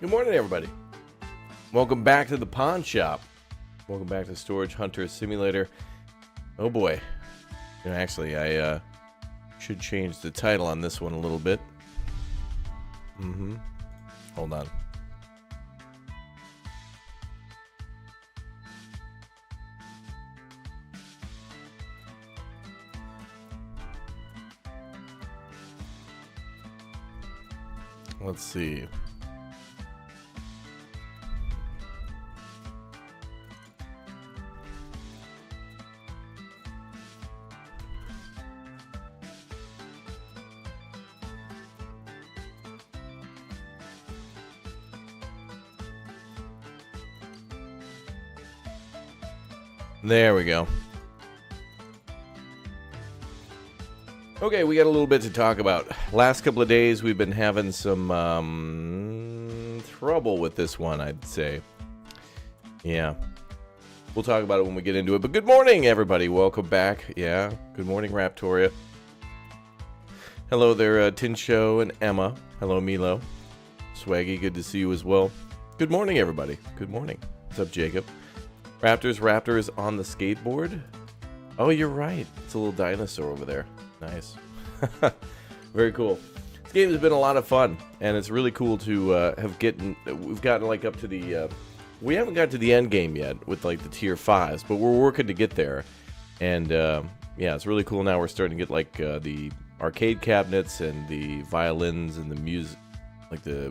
Good morning, everybody. Welcome back to the pawn shop. Welcome back to Storage Hunter Simulator. Oh boy. You know, actually, I should change the title on this one a little bit. Hold on. Let's see. There we go. Okay, we got a little bit to talk about. Last couple of days, we've been having some trouble with this one, I'd say. Yeah. We'll talk about it when we get into it. But good morning, everybody. Welcome back. Yeah. Good morning, Raptoria. Hello there, Tin Show and Emma. Hello, Milo. Swaggy, good to see you as well. Good morning, everybody. Good morning. What's up, Jacob? Raptor is on the skateboard. Oh, you're right. It's a little dinosaur over there. Nice. Very cool. This game has been a lot of fun, and it's really cool to we've gotten like up to the we haven't got to the end game yet with like the tier 5s, but we're working to get there. And yeah, it's really cool now. We're starting to get like the arcade cabinets and the violins and the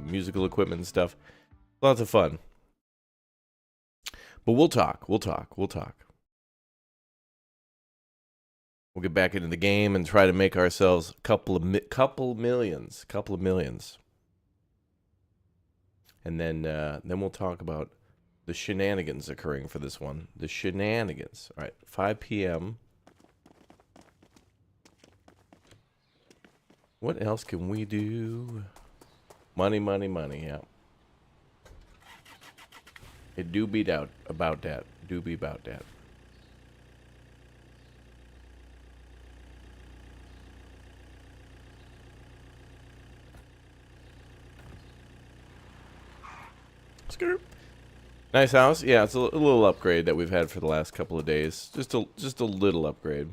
musical equipment and stuff. Lots of fun. But we'll talk. We'll get back into the game and try to make ourselves a couple of millions. And then we'll talk about the shenanigans occurring for this one. The shenanigans. All right, 5 p.m. What else can we do? Money, yeah. It do be doubt about that. Do be about that. Skirt. Nice house. Yeah, it's a little upgrade that we've had for the last couple of days. Just a little upgrade.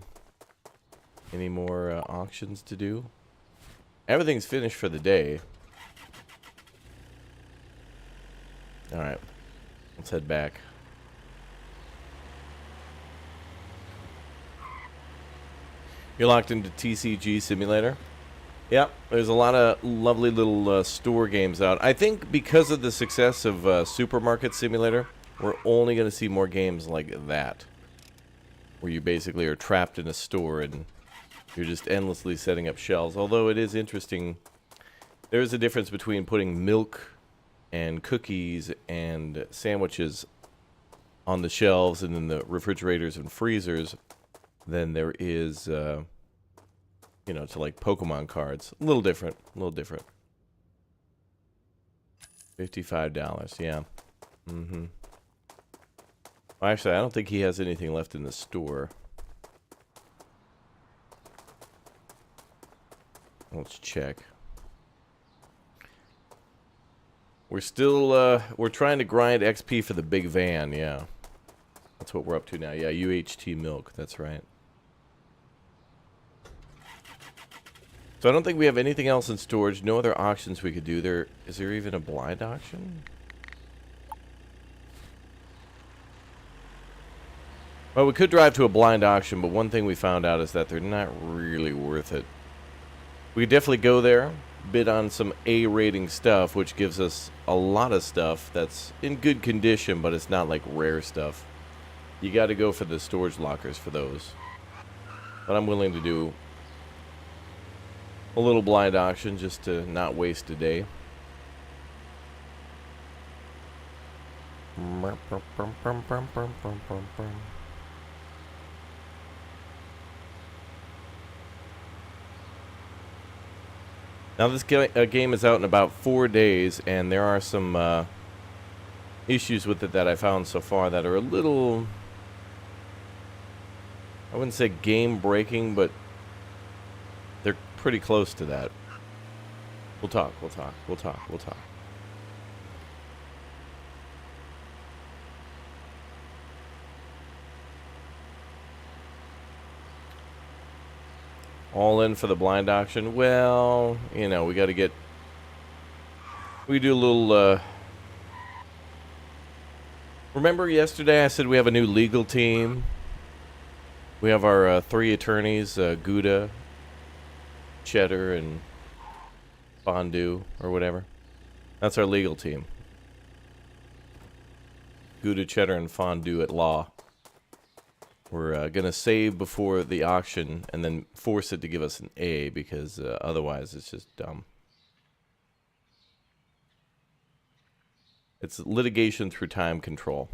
Any more auctions to do? Everything's finished for the day. All right. Let's head back. You're locked into TCG Simulator. Yep, there's a lot of lovely little store games out. I think because of the success of Supermarket Simulator, we're only going to see more games like that. Where you basically are trapped in a store and you're just endlessly setting up shelves. Although it is interesting, there is a difference between putting milk and cookies and sandwiches on the shelves and in the refrigerators and freezers than there is, to like Pokemon cards. A little different. $55, yeah. Well, actually, I don't think he has anything left in the store. Let's check. We're still, we're trying to grind XP for the big van, yeah. That's what we're up to now. Yeah, UHT milk, that's right. So I don't think we have anything else in storage. No other auctions we could do. Is there even a blind auction? Well, we could drive to a blind auction, but one thing we found out is that they're not really worth it. We could definitely go there, bid on some A rating stuff, which gives us a lot of stuff that's in good condition, but it's not like rare stuff. You got to go for the storage lockers for those. But I'm willing to do a little blind auction just to not waste a day. Now this game is out in about 4 days, and there are some issues with it that I found so far that are a little I wouldn't say game breaking, but they're pretty close to that. We'll talk. All in for the blind auction. Well, you know, we got to get... We do a little... Remember yesterday I said we have a new legal team? We have our 3 attorneys, Gouda, Cheddar, and Fondue, or whatever. That's our legal team. Gouda, Cheddar, and Fondue at law. We're going to save before the auction and then force it to give us an A because otherwise it's just dumb. It's litigation through time control.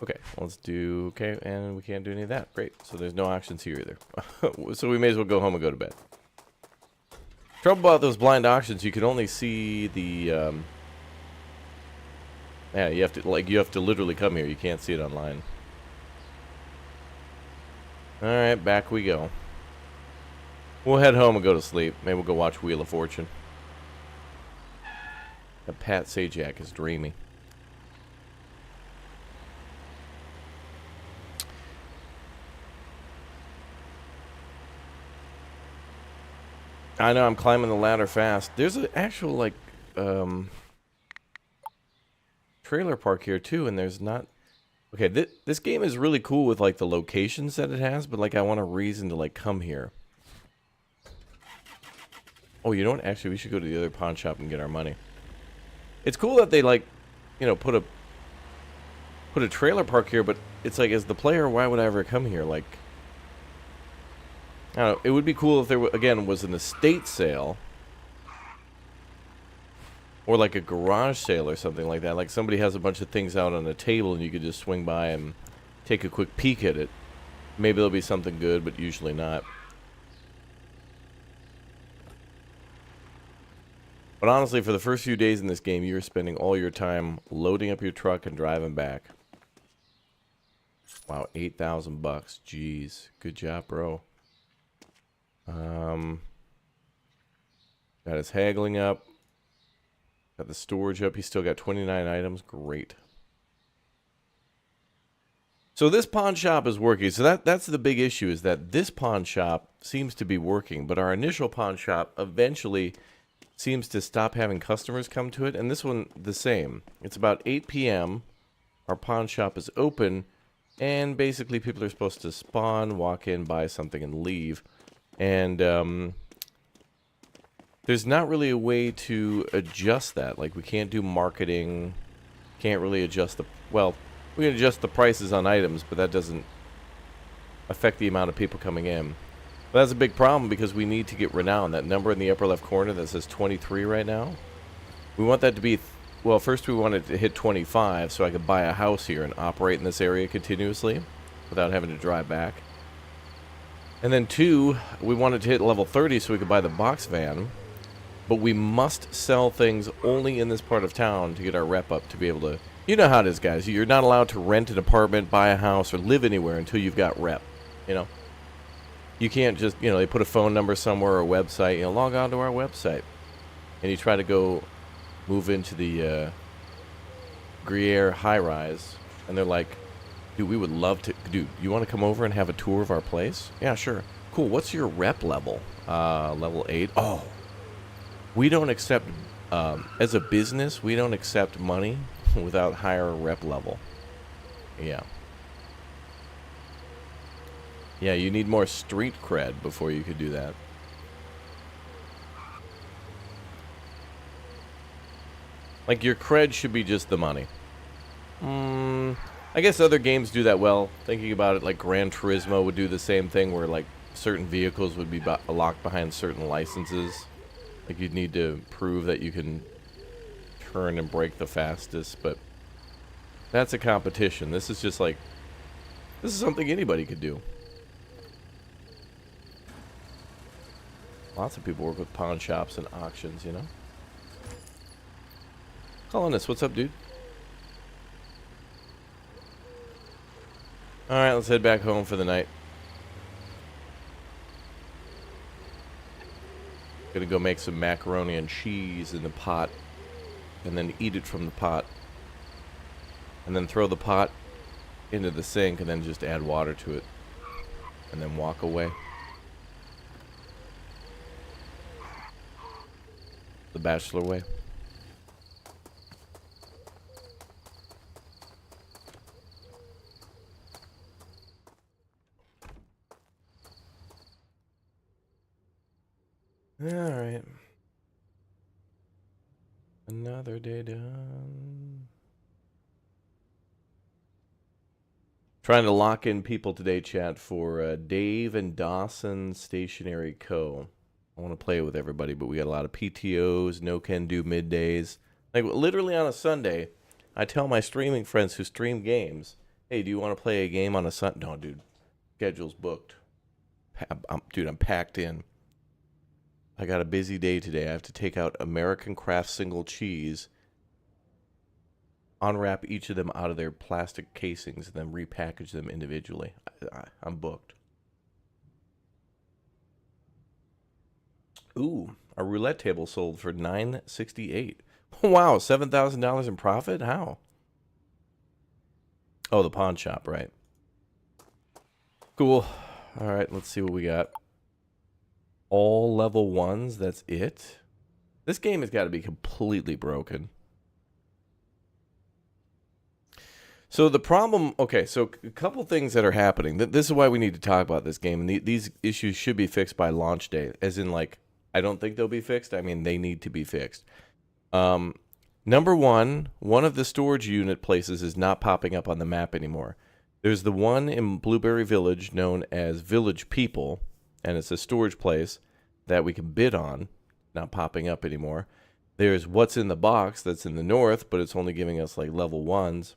Okay, let's do... Okay, and we can't do any of that. Great. So there's no auctions here either. So we may as well go home and go to bed. Trouble about those blind auctions, you can only see the... Yeah, you have to literally come here. You can't see it online. Alright, back we go. We'll head home and go to sleep. Maybe we'll go watch Wheel of Fortune. Pat Sajak is dreamy. I know, I'm climbing the ladder fast. There's an actual, like, trailer park here, too, and there's not... Okay, this game is really cool with, like, the locations that it has, but, like, I want a reason to, like, come here. Oh, you know what? Actually, we should go to the other pawn shop and get our money. It's cool that they, like, you know, put a trailer park here, but it's like, as the player, why would I ever come here? Like, I don't know. It would be cool if there, again, was an estate sale. Or like a garage sale or something like that. Like somebody has a bunch of things out on a table and you could just swing by and take a quick peek at it. Maybe there'll be something good, but usually not. But honestly, for the first few days in this game, you're spending all your time loading up your truck and driving back. Wow, 8,000 bucks. Jeez. Good job, bro. Got his haggling up. Got the storage up. He's still got 29 items. Great. So this pawn shop is working. So that's the big issue, is that this pawn shop seems to be working, but our initial pawn shop eventually seems to stop having customers come to it, and this one the same. It's about 8 p.m. Our pawn shop is open, and basically people are supposed to spawn, walk in, buy something, and leave. And there's not really a way to adjust that. Like, we can't do marketing, can't really adjust the... Well, we can adjust the prices on items, but that doesn't affect the amount of people coming in. But that's a big problem because we need to get renown. That number in the upper left corner that says 23 right now, we want that to be... Well, first we want it to hit 25 so I could buy a house here and operate in this area continuously without having to drive back. And then 2, we want it to hit level 30 so we could buy the box van. But we must sell things only in this part of town to get our rep up to be able to... You know how it is, guys. You're not allowed to rent an apartment, buy a house, or live anywhere until you've got rep, you know? You can't just, you know, they put a phone number somewhere or a website, you know, log on to our website. And you try to go move into the Gruyere high-rise, and they're like, dude, we would love to... Dude, you want to come over and have a tour of our place? Yeah, sure. Cool, what's your rep level? Level 8? Oh. We don't accept, as a business, we don't accept money without higher rep level. Yeah. Yeah, you need more street cred before you could do that. Like, your cred should be just the money. I guess other games do that well. Thinking about it, like Gran Turismo would do the same thing where, like, certain vehicles would be locked behind certain licenses. Like, you'd need to prove that you can turn and brake the fastest, but that's a competition. This is just like, this is something anybody could do. Lots of people work with pawn shops and auctions, you know? Colonist, what's up, dude? Alright, let's head back home for the night. Gonna go make some macaroni and cheese in the pot. And then eat it from the pot. And then throw the pot into the sink and then just add water to it. And then walk away. The bachelor way. Alright. Another day done. Trying to lock in people today, chat, for Dave and Dawson Stationery Co. I want to play with everybody, but we got a lot of PTOs, no can do middays. Like, literally on a Sunday, I tell my streaming friends who stream games, hey, do you want to play a game on a Sunday? No, dude. Schedule's booked. Dude, I'm packed in. I got a busy day today. I have to take out American Craft single cheese, unwrap each of them out of their plastic casings, and then repackage them individually. I'm booked. Ooh, a roulette table sold for $968. Wow, $7,000 in profit? How? Oh, the pawn shop, right. Cool. All right, let's see what we got. All level 1s, that's it? This game has got to be completely broken. So the problem, okay, so a couple things that are happening. This is why we need to talk about this game. And these issues should be fixed by launch day. As in, like, I don't think they'll be fixed. I mean, they need to be fixed. Number one of the storage unit places is not popping up on the map anymore. There's the one in Blueberry Village known as Village People, and it's a storage place that we can bid on, not popping up anymore. There's what's in the box that's in the north, but it's only giving us like level 1s,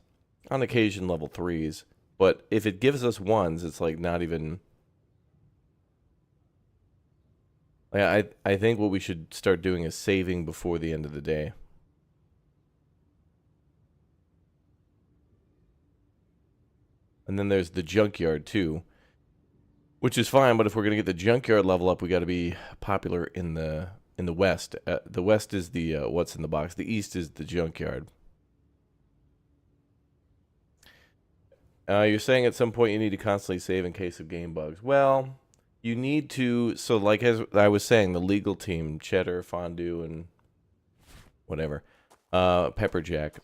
on occasion level 3s. But if it gives us 1s, it's like not even... I think what we should start doing is saving before the end of the day. And then there's the junkyard too, which is fine. But if we're gonna get the junkyard level up, we got to be popular in the west. The west is the what's in the box. The east is the junkyard. You're saying at some point you need to constantly save in case of game bugs. Well, you need to. So like as I was saying, the legal team, Cheddar, Fondue, and whatever, Pepperjack.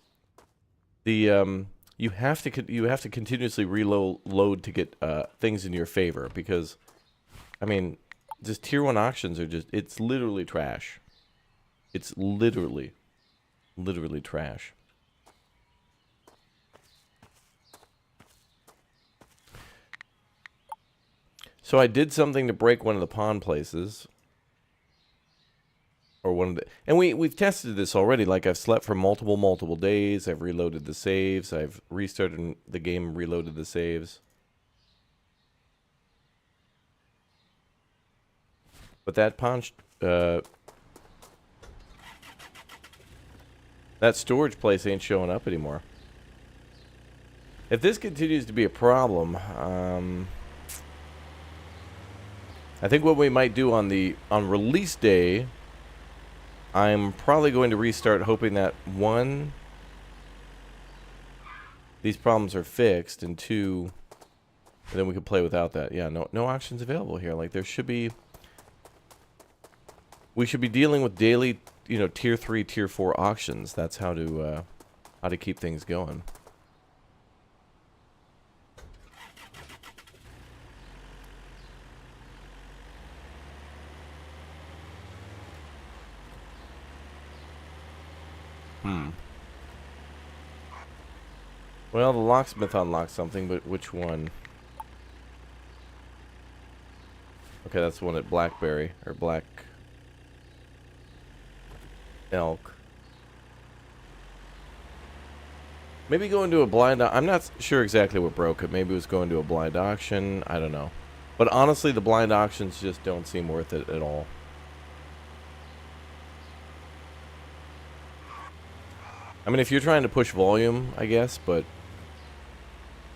The you have to continuously reload to get things in your favor, because I mean, just tier 1 auctions are just, it's literally trash. It's literally trash. So I did something to break one of the pawn places. Or one of the, and we've tested this already. Like, I've slept for multiple days. I've reloaded the saves. I've restarted the game, reloaded the saves. But that pawn, that storage place ain't showing up anymore. If this continues to be a problem, I think what we might do on release day, I'm probably going to restart, hoping that 1, these problems are fixed, and 2, then we can play without that. Yeah, no auctions available here. Like, there should be, we should be dealing with daily, tier 3, tier 4 auctions. That's how to keep things going. Well, the locksmith unlocked something, but which one? Okay, that's the one at Blackberry, or Black Elk. Maybe go into a blind... I'm not sure exactly what broke it. Maybe it was going to a blind auction. I don't know. But honestly, the blind auctions just don't seem worth it at all. I mean, if you're trying to push volume, I guess, but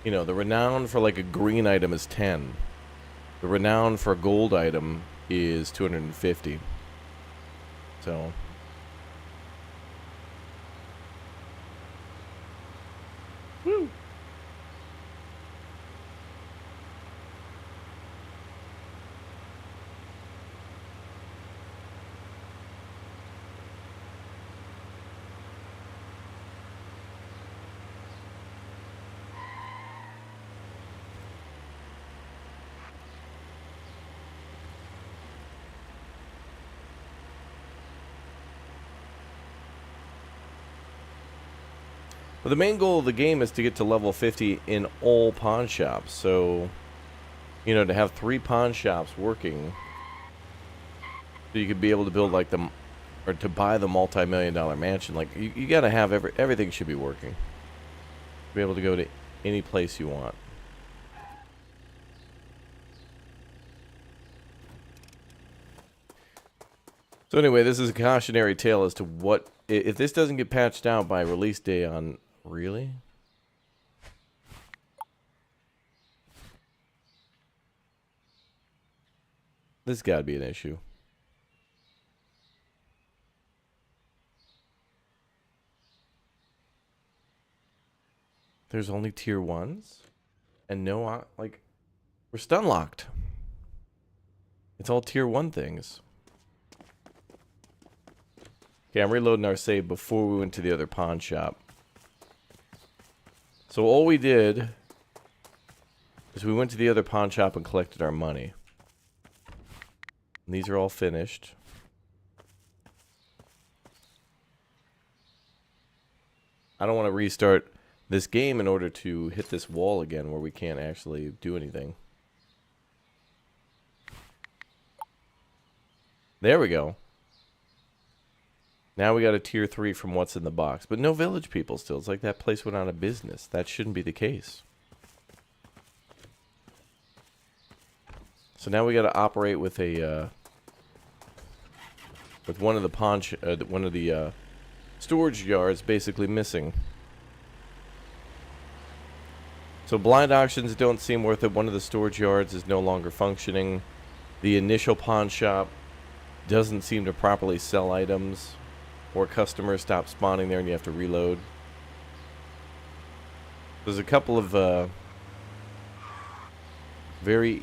You know, the renown for like a green item is 10. The renown for a gold item is 250. So... Woo! Well, the main goal of the game is to get to level 50 in all pawn shops. So, you know, to have 3 pawn shops working, so you could be able to build like the, or to buy the multi-million-dollar mansion. Like you gotta have everything should be working. Be able to go to any place you want. So anyway, this is a cautionary tale as to what if this doesn't get patched out by release day on. Really? This gotta be an issue. There's only tier 1s? And no, like, we're stun locked. It's all tier 1 things. Okay, I'm reloading our save before we went to the other pawn shop. So all we did is we went to the other pawn shop and collected our money. And these are all finished. I don't want to restart this game in order to hit this wall again where we can't actually do anything. There we go. Now we got a tier 3 from what's in the box. But no village people still. It's like that place went out of business. That shouldn't be the case. So now we got to operate with a with one of the storage yards basically missing. So blind auctions don't seem worth it. One of the storage yards is no longer functioning. The initial pawn shop doesn't seem to properly sell items. Or customers stop spawning there and you have to reload. There's a couple of very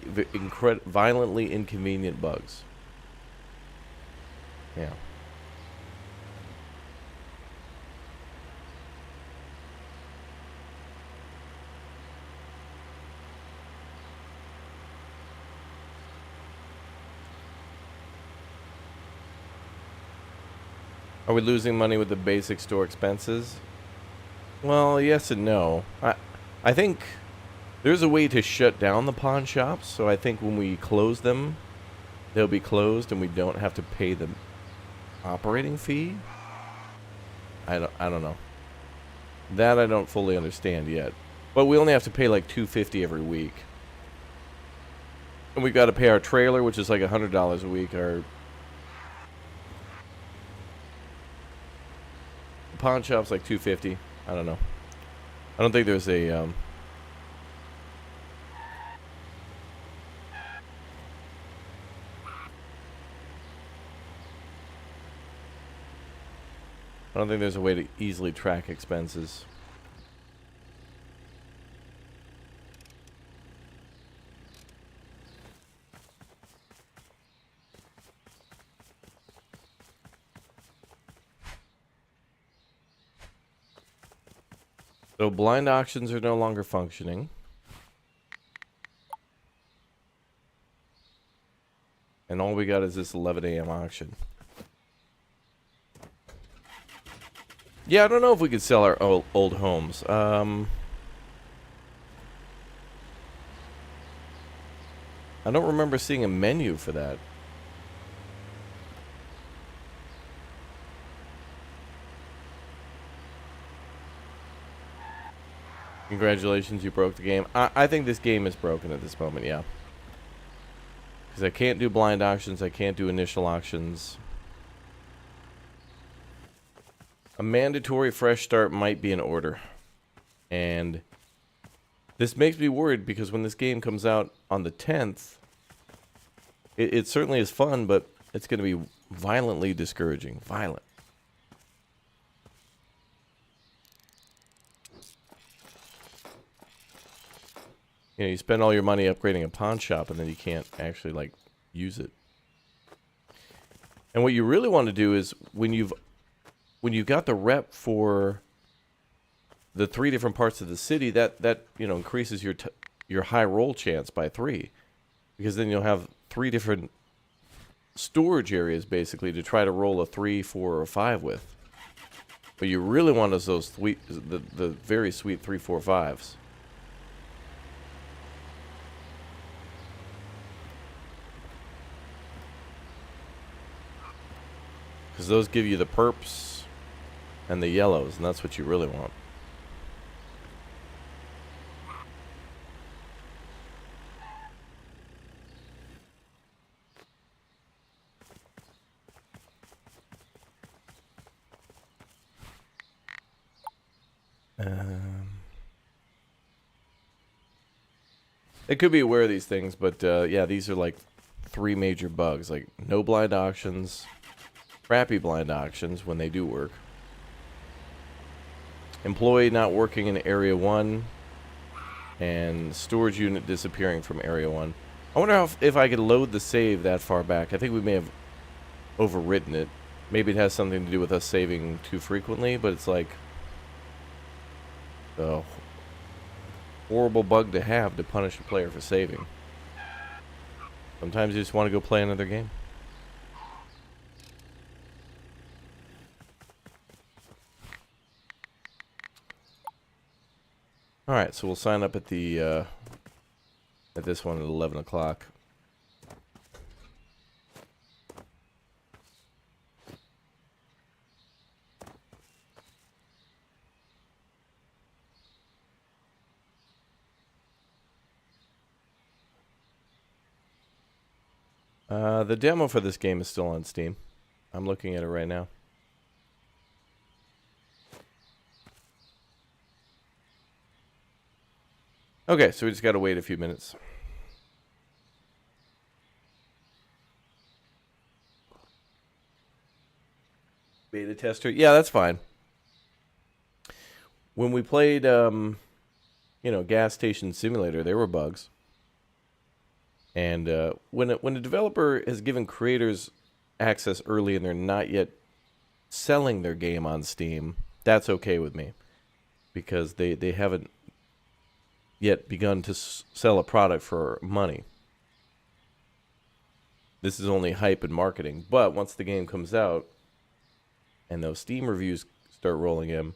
violently inconvenient bugs. Yeah. Are we losing money with the basic store expenses? Well, yes and no. I think there's a way to shut down the pawn shops, so I think when we close them, they'll be closed and we don't have to pay the operating fee. I don't know. That I don't fully understand yet. But we only have to pay like $250 every week. And we've got to pay our trailer, which is like $100 a week. Our pawn shop's like $250. I don't know. I don't think there's a I don't think there's a way to easily track expenses. So blind auctions are no longer functioning. And all we got is this 11 a.m. auction. Yeah, I don't know if we could sell our old homes. I don't remember seeing a menu for that. Congratulations, you broke the game. I think this game is broken at this moment, yeah. Because I can't do blind auctions, I can't do initial auctions. A mandatory fresh start might be in order. And This makes me worried because when this game comes out on the 10th, it certainly is fun, but it's going to be violently discouraging. Violent. You know, you spend all your money upgrading a pawn shop, and then you can't actually, like, use it. And what you really want to do is when you've got the rep for the 3 different parts of the city, that you know, increases your high roll chance by 3, because then you'll have 3 different storage areas basically to try to roll a 3, 4, or 5 with. But you really want is those the very sweet 3, 4, 5s. Because those give you the perps and the yellows, and that's what you really want. It could be aware of these things, but yeah, these are like 3 major bugs, like no blind auctions, crappy blind auctions when they do work, employee not working in area 1, and storage unit disappearing from area 1. I wonder if I could load the save that far back. I think we may have overwritten it. Maybe it has something to do with us saving too frequently, but it's like a horrible bug to have to punish a player for saving. Sometimes you just want to go play another game. Alright, so we'll sign up at the at this one at 11 o'clock. The demo for this game is still on Steam. I'm looking at it right now. Okay, so we just got to wait a few minutes. Beta tester? Yeah, that's fine. When we played, you know, Gas Station Simulator, there were bugs. And when a developer has given creators access early and they're not yet selling their game on Steam, that's okay with me. Because they haven't yet begun to sell a product for money. This is only hype and marketing. But once the game comes out and those Steam reviews start rolling in,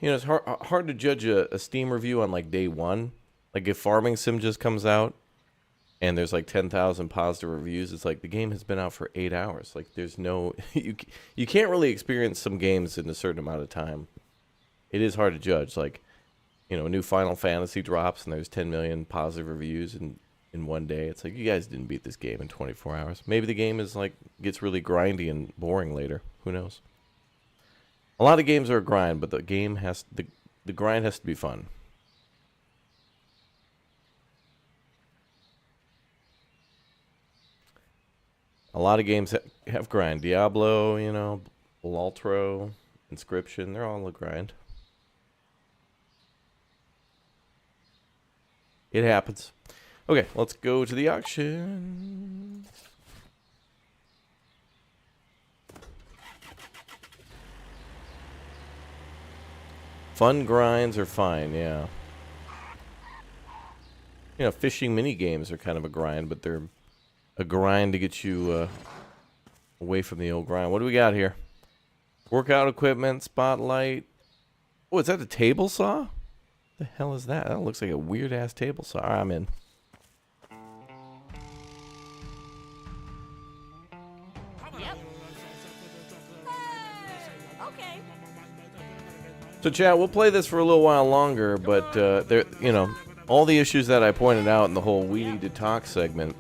you know, it's hard to judge a Steam review on like day 1. Like if Farming Sim just comes out and there's like 10,000 positive reviews, it's like the game has been out for 8 hours. Like there's no, you can't really experience some games in a certain amount of time. It is hard to judge. Like, you know, a new Final Fantasy drops and there's 10 million positive reviews in one day. It's like, you guys didn't beat this game in 24 hours. Maybe the game is like, gets really grindy and boring later. Who knows? A lot of games are a grind, but the game has, the grind has to be fun. A lot of games have grind. Diablo, you know, Ultro, Inscription, they're all a grind. It happens. Okay, let's go to the auction. Fun grinds are fine, yeah. You know, fishing mini games are kind of a grind, but they're a grind to get you away from the old grind. What do we got here? Workout equipment, spotlight. Oh, is that a table saw? What the hell is that? That looks like a weird ass table saw. All right, I'm in. Yep. Okay. So, chat, we'll play this for a little while longer, but there, you know, all the issues that I pointed out in the whole "We Need to Talk" segment.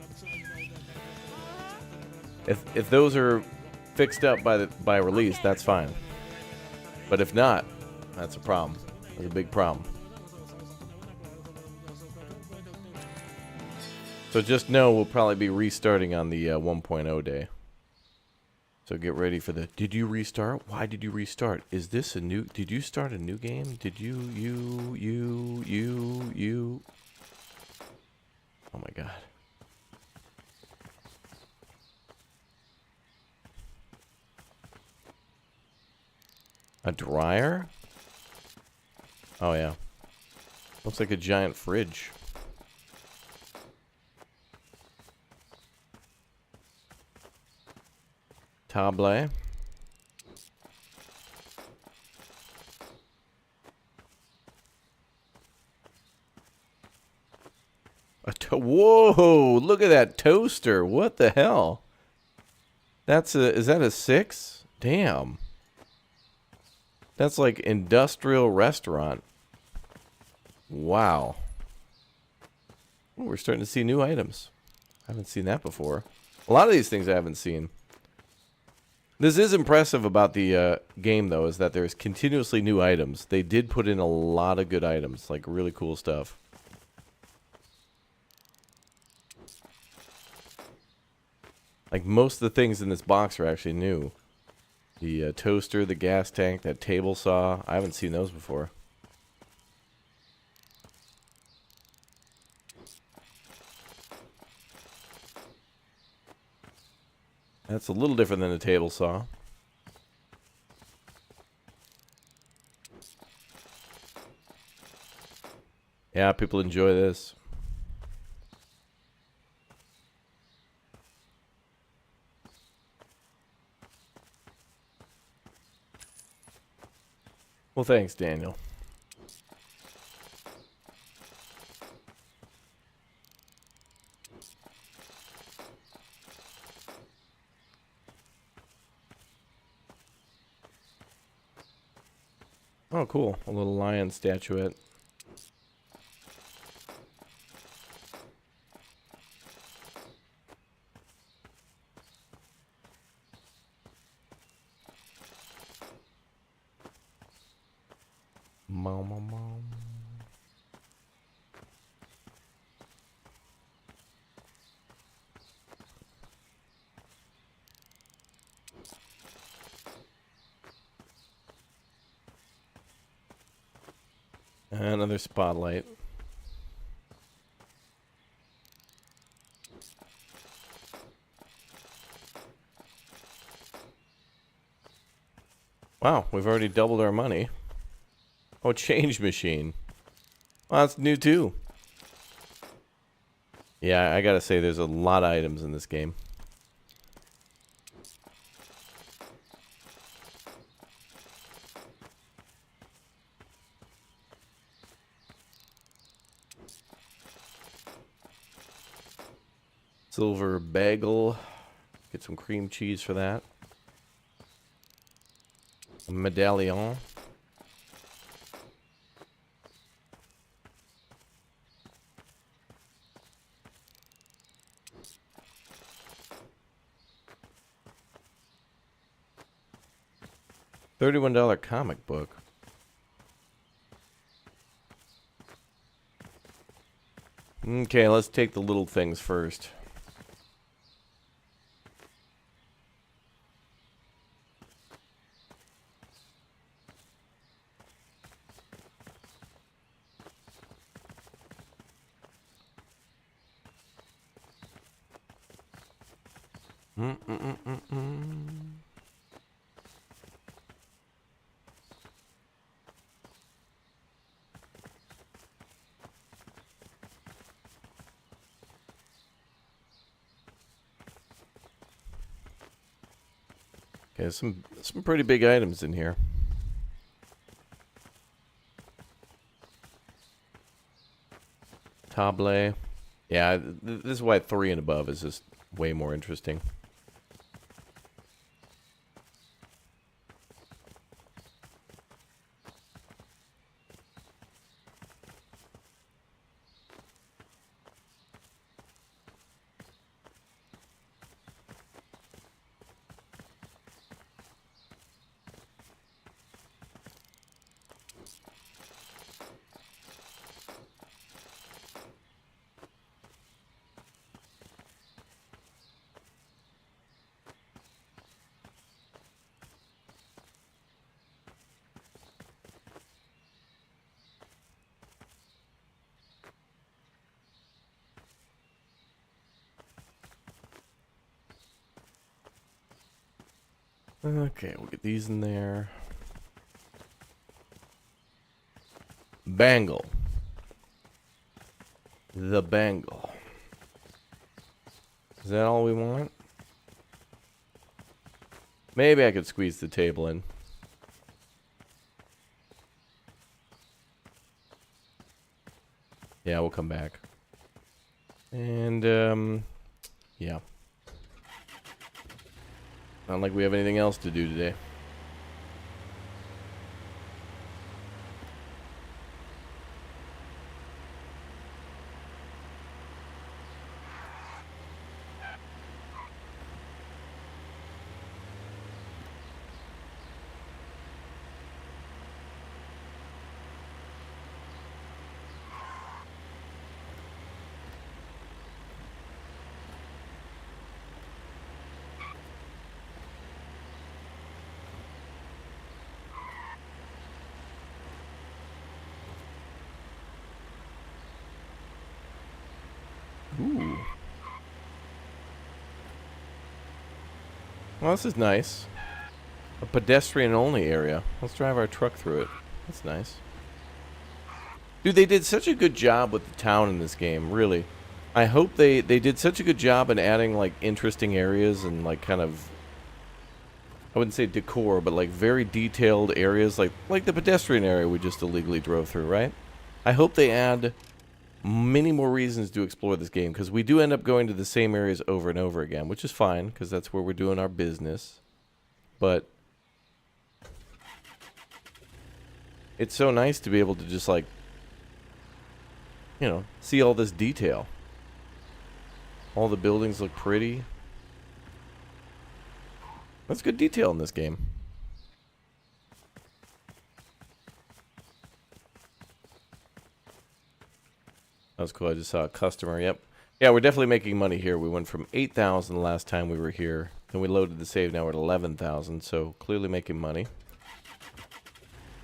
If those are fixed up by release, that's fine. But if not, that's a problem. That's a big problem. So just know we'll probably be restarting on the 1.0 day. So get ready for the, did you restart? Why did you restart? Is this a new, did you start a new game? Did you? Oh my god. A dryer? Oh yeah. Looks like a giant fridge. Table. Whoa! Look at that toaster. What the hell? That's a. Is that a 6? Damn. That's like industrial restaurant. Wow. Ooh, we're starting to see new items. I haven't seen that before. A lot of these things I haven't seen. This is impressive about the game, though, is that there's continuously new items. They did put in a lot of good items, like really cool stuff. Like most of the things in this box are actually new. The toaster, the gas tank, that table saw. I haven't seen those before. That's a little different than a table saw. Yeah, people enjoy this. Well, thanks, Daniel. Oh, cool. A little lion statuette. Mom. Another spotlight. Wow, we've already doubled our money. Oh, change machine. Well, that's new too. Yeah, I gotta say, there's a lot of items in this game. Silver bagel. Get some cream cheese for that. A medallion. $31 comic book. Okay, let's take the little things first. Okay, some pretty big items in here. Table. Yeah, this is why 3 and above is just way more interesting. Okay, we'll get these in there. Bangle. The bangle. Is that all we want? Maybe I could squeeze the table in. Yeah, we'll come back. And, yeah. Not like we have anything else to do today. Ooh. Well, this is nice. A pedestrian-only area. Let's drive our truck through it. That's nice. Dude, they did such a good job with the town in this game, really. I hope they did such a good job in adding, like, interesting areas and, like, kind of... I wouldn't say decor, but, like, very detailed areas, like the pedestrian area we just illegally drove through, right? I hope they add many more reasons to explore this game, because we do end up going to the same areas over and over again, which is fine, because that's where we're doing our business. But it's so nice to be able to just, like, you know, see all this detail. All the buildings look pretty. That's good detail in this game. That was cool. I just saw a customer. Yep. Yeah, we're definitely making money here. We went from 8,000 the last time we were here. Then we loaded the save. Now we're at 11,000. So clearly making money.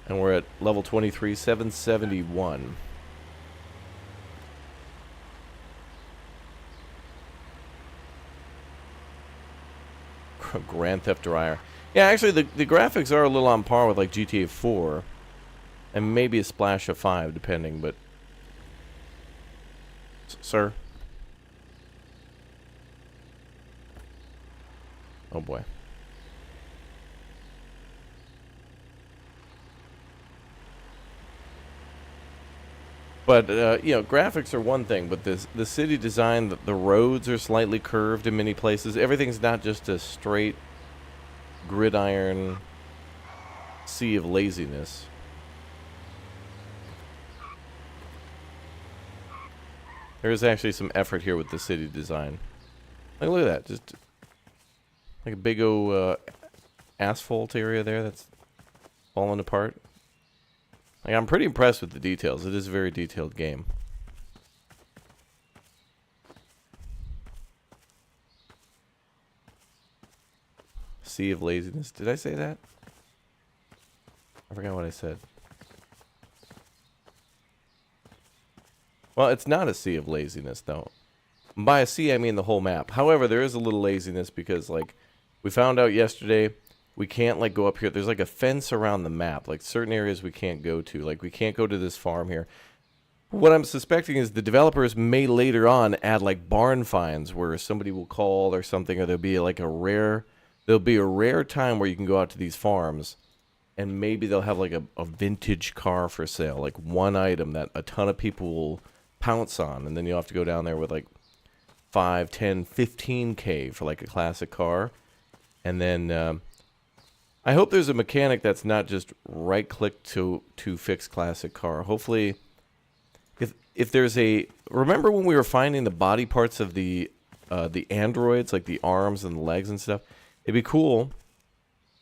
And we're at level 23, 771. Grand Theft Dryer. Yeah, actually, the graphics are a little on par with, like, GTA 4. And maybe a splash of 5, depending, but... Sir? Oh, boy. But, you know, graphics are one thing, but the city design, the roads are slightly curved in many places. Everything's not just a straight gridiron sea of laziness. There is actually some effort here with the city design. Like, look at that. Just like a big old asphalt area there that's falling apart. Like, I'm pretty impressed with the details. It is a very detailed game. Sea of laziness. Did I say that? I forgot what I said. Well, it's not a sea of laziness, though. By a sea, I mean the whole map. However, there is a little laziness because, like, we found out yesterday we can't, like, go up here. There's, like, a fence around the map. Like, certain areas we can't go to. Like, we can't go to this farm here. What I'm suspecting is the developers may later on add, like, barn finds where somebody will call or something, or there'll be, like, there'll be a rare time where you can go out to these farms, and maybe they'll have, like, a vintage car for sale. Like, one item that a ton of people will pounce on, and then you'll have to go down there with, like, 5, 10, 15K for, like, a classic car. And then, I hope there's a mechanic that's not just right-click to fix classic car. Hopefully, if there's a... Remember when we were finding the body parts of the androids, like the arms and the legs and stuff? It'd be cool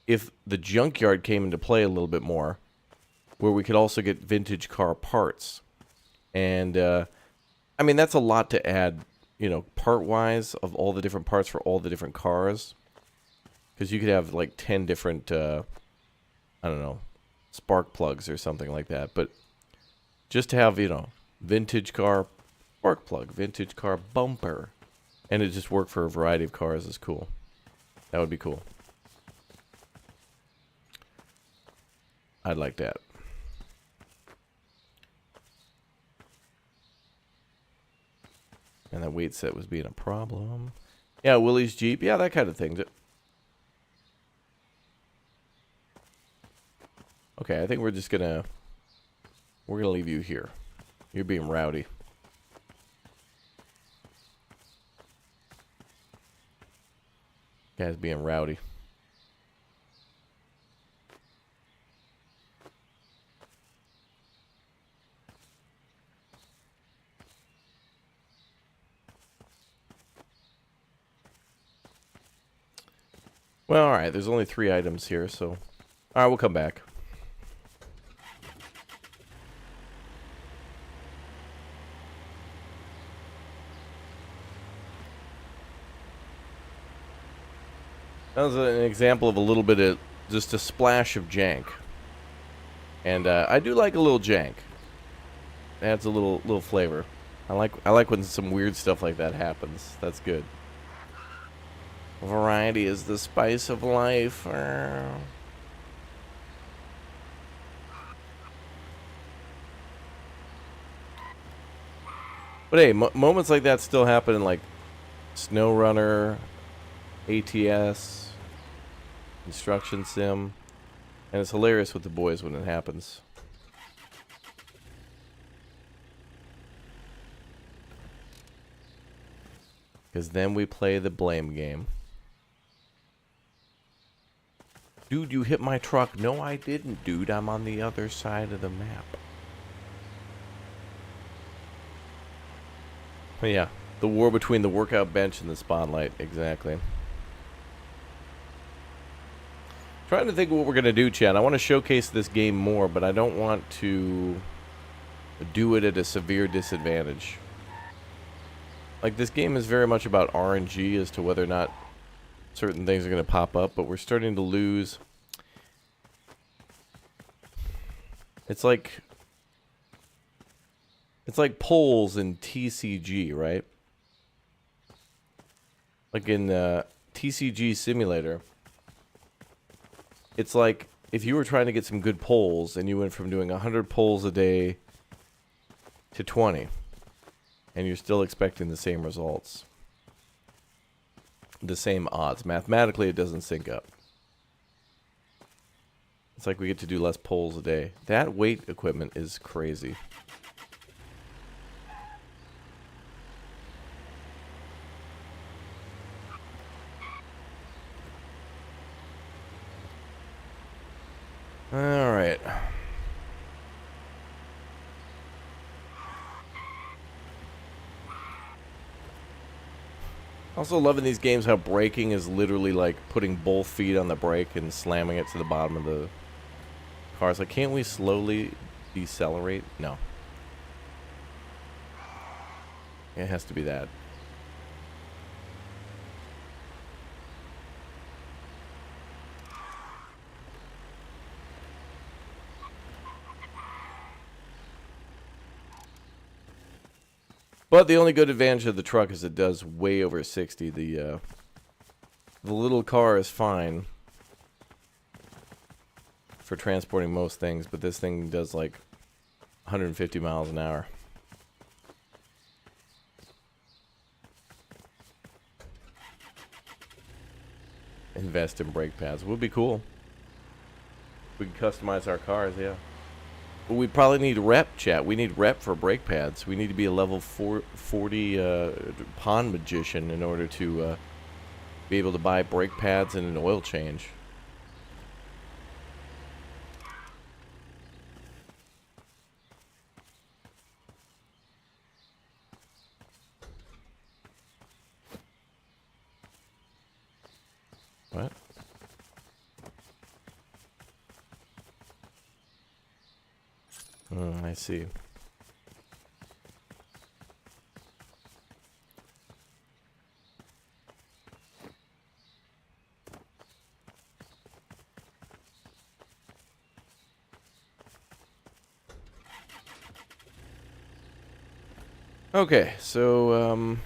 if the junkyard came into play a little bit more, where we could also get vintage car parts. And, I mean, that's a lot to add, you know, part-wise of all the different parts for all the different cars. Because you could have, like, 10 different, I don't know, spark plugs or something like that. But just to have, you know, vintage car spark plug, vintage car bumper, and it just work for a variety of cars is cool. That would be cool. I'd like that. And that weight set was being a problem. Yeah, Willie's Jeep. Yeah, that kind of thing. Okay, I think we're just gonna... We're gonna leave you here. You're being rowdy. Guy's being rowdy. Well, alright, there's only 3 items here, so... Alright, we'll come back. That was an example of a little bit of... just a splash of jank. And I do like a little jank. It adds a little flavor. I like when some weird stuff like that happens. That's good. Variety is the spice of life. But hey, moments like that still happen in like SnowRunner, ATS, Construction Sim, and it's hilarious with the boys when it happens. Because then we play the blame game. Dude, you hit my truck. No, I didn't, dude. I'm on the other side of the map. But yeah, the war between the workout bench and the spotlight. Exactly. Trying to think of what we're going to do, Chad. I want to showcase this game more, but I don't want to do it at a severe disadvantage. Like, this game is very much about RNG as to whether or not certain things are going to pop up, but we're starting to lose. It's like polls in TCG, right? Like in TCG Simulator, it's like if you were trying to get some good polls and you went from doing 100 polls a day to 20, and you're still expecting the same results. The same odds. Mathematically, it doesn't sync up. It's like we get to do less polls a day. That weight equipment is crazy. All right. Also loving these games how braking is literally like putting both feet on the brake and slamming it to the bottom of the car. It's like, can't we slowly decelerate? No. It has to be that. But the only good advantage of the truck is it does way over 60. The little car is fine for transporting most things, but this thing does like 150 miles an hour. Invest in brake pads. Would be cool. We could customize our cars, yeah. But we probably need rep, chat. We need rep for brake pads. We need to be a level 40 pond magician in order to be able to buy brake pads and an oil change. What? I see. Okay, so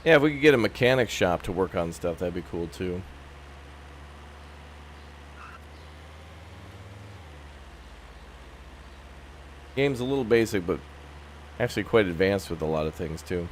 Yeah, if we could get a mechanic shop to work on stuff, that'd be cool too. Game's a little basic, but actually quite advanced with a lot of things too.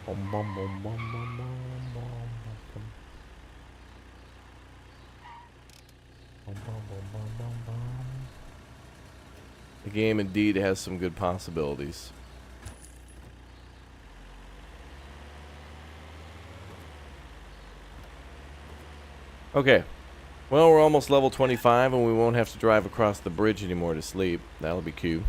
Bum, bum, bum, bum, bum, bum, bum, bum. Bum, bum, bum, bum, bum, bum. The game indeed has some good possibilities. Okay. Well, we're almost level 25 and we won't have to drive across the bridge anymore to sleep. That'll be cute.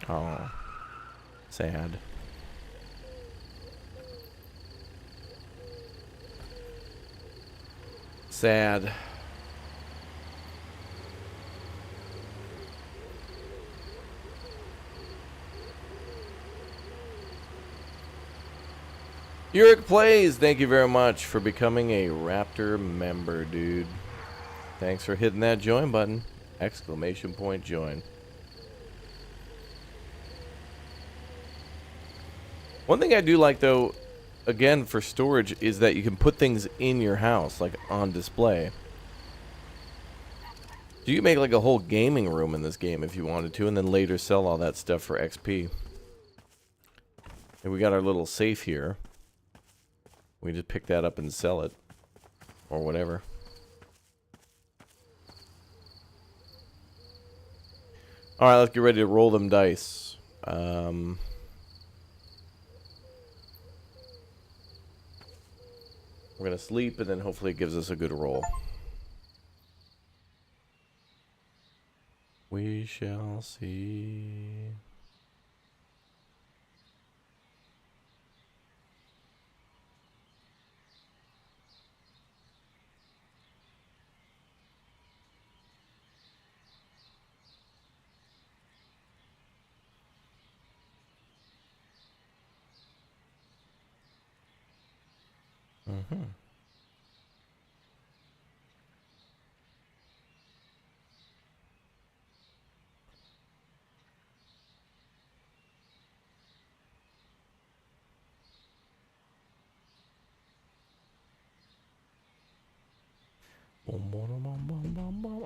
Oh, sad. Sad. Uric Plays, thank you very much for becoming a Raptor member, dude. Thanks for hitting that join button. Exclamation point join. One thing I do like, though, again, for storage, is that you can put things in your house, like on display. So you can make like a whole gaming room in this game if you wanted to, and then later sell all that stuff for XP. And we got our little safe here. We just pick that up and sell it. Or whatever. Alright, let's get ready to roll them dice. We're going to sleep, and then hopefully it gives us a good roll. We shall see. Mm-hmm.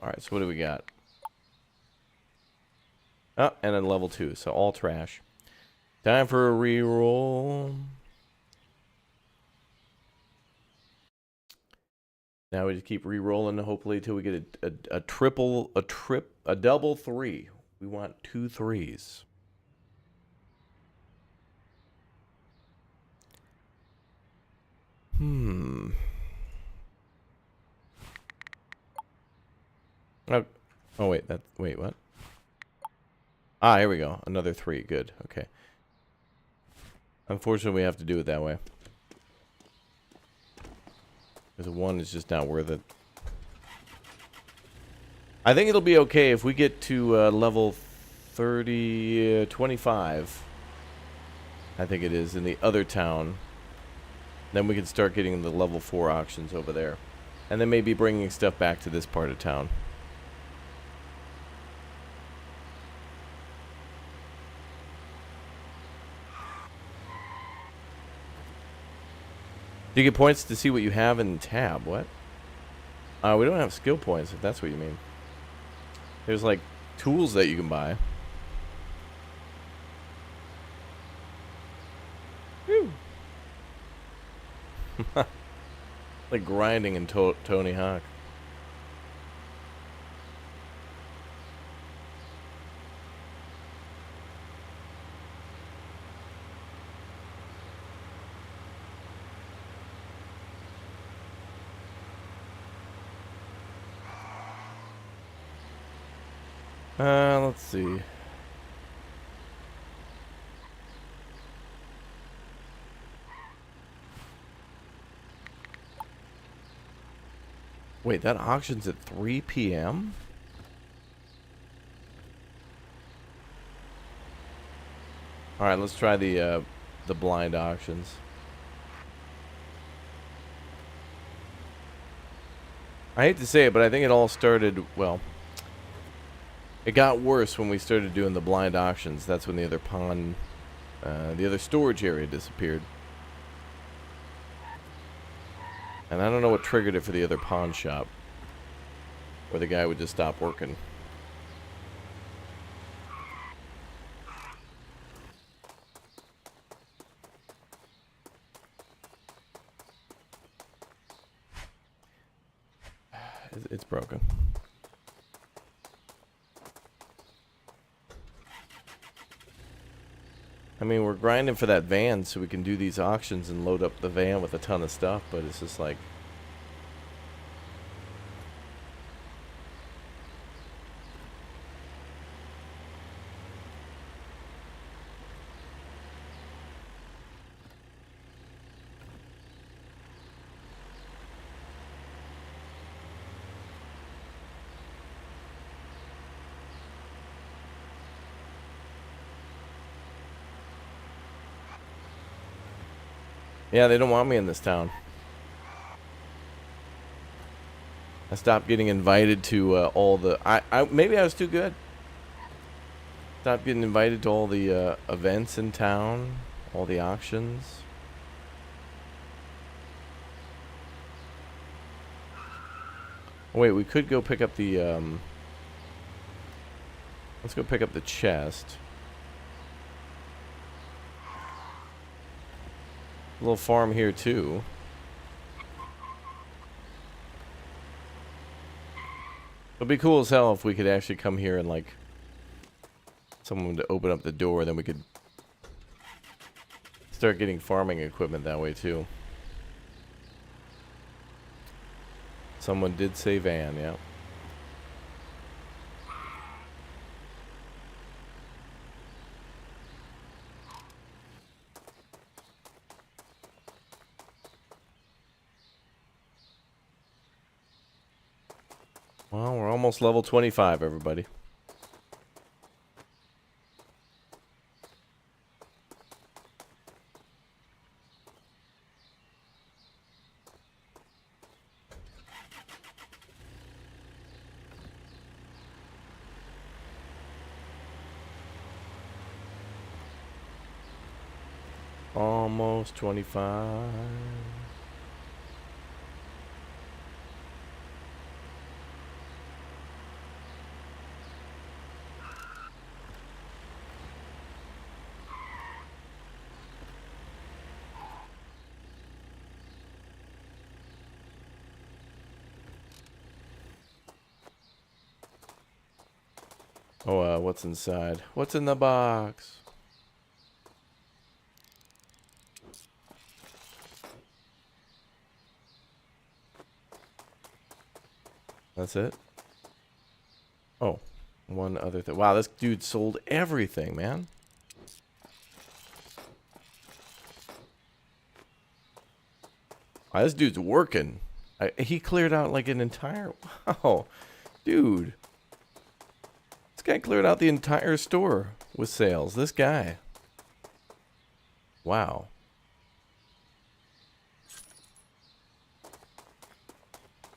Alright, so what do we got? Oh, and then level 2, so all trash. Time for a reroll. Now we just keep re-rolling, hopefully, till we get a double 3. We want 2 3s. Oh wait, wait, what? Ah, here we go. Another 3. Good. Okay. Unfortunately, we have to do it that way. Because a 1 is just not worth it. I think it'll be okay if we get to level 25. I think it is in the other town. Then we can start getting the level 4 auctions over there. And then maybe bringing stuff back to this part of town. Do you get points to see what you have in the tab? What? We don't have skill points, if that's what you mean. There's like tools that you can buy. Whew. Like grinding in Tony Hawk. Let's see. Wait, that auction's at 3 p.m.? Alright, let's try the blind auctions. I hate to say it, but I think it all started, well, it got worse when we started doing the blind auctions. That's when the other pawn, the other storage area disappeared. And I don't know what triggered it for the other pawn shop, where the guy would just stop working. It's broken. I mean, we're grinding for that van so we can do these auctions and load up the van with a ton of stuff, but it's just like... Yeah, they don't want me in this town. I stopped getting invited to all the... maybe I was too good. Stopped getting invited to all the events in town, all the auctions. Wait, we could go pick up the... let's go pick up the chest. A little farm here too. It'd be cool as hell if we could actually come here and like someone to open up the door, then we could start getting farming equipment that way too. Someone did say van, yeah. Well, we're almost level 25, everybody. Almost 25. Oh, what's inside? What's in the box? That's it? Oh, one other thing. Wow, this dude sold everything, man. Wow, this dude's working. He cleared out like an entire... Wow, dude. This guy cleared out the entire store with sales. This guy. Wow.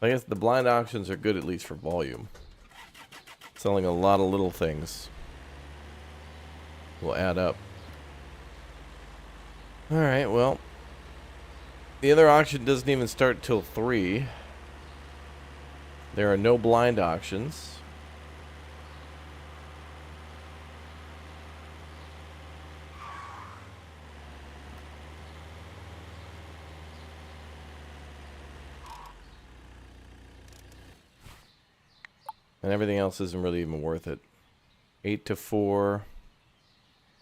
I guess the blind auctions are good at least for volume. Selling a lot of little things will add up. Alright, well. The other auction doesn't even start till 3. There are no blind auctions. And everything else isn't really even worth it. 8 to 4.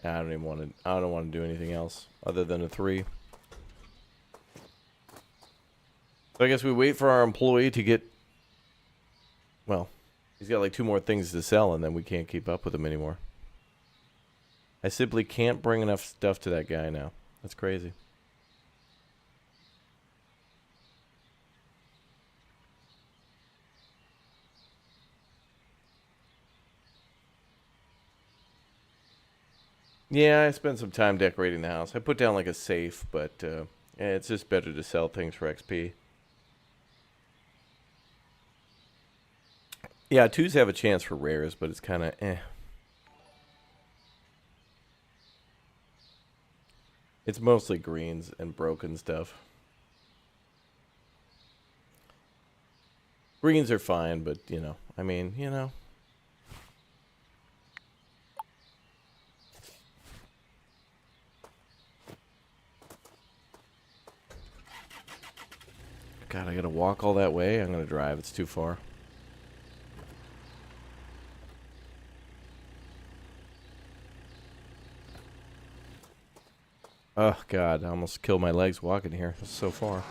I don't want to do anything else other than a 3. So I guess we wait for our employee to get, well, He's got like 2 more things to sell, and then we can't keep up with him anymore. I simply can't bring enough stuff to that guy now. That's crazy. Yeah, I spent some time decorating the house. I put down like a safe, but yeah, it's just better to sell things for XP. Yeah, 2s have a chance for rares, but it's kind of eh. It's mostly greens and broken stuff. Greens are fine, but, you know, I mean, you know. God, I gotta walk all that way? I'm gonna drive. It's too far. Oh, God, I almost killed my legs walking here. It's so far.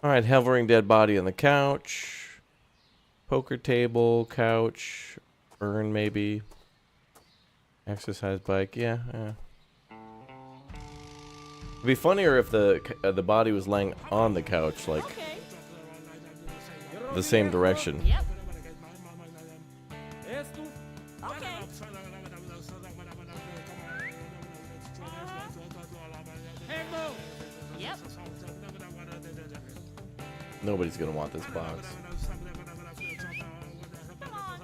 Alright, hovering dead body on the couch. Poker table, couch, urn maybe. Exercise bike, yeah. It'd be funnier if the body was laying on the couch, like Okay. the same direction. Yep. Okay. Yep. Nobody's gonna want this box. Come on.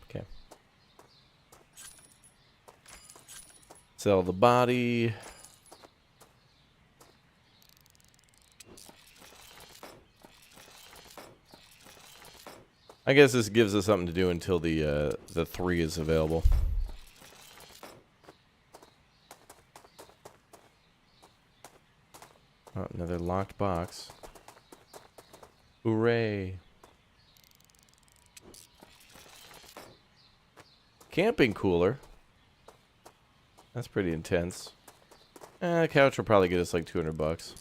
Okay. Sell the body. I guess this gives us something to do until the 3 is available. Oh, another locked box. Hooray. Camping cooler. That's pretty intense. The couch will probably get us like 200 bucks.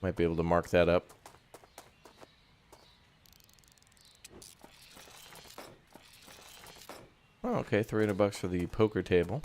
Might be able to mark that up. Oh, okay, 300 bucks for the poker table.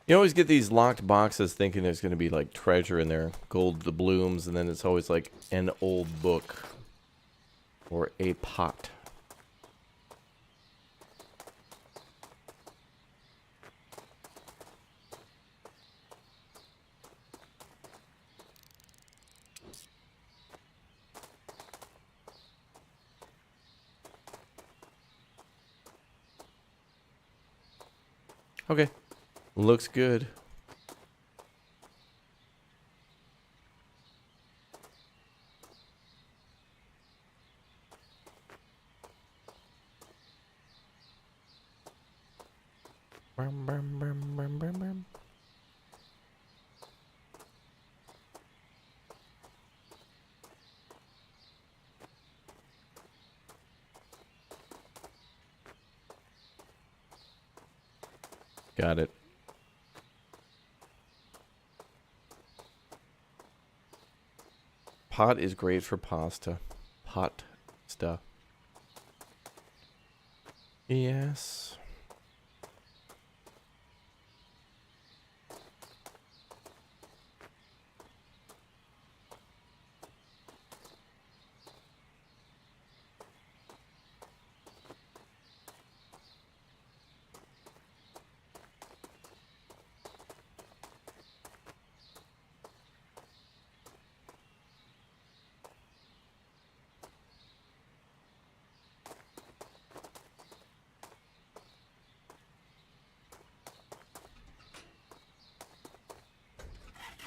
You always get these locked boxes thinking there's going to be like treasure in there, gold doubloons, and then it's always like an old book or a pot. Okay. Looks good. Brum, brum, brum, brum, brum, brum. Got it. Pot is great for pasta. Pot stuff. Yes.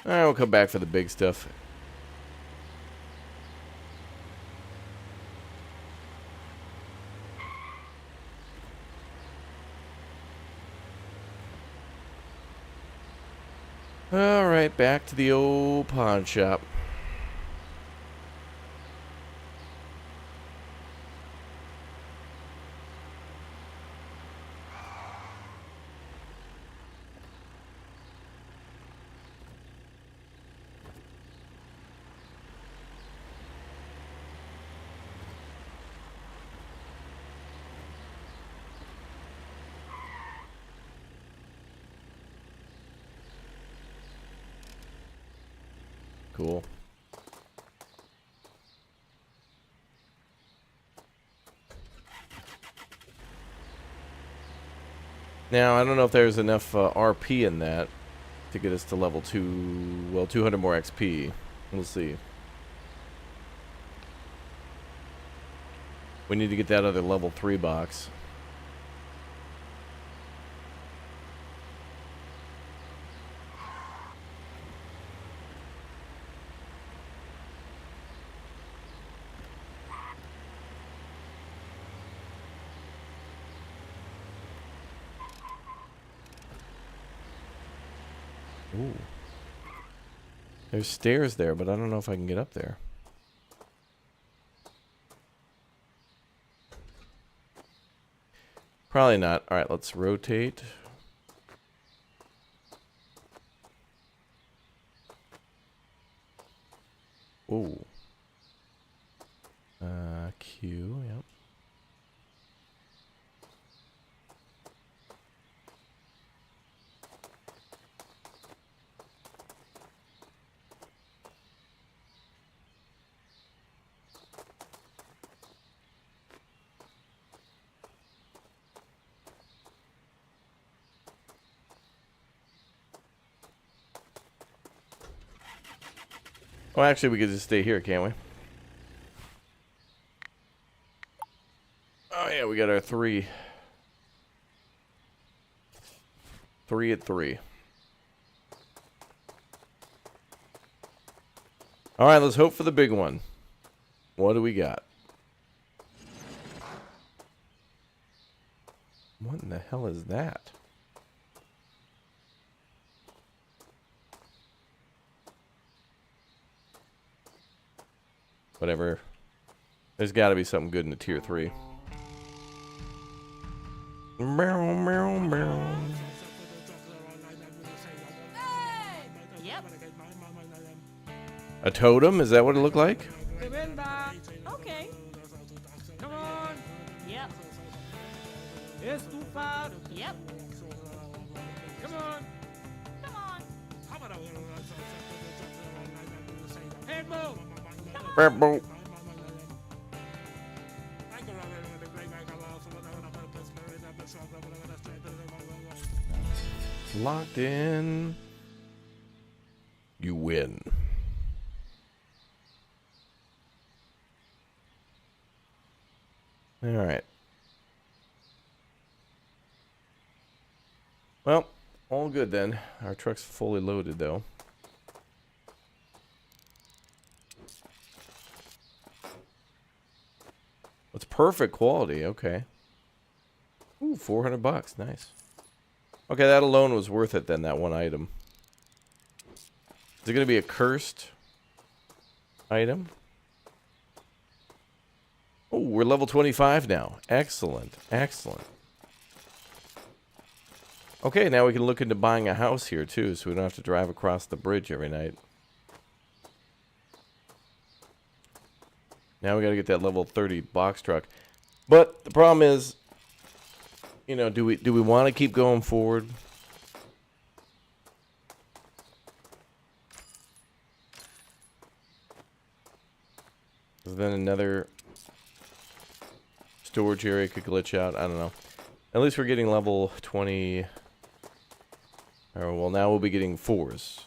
Alright, we'll come back for the big stuff. Alright, back to the old pawn shop. Cool. Now, I don't know if there's enough RP in that to get us to level 2, well, 200 more XP. We'll see. We need to get that other level 3 box. Ooh. There's stairs there, but I don't know if I can get up there. Probably not. Alright, let's rotate. Ooh. Q, yep. Well, actually, we could just stay here, can't we? Oh, yeah, we got our 3. 3 at 3. All right, let's hope for the big one. What do we got? What in the hell is that? Whatever. There's got to be something good in the tier 3. Meow, meow, meow. Yep. A totem? Is that what it looked like? Okay. Come on. Yep. It's too far. Yep. Come on. Come on. Hey, move. Purple. Locked in. You win. All right. Well, all good then. Our truck's fully loaded though. It's perfect quality. Okay. Ooh, $400. Nice. Okay, that alone was worth it then, that one item. Is it going to be a cursed item? Oh, we're level 25 now. Excellent. Excellent. Okay, now we can look into buying a house here too, so we don't have to drive across the bridge every night. Now we got to get that level 30 box truck. But the problem is, you know, do we want to keep going forward? Because then another storage area could glitch out. I don't know. At least we're getting level 20. Oh, well, now we'll be getting 4s.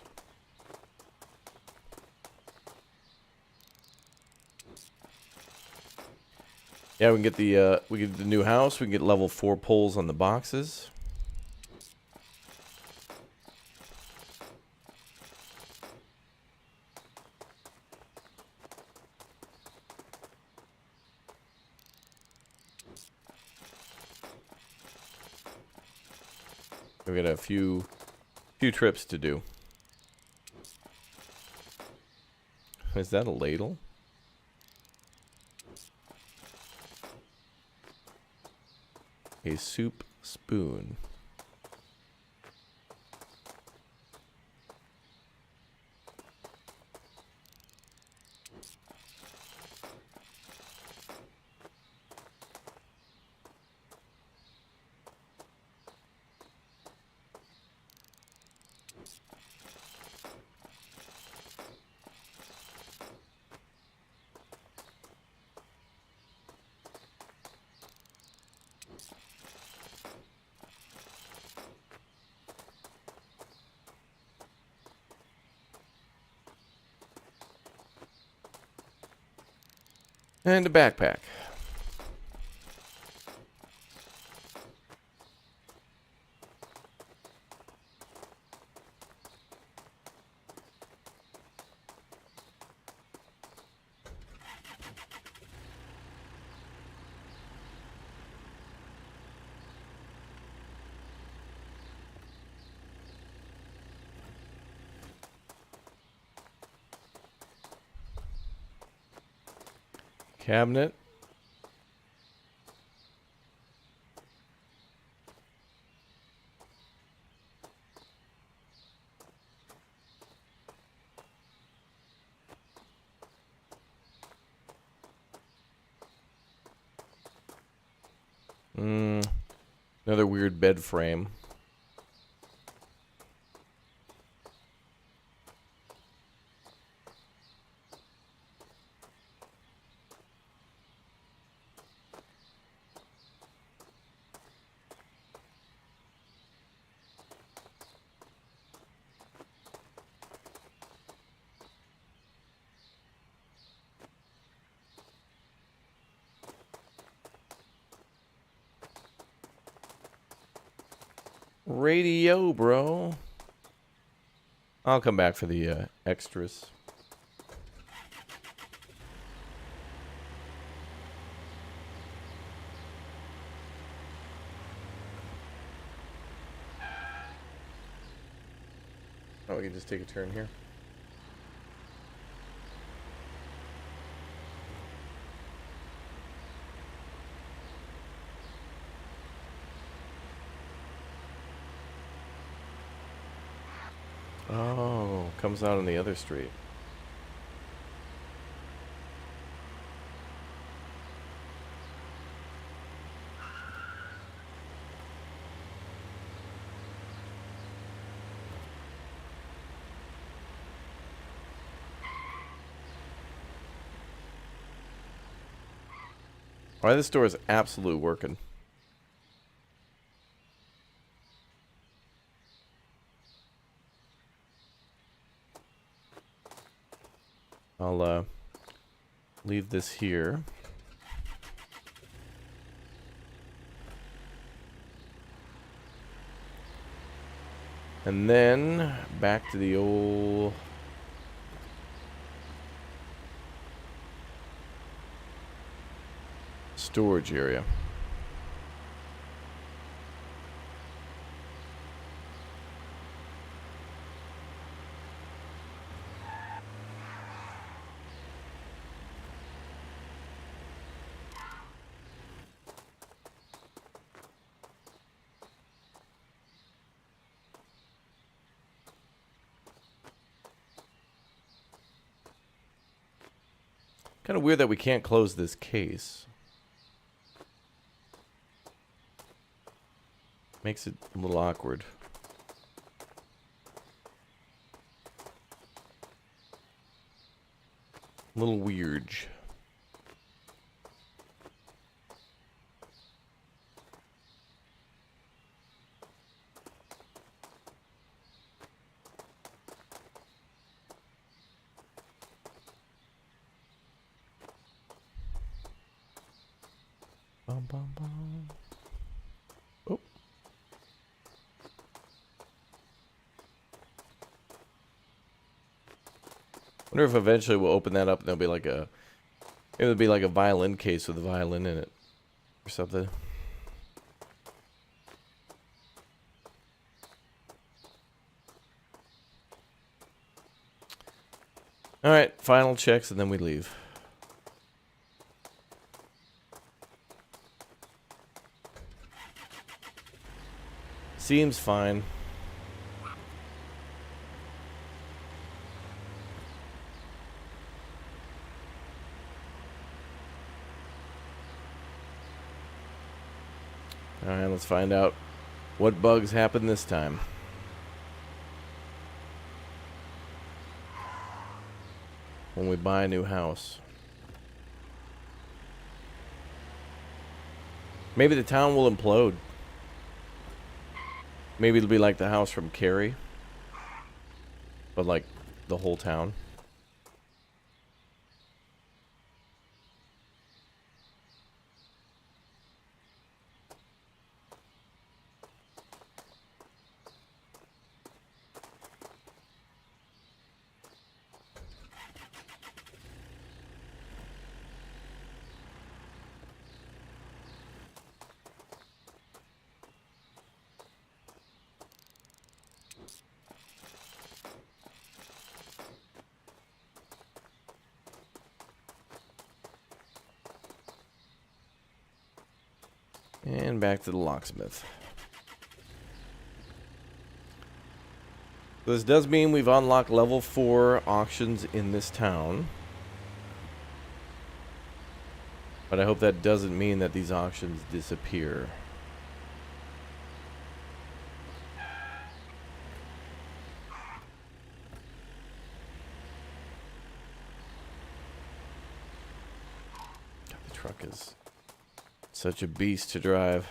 Yeah, we can get the new house. We can get level 4 poles on the boxes. We've got a few trips to do. Is that a ladle? A soup spoon. And a backpack. Cabinet. Another weird bed frame. Radio, bro. I'll come back for the extras. Oh, we can just take a turn here. Oh, comes out on the other street. All right, this store is absolutely working. I'll leave this here. And then back to the old storage area. Kind of weird that we can't close this case. Makes it a little awkward. A little weird. Bum, bum, bum. Oh. Wonder if eventually we'll open that up and there'll be like a, it would be like a violin case with a violin in it or something. Alright, final checks and then we leave. Seems fine. Alright, let's find out what bugs happen this time. When we buy a new house. Maybe the town will implode. Maybe it'll be like the house from Carrie. But like the whole town. And back to the locksmith. This does mean we've unlocked level 4 auctions in this town. But I hope that doesn't mean that these auctions disappear. God, the truck is such a beast to drive.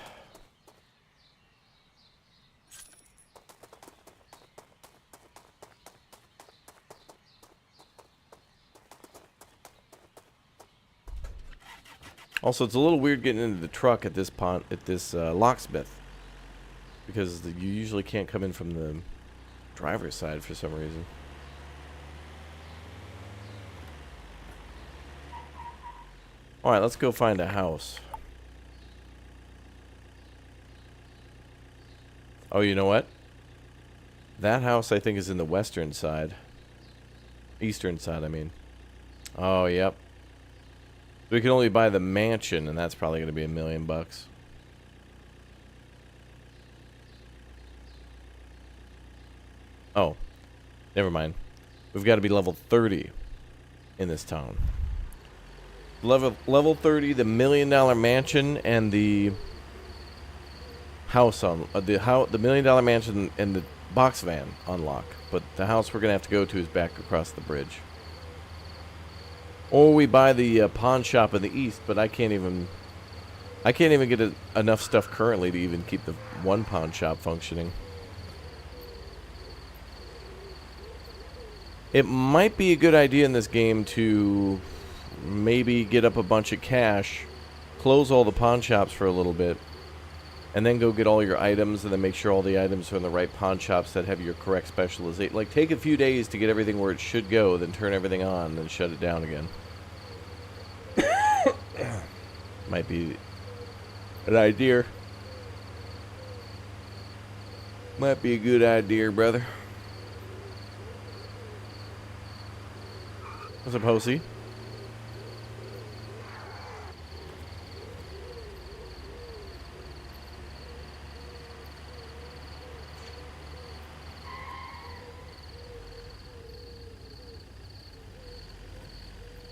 Also, it's a little weird getting into the truck at this locksmith, because you usually can't come in from the driver's side for some reason. All right, let's go find a house. Oh, you know what? That house, I think, is in the western side. Eastern side, I mean. Oh, yep. We can only buy the mansion, and that's probably going to be $1 million. Oh. Never mind. We've got to be level 30 in this town. Level 30, the $1 million mansion, and the house on the $1 million mansion and the box van unlock, but the house we're gonna have to go to is back across the bridge. Or we buy the pawn shop in the east, but I can't even get enough stuff currently to even keep the one pawn shop functioning. It might be a good idea in this game to maybe get up a bunch of cash, close all the pawn shops for a little bit, and then go get all your items, and then make sure all the items are in the right pawn shops that have your correct specialization. Like, take a few days to get everything where it should go, then turn everything on, and then shut it down again. Might be an idea. Might be a good idea, brother. What's up, Hosey?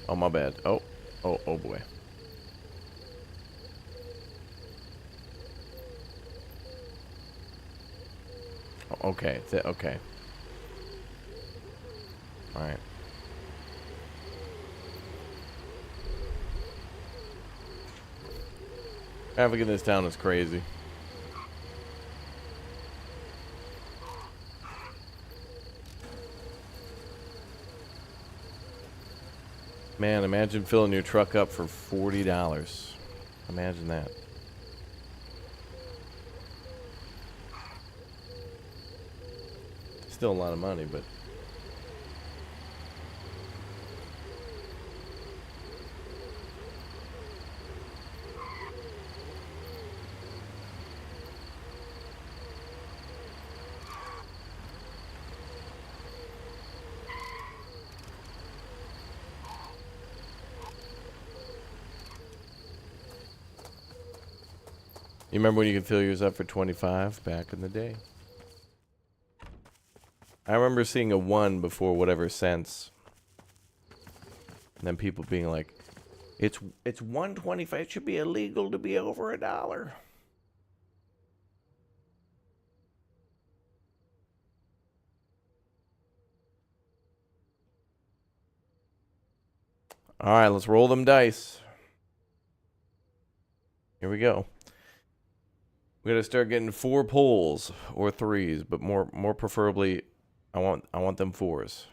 Oh, my bad. Oh boy. Oh, okay. Okay. All right. Traffic in this town is crazy. Man, imagine filling your truck up for $40. Imagine that. Still a lot of money, but... You remember when you could fill yours up for 25 back in the day? I remember seeing a 1 before whatever cents. And then people being like, it's 125. It should be illegal to be over $1. All right, let's roll them dice. Here we go. We got to start getting 4 pulls or 3s, but more preferably, I want them 4s.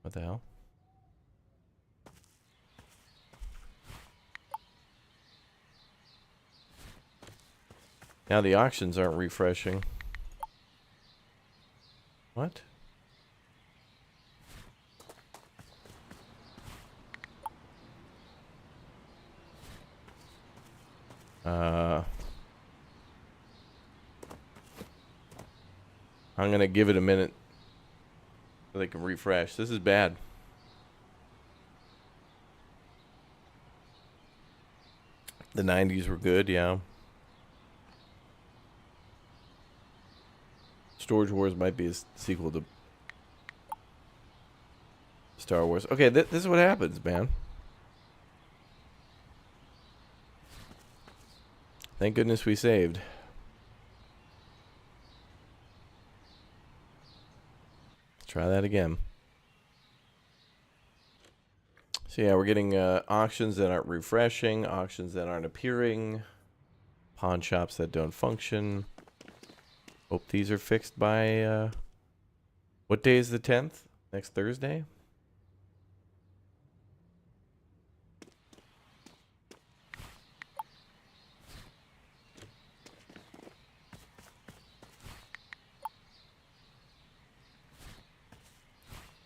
What the hell? Now the auctions aren't refreshing. What? I'm gonna give it a minute so they can refresh. This is bad. The 90s were good, yeah. Storage Wars might be a sequel to Star Wars. Okay, this is what happens, man. Thank goodness we saved. Let's try that again. So yeah, we're getting auctions that aren't refreshing, auctions that aren't appearing, pawn shops that don't function. Hope these are fixed by, what day is the 10th? Next Thursday?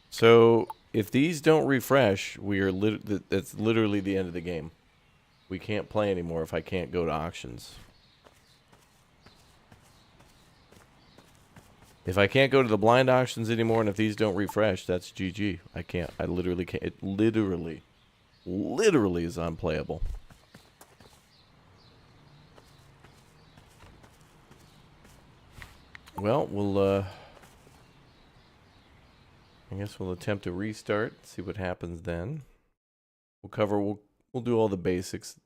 So, if these don't refresh, we are that's literally the end of the game. We can't play anymore if I can't go to auctions. If I can't go to the blind auctions anymore, and if these don't refresh, that's GG. I can't. I literally can't. It literally is unplayable. Well, I guess we'll attempt to restart, see what happens then. We'll do all the basics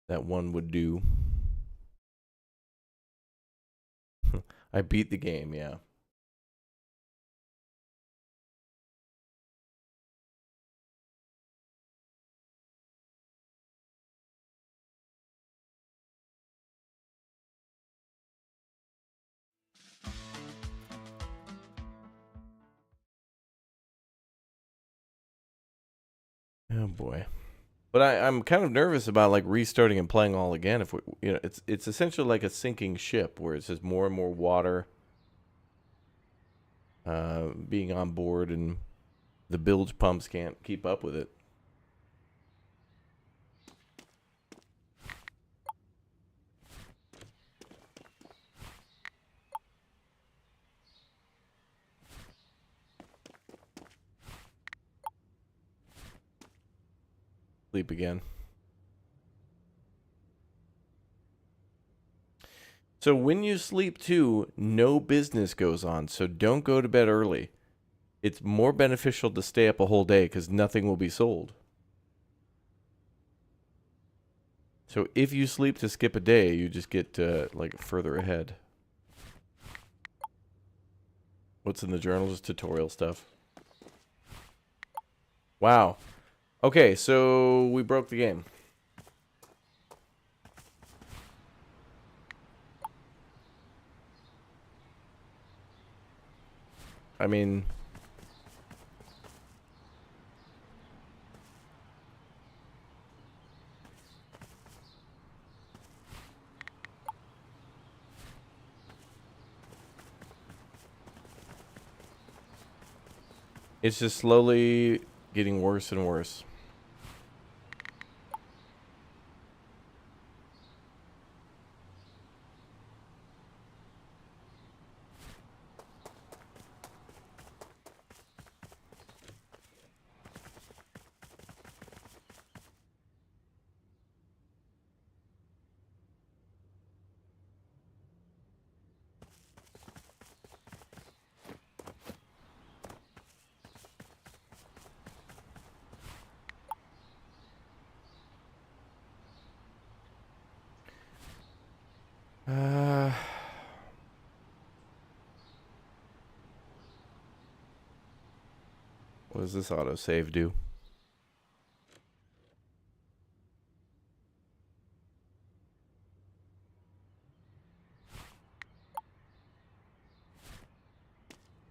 that one would do. I beat the game, yeah. Oh boy. But I'm kind of nervous about like restarting and playing all again. If we, it's essentially like a sinking ship where it's just more and more water being on board, and the bilge pumps can't keep up with it. Sleep again. So when you sleep too, no business goes on. So don't go to bed early. It's more beneficial to stay up a whole day because nothing will be sold. So if you sleep to skip a day, you just get like further ahead. What's in the journal? Just tutorial stuff. Wow. Okay, so we broke the game. I mean, it's just slowly getting worse and worse. What does this autosave do?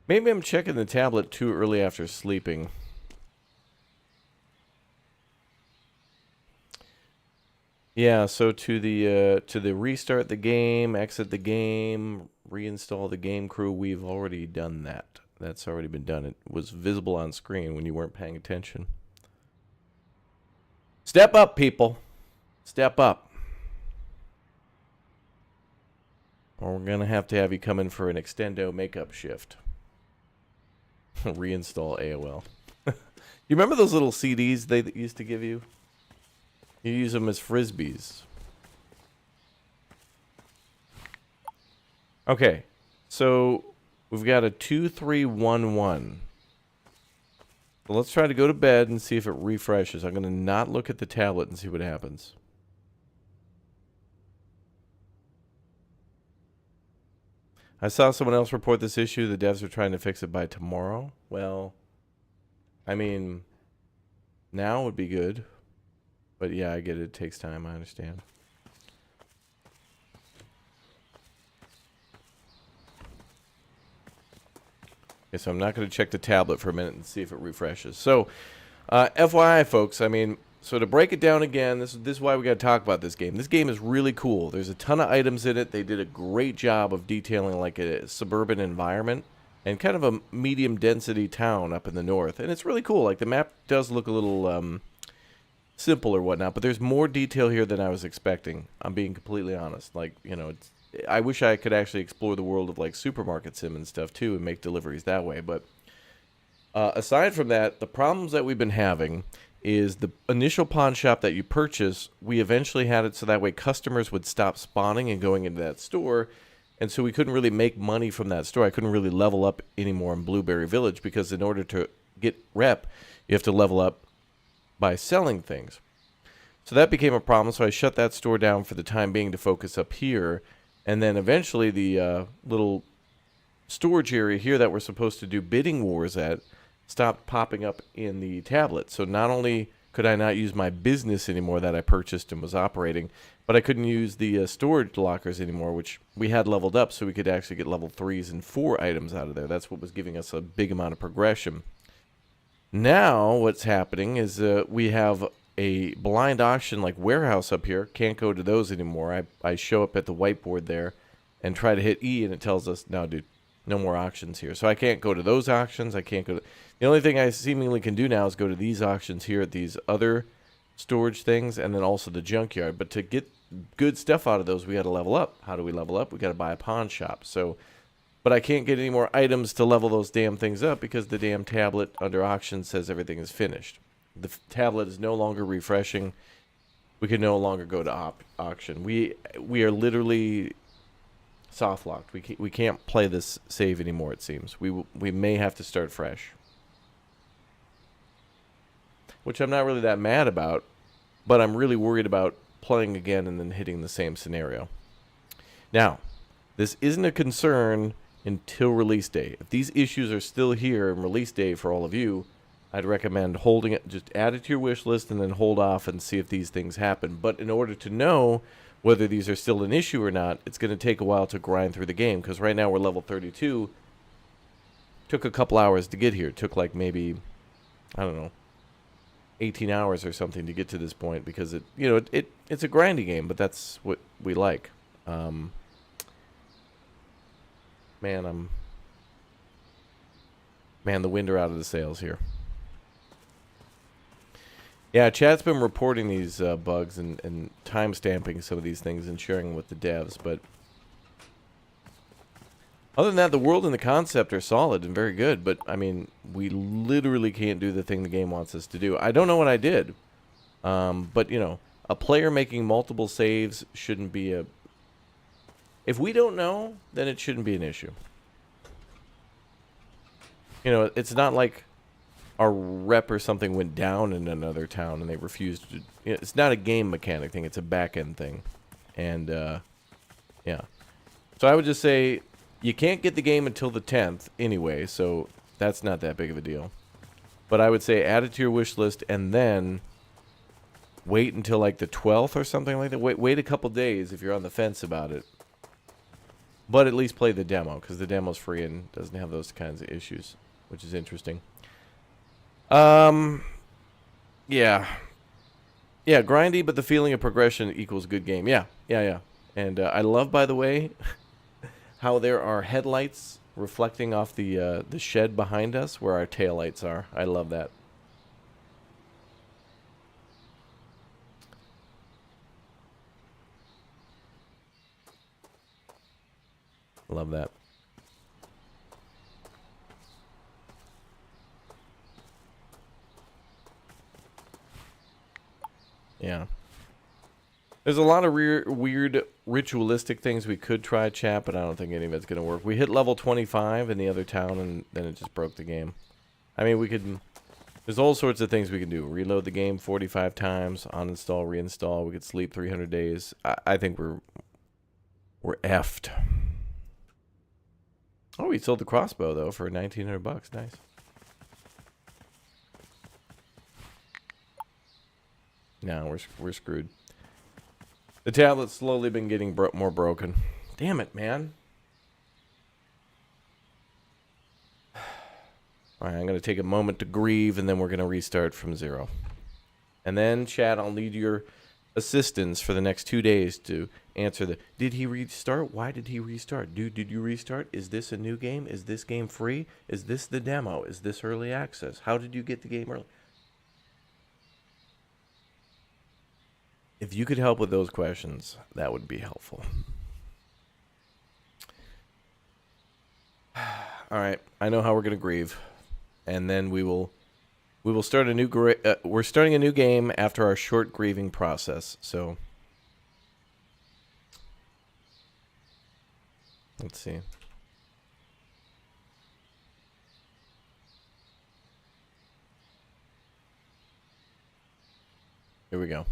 Maybe I'm checking the tablet too early after sleeping. Yeah, so to the restart the game, exit the game, reinstall the game crew, we've already done that. That's already been done. It was visible on screen when you weren't paying attention. Step up, people. Step up. Or we're going to have you come in for an extendo makeup shift. Reinstall AOL. You remember those little CDs they used to give you? You use them as frisbees. Okay, so we've got a 2311. So let's try to go to bed and see if it refreshes. I'm going to not look at the tablet and see what happens. I saw someone else report this issue. The devs are trying to fix it by tomorrow. Well, I mean, now would be good. But yeah, I get it. It takes time. I understand. Okay, so I'm not going to check the tablet for a minute and see if it refreshes. So, FYI, folks, I mean, so to break it down again, this is why we got to talk about this game. This game is really cool. There's a ton of items in it. They did a great job of detailing like a suburban environment and kind of a medium density town up in the north. And it's really cool. Like the map does look a little simple or whatnot, but there's more detail here than I was expecting. I'm being completely honest. Like, you know, I wish I could actually explore the world of like supermarket sim and stuff too and make deliveries that way. But aside from that, the problems that we've been having is the initial pawn shop that you purchase, we eventually had it so that way customers would stop spawning and going into that store. And so we couldn't really make money from that store. I couldn't really level up anymore in Blueberry Village because in order to get rep, you have to level up by selling things. So that became a problem, so I shut that store down for the time being to focus up here. And then eventually the little storage area here that we're supposed to do bidding wars at stopped popping up in the tablet. So not only could I not use my business anymore that I purchased and was operating, but I couldn't use the storage lockers anymore, which we had leveled up so we could actually get level 3s and 4 items out of there. That's what was giving us a big amount of progression. Now what's happening is we have a blind auction like warehouse up here. Can't go to those anymore. I show up at the whiteboard there and try to hit E and it tells us, no dude, no more auctions here. So I can't go to those auctions. I can't go to... The only thing I seemingly can do now is go to these auctions here at these other storage things and then also the junkyard. But to get good stuff out of those, we got to level up. How do we level up? We got to buy a pawn shop. So... But I can't get any more items to level those damn things up because the damn tablet under auction says everything is finished. The tablet is no longer refreshing. We can no longer go to auction. We are literally soft locked. We can't play this save anymore. It seems we may have to start fresh, which I'm not really that mad about, but I'm really worried about playing again and then hitting the same scenario. Now, this isn't a concern until release day. If these issues are still here in release day for all of you, I'd recommend holding it, just add it to your wish list and then hold off and see if these things happen. But in order to know whether these are still an issue or not, it's going to take a while to grind through the game because right now we're level 32. Took a couple hours to get here. It took like maybe, I don't know, 18 hours or something to get to this point because it's a grindy game, but that's what we like. Man, the wind are out of the sails here. Yeah, chat's been reporting these bugs and time-stamping some of these things and sharing them with the devs, but other than that, the world and the concept are solid and very good, but, I mean, we literally can't do the thing the game wants us to do. I don't know what I did, but, you know, a player making multiple saves shouldn't be a... If we don't know, then it shouldn't be an issue. You know, it's not like our rep or something went down in another town and they refused to... You know, it's not a game mechanic thing. It's a back-end thing. And, yeah. So I would just say you can't get the game until the 10th anyway, so that's not that big of a deal. But I would say add it to your wish list and then wait until like the 12th or something like that. Wait a couple days if you're on the fence about it. But at least play the demo, because the demo's free and doesn't have those kinds of issues, which is interesting. Yeah. Yeah, grindy, but the feeling of progression equals good game. Yeah. And I love, by the way, how there are headlights reflecting off the shed behind us where our taillights are. I love that. Love that. Yeah. There's a lot of weird ritualistic things we could try, chat, but I don't think any of it's going to work. We hit level 25 in the other town, and then it just broke the game. I mean, we could... There's all sorts of things we can do. Reload the game 45 times, uninstall, reinstall. We could sleep 300 days. I think we're effed. Oh, we sold the crossbow, though, for $1,900. Nice. No, we're screwed. The tablet's slowly been getting more broken. Damn it, man. Alright, I'm going to take a moment to grieve, and then we're going to restart from 0. And then, chat, I'll need your assistance for the next 2 days to answer the, did he restart? Why did he restart? Dude, did you restart? Is this a new game? Is this game free? Is this the demo? Is this early access? How did you get the game early? If you could help with those questions, that would be helpful. All right, I know how we're going to grieve. And then we will start a new we're starting a new game after our short grieving process. So let's see. Here we go.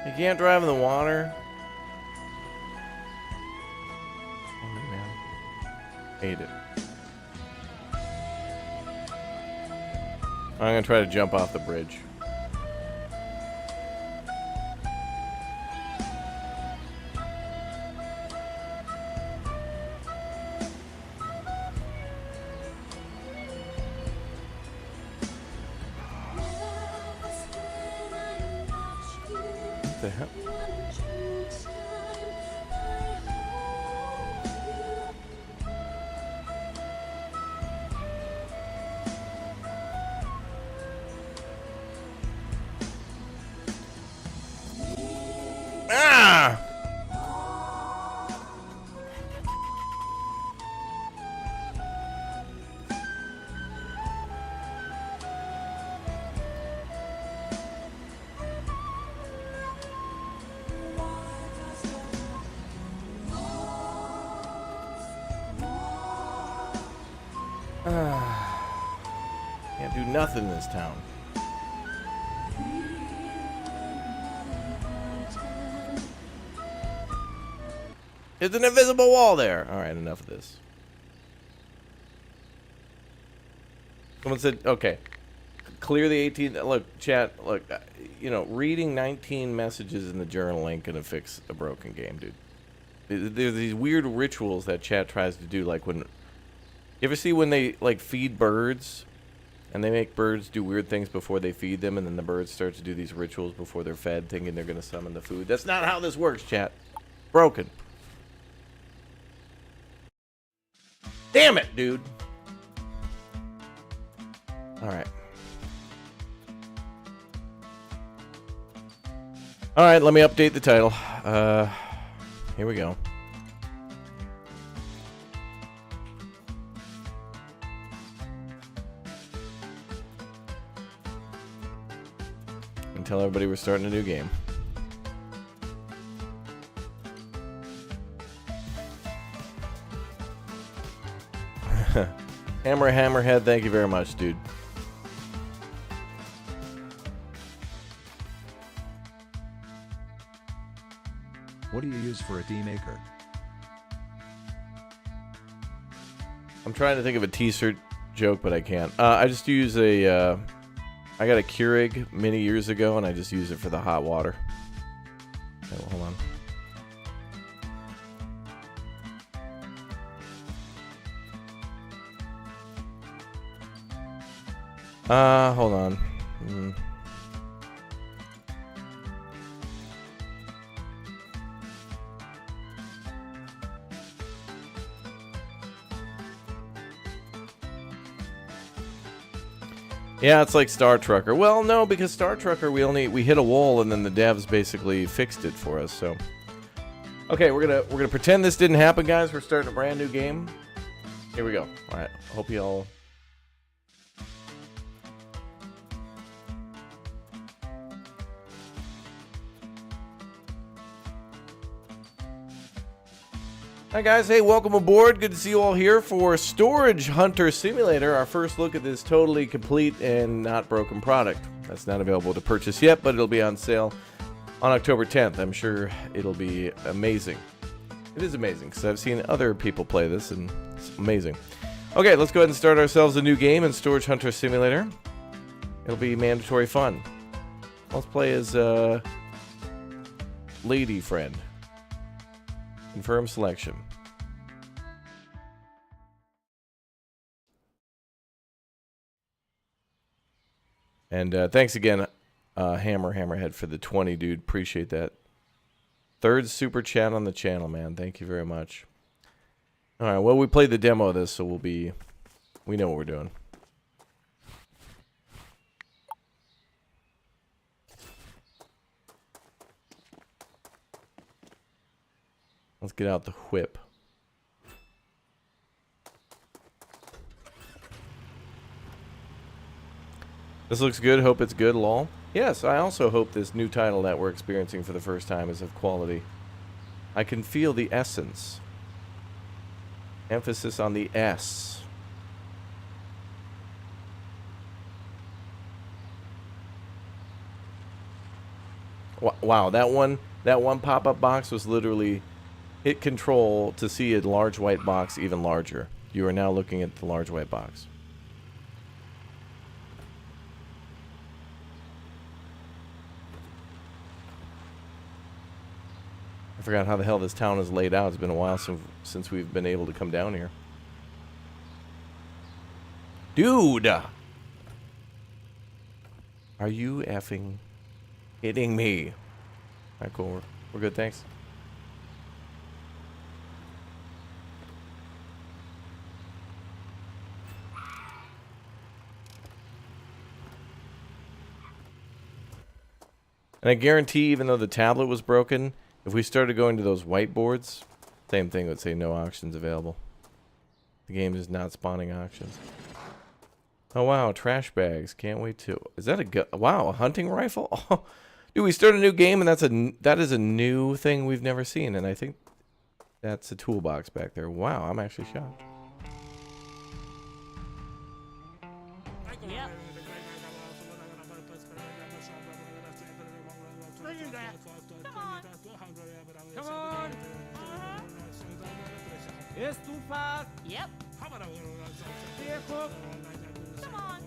You can't drive in the water. Oh, man. Hate it. I'm gonna try to jump off the bridge. What the hell? Ah! nothing in this town. There's an invisible wall there. All right, enough of this. Someone said, okay, clear the 18. Look, chat, look, you know, reading 19 messages in the journal ain't gonna fix a broken game, dude. There's these weird rituals that chat tries to do, like when, you ever see when they, like, feed birds, and they make birds do weird things before they feed them, and then the birds start to do these rituals before they're fed, thinking they're gonna summon the food? That's not how this works, chat. Broken. Damn it, dude. All right. All right, let me update the title. Here we go. And tell everybody we're starting a new game. Hammerhead, thank you very much, dude. What do you use for a tea maker? I'm trying to think of a t-shirt joke, but I can't. I just use a, I got a Keurig many years ago, and I just use it for the hot water. Okay, well, hold on. Hold on. Yeah, it's like Star Trucker. Well, no, because Star Trucker we hit a wall and then the devs basically fixed it for us. So, okay, we're gonna pretend this didn't happen, guys. We're starting a brand new game. Here we go. All right, hope you all. Hi guys, hey, welcome aboard. Good to see you all here for Storage Hunter Simulator, our first look at this totally complete and not broken product. That's not available to purchase yet, but it'll be on sale on October 10th. I'm sure it'll be amazing. It is amazing, because I've seen other people play this, and it's amazing. Okay, let's go ahead and start ourselves a new game in Storage Hunter Simulator. It'll be mandatory fun. Let's play as Lady Friend. Confirm selection. And thanks again, Hammerhead, for the 20, dude. Appreciate that. Third super chat on the channel, man. Thank you very much. All right, well, we played the demo of this, so we know what we're doing. Let's get out the whip. This looks good. Hope it's good, lol. Yes, I also hope this new title that we're experiencing for the first time is of quality. I can feel the essence. Emphasis on the S. Wow, that one pop-up box was literally... Hit control to see a large white box even larger. You are now looking at the large white box. I forgot how the hell this town is laid out. It's been a while since we've been able to come down here. Dude! Are you effing kidding me? Alright, cool. We're good, thanks. And I guarantee, even though the tablet was broken, if we started going to those whiteboards, same thing would say no auctions available. The game is not spawning auctions. Oh wow, trash bags. Can't wait to. Is that a wow, a hunting rifle? Oh, dude, we start a new game, and that is a new thing we've never seen, and I think that's a toolbox back there. Wow, I'm actually shocked. Yep. It's too fast. Yep. Vehicle. Come on.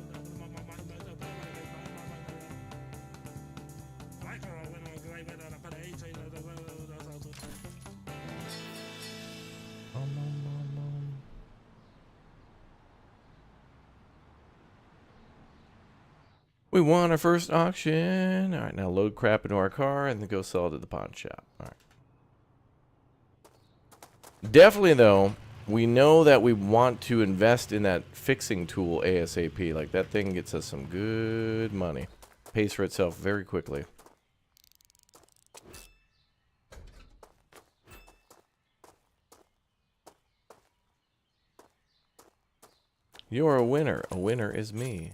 We won our first auction. All right, now load crap into our car and then go sell it at the pawn shop. All right. Definitely, though, we know that we want to invest in that fixing tool ASAP. Like, that thing gets us some good money. Pays for itself very quickly. You're a winner. A winner is me.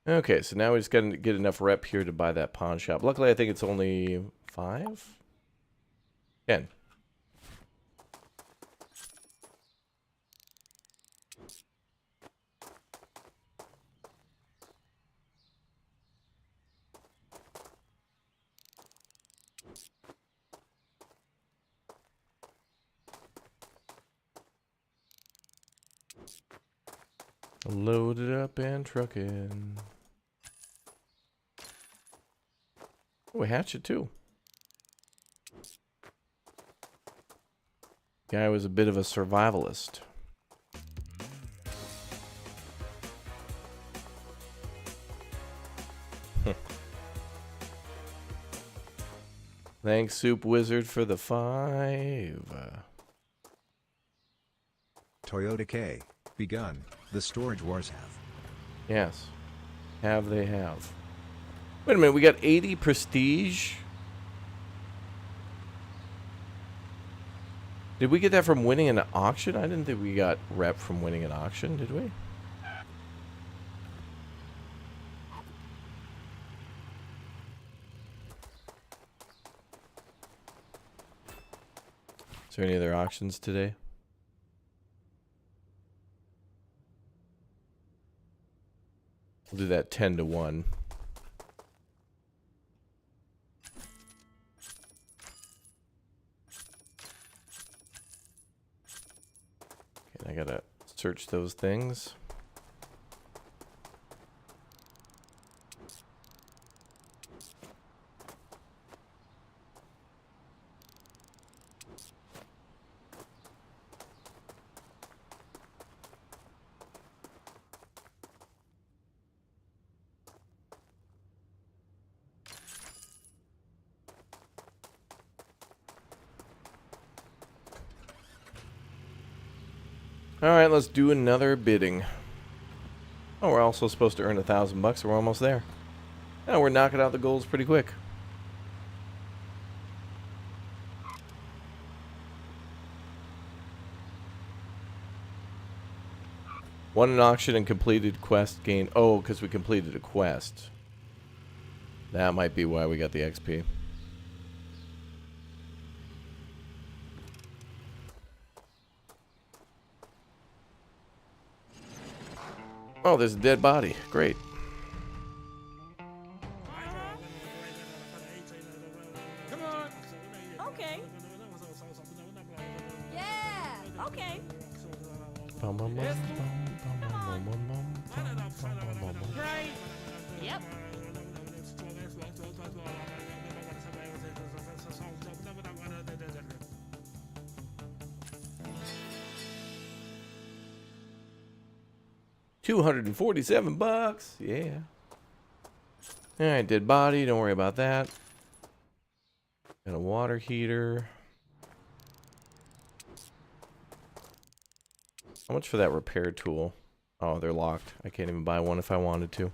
Okay, so now we just gotta get enough rep here to buy that pawn shop. Luckily, I think it's only 5? 10. Load it up and truck in. Oh, a hatchet too. Guy was a bit of a survivalist. Thanks, Soup Wizard, for the 5. Toyota K. Begun. The storage wars have. Yes. Have they have. Wait a minute, we got 80 prestige? Did we get that from winning an auction? I didn't think we got rep from winning an auction, did we? Is there any other auctions today? We'll do that 10 to 1. Okay, I gotta search those things. Alright, let's do another bidding. Oh, we're also supposed to earn $1,000, so we're almost there. Oh, we're knocking out the goals pretty quick. Won an auction and completed quest gain. Oh, because we completed a quest. That might be why we got the XP. Oh, there's a dead body. Great. Come on. Okay. Yeah. Okay. Right. Yep. $247. Yeah. Alright, dead body. Don't worry about that. Got a water heater. How much for that repair tool? Oh, they're locked. I can't even buy one if I wanted to.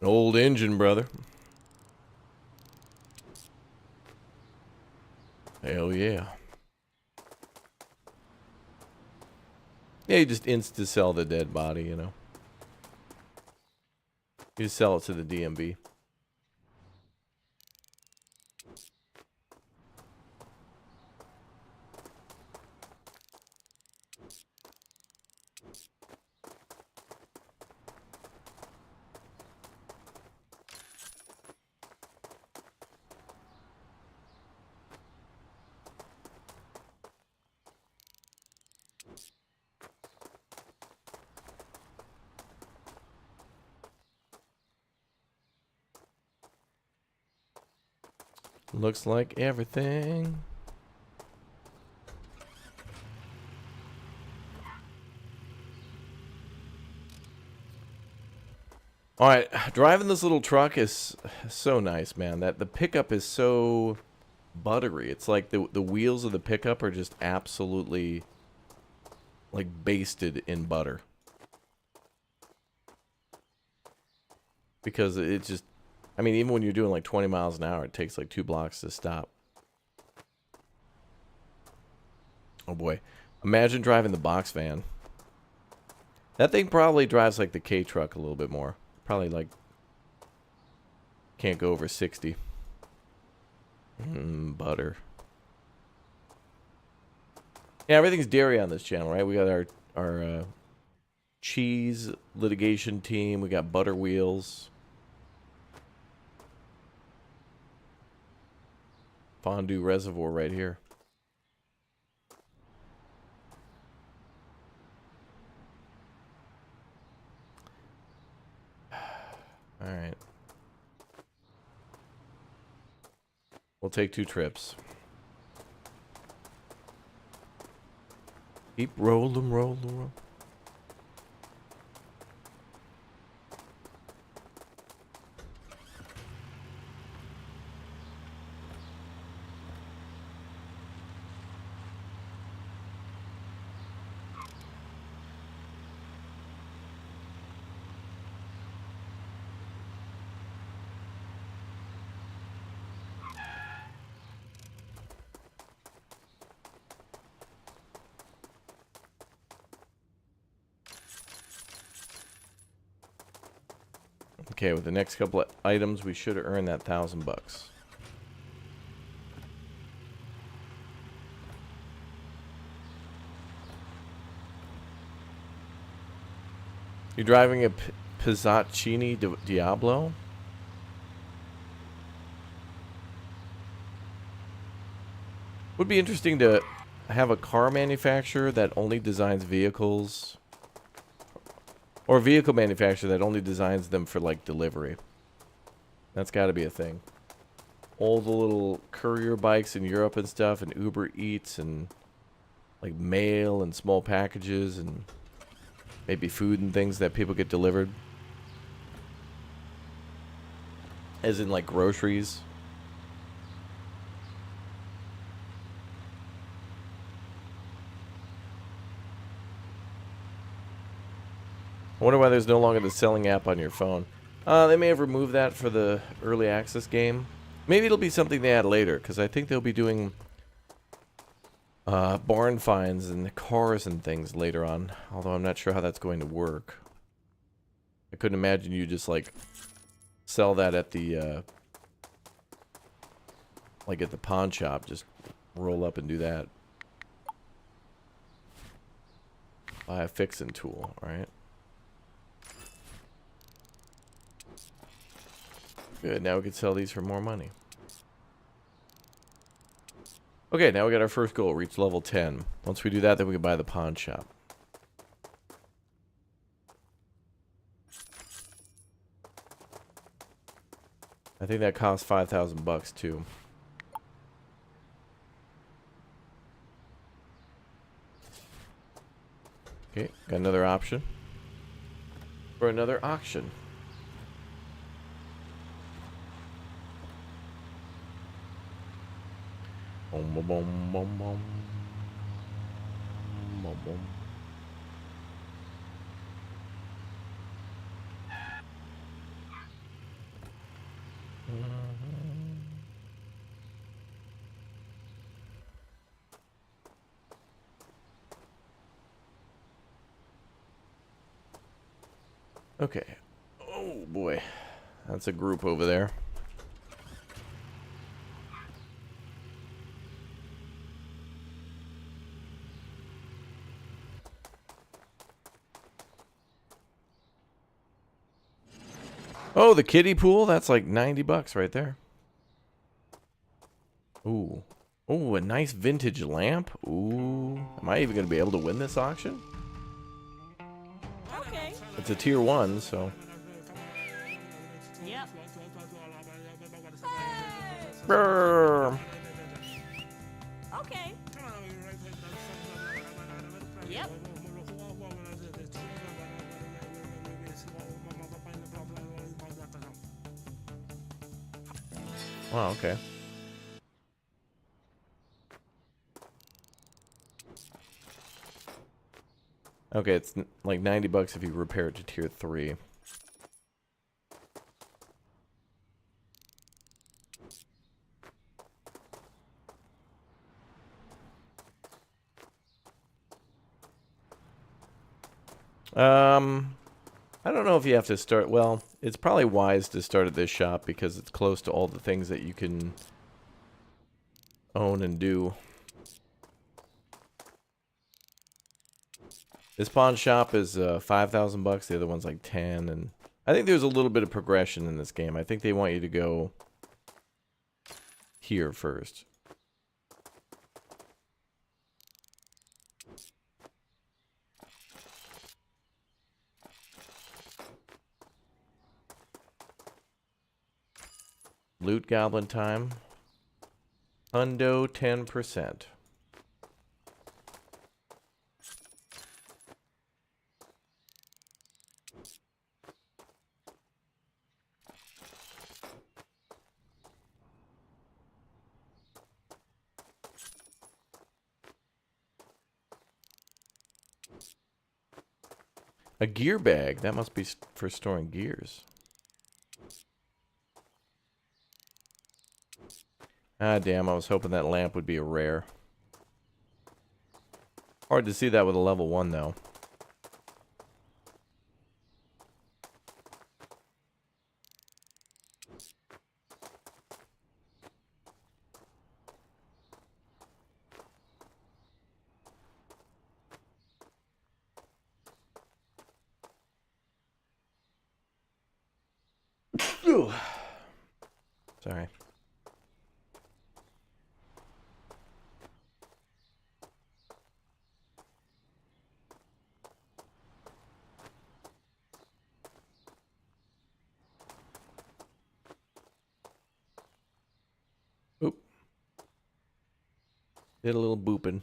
An old engine, brother. Hell yeah. Yeah, you just insta-sell the dead body, you know. You just sell it to the DMV. Looks like everything. All right, driving this little truck is so nice, man. That the pickup is so buttery. It's like the wheels of the pickup are just absolutely like basted in butter. Because it just, I mean, even when you're doing like 20 miles an hour, it takes like 2 blocks to stop. Oh boy. Imagine driving the box van. That thing probably drives like the K truck a little bit more. Probably like can't go over 60. Butter. Yeah, everything's dairy on this channel, right? We got our cheese litigation team. We got butter wheels. Fondue reservoir right here. All right. We'll take 2 trips. Keep rolling, rolling, rolling. Okay, with the next couple of items, we should earn that $1,000. You're driving a Pizzacchini Diablo? Would be interesting to have a car manufacturer that only designs vehicles, or a vehicle manufacturer that only designs them for like delivery. That's got to be a thing. All the little courier bikes in Europe and stuff, and Uber Eats, and like mail and small packages, and maybe food and things that people get delivered. As in like groceries. I wonder why there's no longer the selling app on your phone. They may have removed that for the early access game. Maybe it'll be something they add later, because I think they'll be doing barn finds and cars and things later on. Although I'm not sure how that's going to work. I couldn't imagine you just like sell that at the like at the pawn shop. Just roll up and do that. Buy a fixing tool, alright? Good, now we can sell these for more money. Okay, now we got our first goal, reach level 10. Once we do that, then we can buy the pawn shop. I think that costs $5,000 too. Okay, got another option. For another auction. Boom, boom, boom, boom, boom. Boom, boom. Okay. Oh boy. That's a group over there. Oh, the kiddie pool? That's like 90 bucks right there. Ooh. Ooh, a nice vintage lamp. Ooh. Am I even going to be able to win this auction? Okay. It's a tier 1, so. Yep. Brrr. Okay. Yep. Wow, okay. Okay, it's like 90 bucks if you repair it to tier 3. I don't know if you have to start, well, it's probably wise to start at this shop because it's close to all the things that you can own and do. This pawn shop is 5,000 bucks. The other one's like 10, and I think there's a little bit of progression in this game. I think they want you to go here first. Loot goblin time. Hundo 10%. A gear bag. That must be for storing gears. Ah, damn. I was hoping that lamp would be a rare. Hard to see that with a level 1, though. Sorry. Oop. Did a little booping.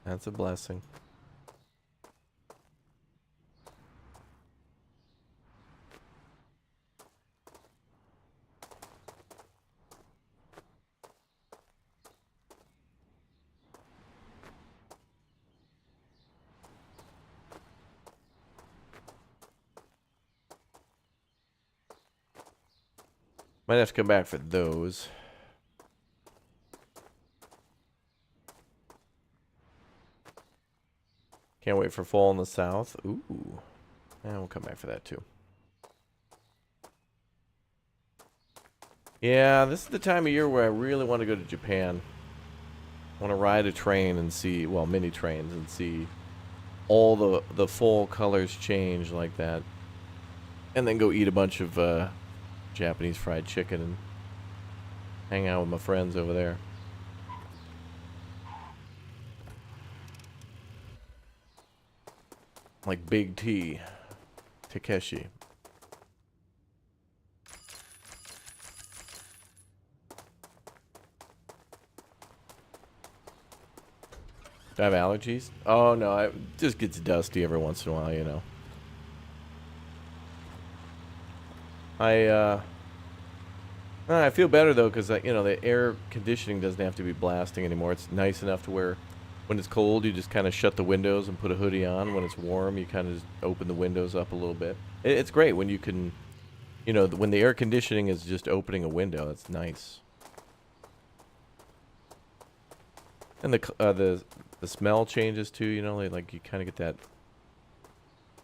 That's a blessing. Might have to come back for those. Can't wait for fall in the south. Ooh. And we'll come back for that too. Yeah, this is the time of year where I really want to go to Japan. I want to ride a train and see, well, mini trains and see all the fall colors change like that. And then go eat a bunch of Japanese fried chicken and hang out with my friends over there. Like Big T, Takeshi. Do I have allergies? Oh no, it just gets dusty every once in a while, you know. I feel better though because you know, the air conditioning doesn't have to be blasting anymore. It's nice enough to where when it's cold you just kind of shut the windows and put a hoodie on. When it's warm you kind of just open the windows up a little bit. It's great when you can, you know, when the air conditioning is just opening a window. That's nice. And the smell changes too, you know, like you kind of get that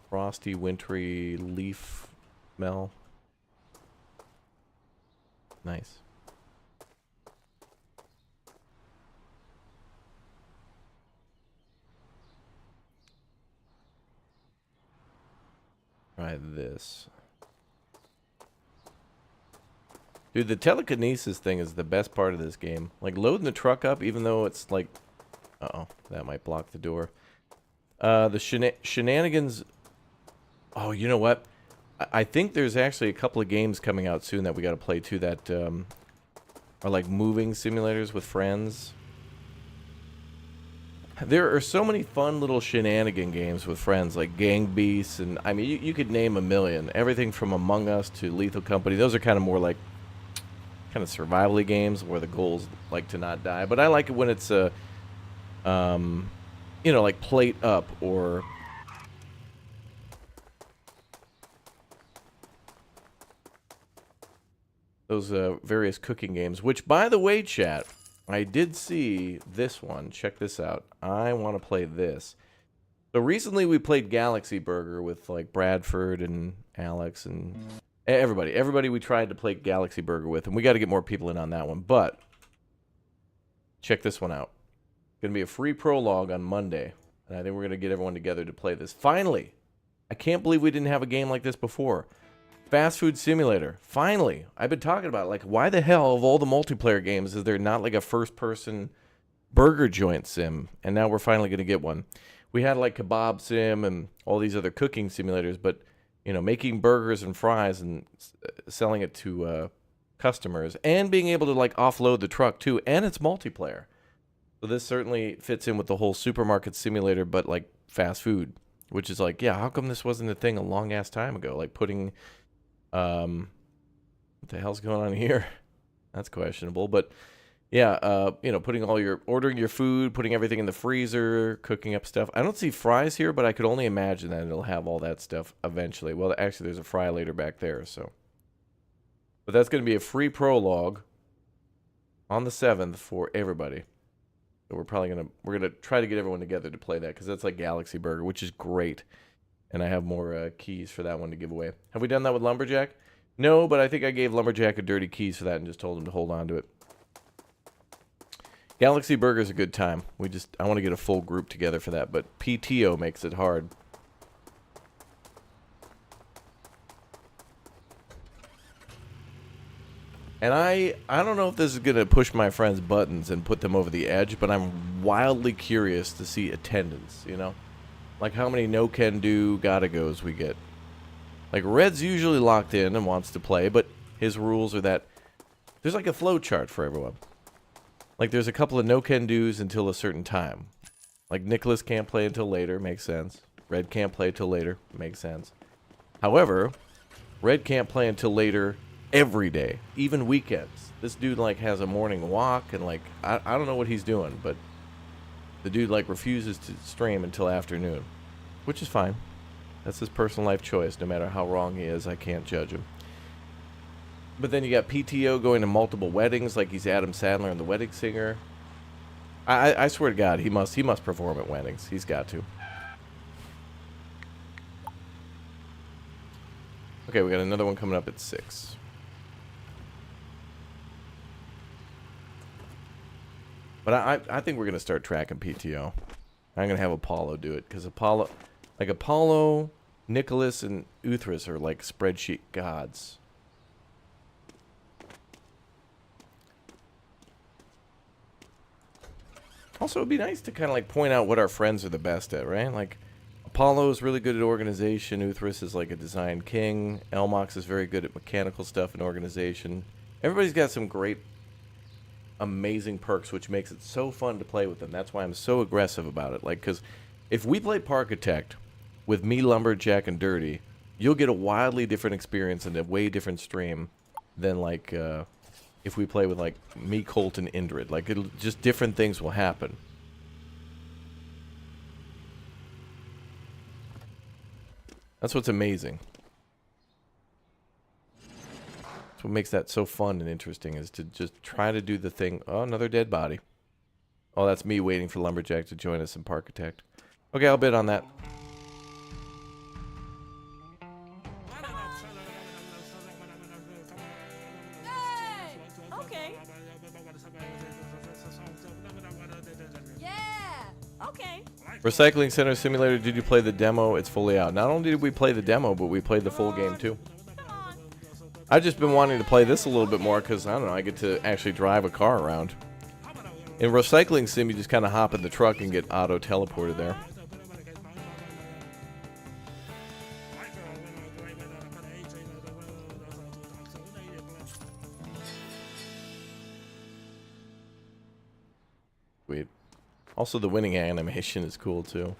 Frosty, wintry leaf smell. Nice. Try this. Dude, the telekinesis thing is the best part of this game. Like, loading the truck up, even though it's like... Uh-oh, that might block the door. The shenanigans... Oh, you know what? I think there's actually a couple of games coming out soon that we gotta play, too, that are like moving simulators with friends. There are so many fun little shenanigan games with friends, like Gang Beasts, and, I mean, you could name a million. Everything from Among Us to Lethal Company. Those are kind of more like... kind of survival-y games where the goal's like to not die, but I like it when it's a you know, like Plate Up or those various cooking games, which, by the way, chat, I did see this one. Check this out. I want to play this. So recently we played Galaxy Burger with like Bradford and Alex and everybody we tried to play Galaxy Burger with, and we got to get more people in on that one. But check this one out. Going to be a free prologue on Monday, and I think we're going to get everyone together to play this. Finally, I can't believe we didn't have a game like this before. Fast Food Simulator. Finally, I've been talking about it. Like, why the hell of all the multiplayer games is there not like a first-person burger joint sim? And now we're finally going to get one. We had like Kebab Sim and all these other cooking simulators, but you know, making burgers and fries and selling it to customers and being able to like offload the truck too, and it's multiplayer. So this certainly fits in with the whole supermarket simulator, but like fast food, which is like, yeah, how come this wasn't a thing a long ass time ago? Like putting, what the hell's going on here? That's questionable, but yeah, you know, ordering your food, putting everything in the freezer, cooking up stuff. I don't see fries here, but I could only imagine that it'll have all that stuff eventually. Well, actually, there's a fry later back there, so. But that's going to be a free prologue on the 7th for everybody. So we're gonna try to get everyone together to play that, because that's like Galaxy Burger, which is great. And I have more keys for that one to give away. Have we done that with Lumberjack? No, but I think I gave Lumberjack a dirty keys for that and just told him to hold on to it. Galaxy Burger is a good time. I want to get a full group together for that, but PTO makes it hard. And I don't know if this is going to push my friends' buttons and put them over the edge, but I'm wildly curious to see attendance, you know? Like how many no-can-do gotta-goes we get. Like Red's usually locked in and wants to play, but his rules are that there's like a flow chart for everyone. Like, there's a couple of no-can-dos until a certain time. Like, Nicholas can't play until later, makes sense. Red can't play until later, makes sense. However, Red can't play until later every day, even weekends. This dude, like, has a morning walk, and, like, I don't know what he's doing, but the dude, like, refuses to stream until afternoon, which is fine. That's his personal life choice. No matter how wrong he is, I can't judge him. But then you got PTO going to multiple weddings, like he's Adam Sandler in The Wedding Singer. I swear to God, he must perform at weddings. He's got to. Okay, we got another one coming up at 6. But I think we're gonna start tracking PTO. I'm gonna have Apollo do it, because Apollo, Nicholas, and Uthras are like spreadsheet gods. Also, it'd be nice to kind of like point out what our friends are the best at, right? Like, Apollo is really good at organization. Uthras is like a design king. Elmox is very good at mechanical stuff and organization. Everybody's got some great, amazing perks, which makes it so fun to play with them. That's why I'm so aggressive about it. Like, because if we play Parkitect with me, Lumberjack, and Dirty, you'll get a wildly different experience and a way different stream than like if we play with like me, Colt, and Indrid. Like, it'll just different things will happen. That's what's amazing. That's what makes that so fun and interesting, is to just try to do the thing. Oh, another dead body. Oh, that's me waiting for Lumberjack to join us in Parkitect. Okay, I'll bid on that. Recycling Center Simulator, did you play the demo? It's fully out. Not only did we play the demo, but we played the full game too. Come on. I've just been wanting to play this a little bit more because, I don't know, I get to actually drive a car around. In Recycling Sim, you just kind of hop in the truck and get auto-teleported there. Sweet. Also, the winning animation is cool, too.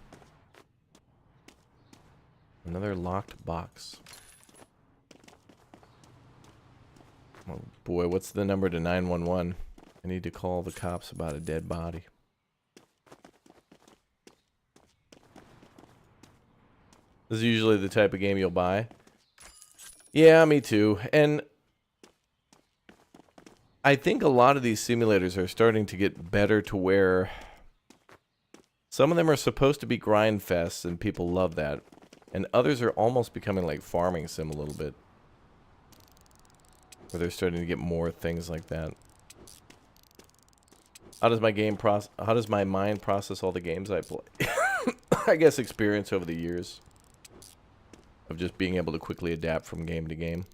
Another locked box. Oh, boy, what's the number to 911? I need to call the cops about a dead body. This is usually the type of game you'll buy. Yeah, me too. And I think a lot of these simulators are starting to get better to where some of them are supposed to be grind fests and people love that. And others are almost becoming like farming sim a little bit. Where they're starting to get more things like that. How does my mind process all the games I play? I guess experience over the years of just being able to quickly adapt from game to game.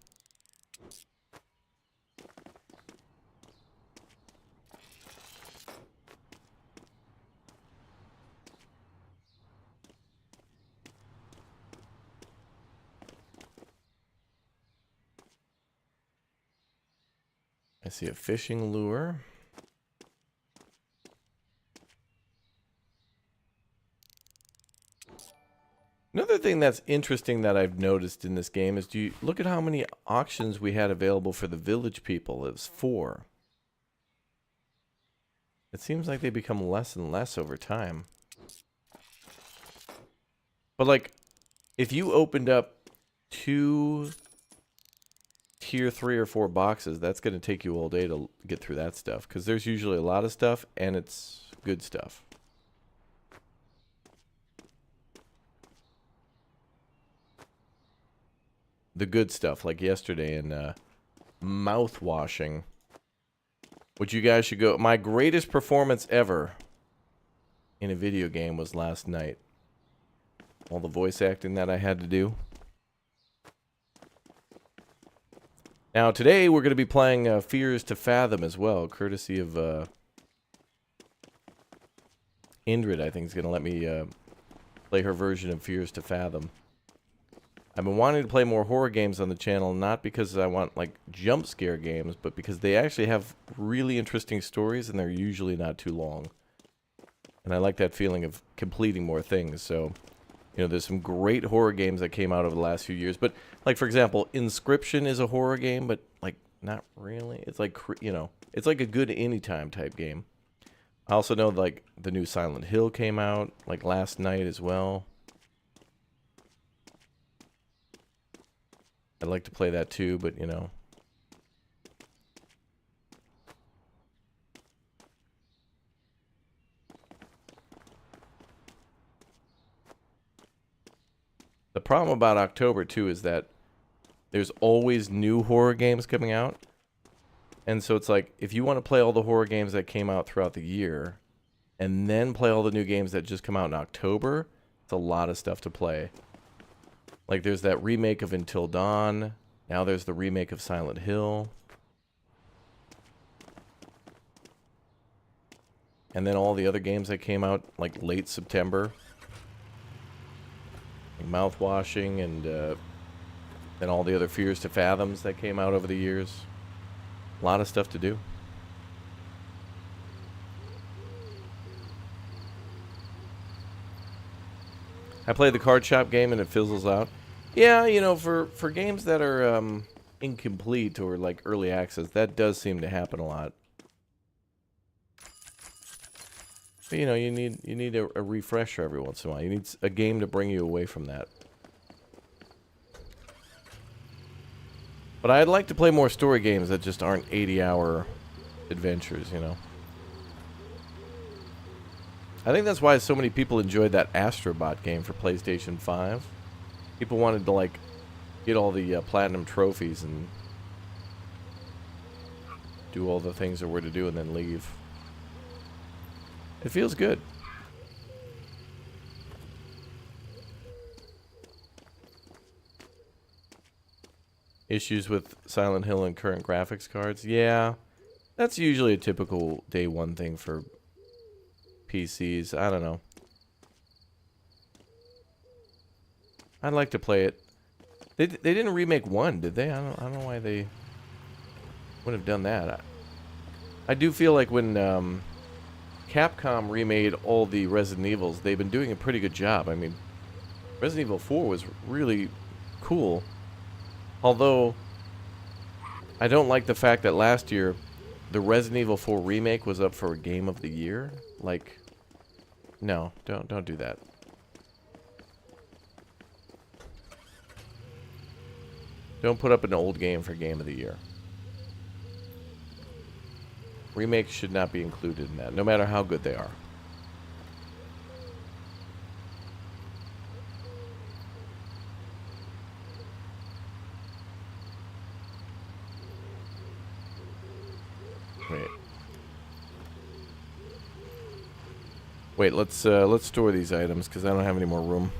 I see a fishing lure. Another thing that's interesting that I've noticed in this game is, do you look at how many auctions we had available for the village people? It was 4. It seems like they become less and less over time. But like, if you opened up 2 tier 3 or 4 boxes, that's going to take you all day to get through that stuff. Because there's usually a lot of stuff, and it's good stuff. The good stuff, like yesterday in mouth washing, which you guys should go. My greatest performance ever in a video game was last night. All the voice acting that I had to do. Now today we're going to be playing Fears to Fathom as well, courtesy of Indrid. I think is going to let me play her version of Fears to Fathom. I've been wanting to play more horror games on the channel, not because I want, like, jump scare games, but because they actually have really interesting stories, and they're usually not too long. And I like that feeling of completing more things, so, you know, there's some great horror games that came out over the last few years, but, like, for example, Inscription is a horror game, but, like, not really. It's like, you know, it's like a good anytime type game. I also know, like, the new Silent Hill came out, like, last night as well. I'd like to play that too, but you know. The problem about October too is that there's always new horror games coming out. And so it's like, if you want to play all the horror games that came out throughout the year, and then play all the new games that just come out in October, it's a lot of stuff to play. Like, there's that remake of Until Dawn. Now there's the remake of Silent Hill. And then all the other games that came out, like, late September. Like Mouthwashing and then all the other Fears to Fathoms that came out over the years. A lot of stuff to do. I played the card shop game and it fizzles out. Yeah, you know, for games that are incomplete or like early access, that does seem to happen a lot. But you know, you need a refresher every once in a while. You need a game to bring you away from that. But I'd like to play more story games that just aren't 80-hour adventures, you know. I think that's why so many people enjoyed that Astrobot game for PlayStation 5. People wanted to, like, get all the platinum trophies and do all the things there were to do and then leave. It feels good. Issues with Silent Hill and current graphics cards. Yeah, that's usually a typical day one thing for PCs. I don't know. I'd like to play it. They didn't remake 1, did they? I don't know why they would have done that. I do feel like when Capcom remade all the Resident Evils, they've been doing a pretty good job. I mean, Resident Evil 4 was really cool. Although, I don't like the fact that last year, the Resident Evil 4 remake was up for Game of the Year. Like, no, don't do that. Don't put up an old game for Game of the Year. Remakes should not be included in that, no matter how good they are. Wait, let's store these items because I don't have any more room.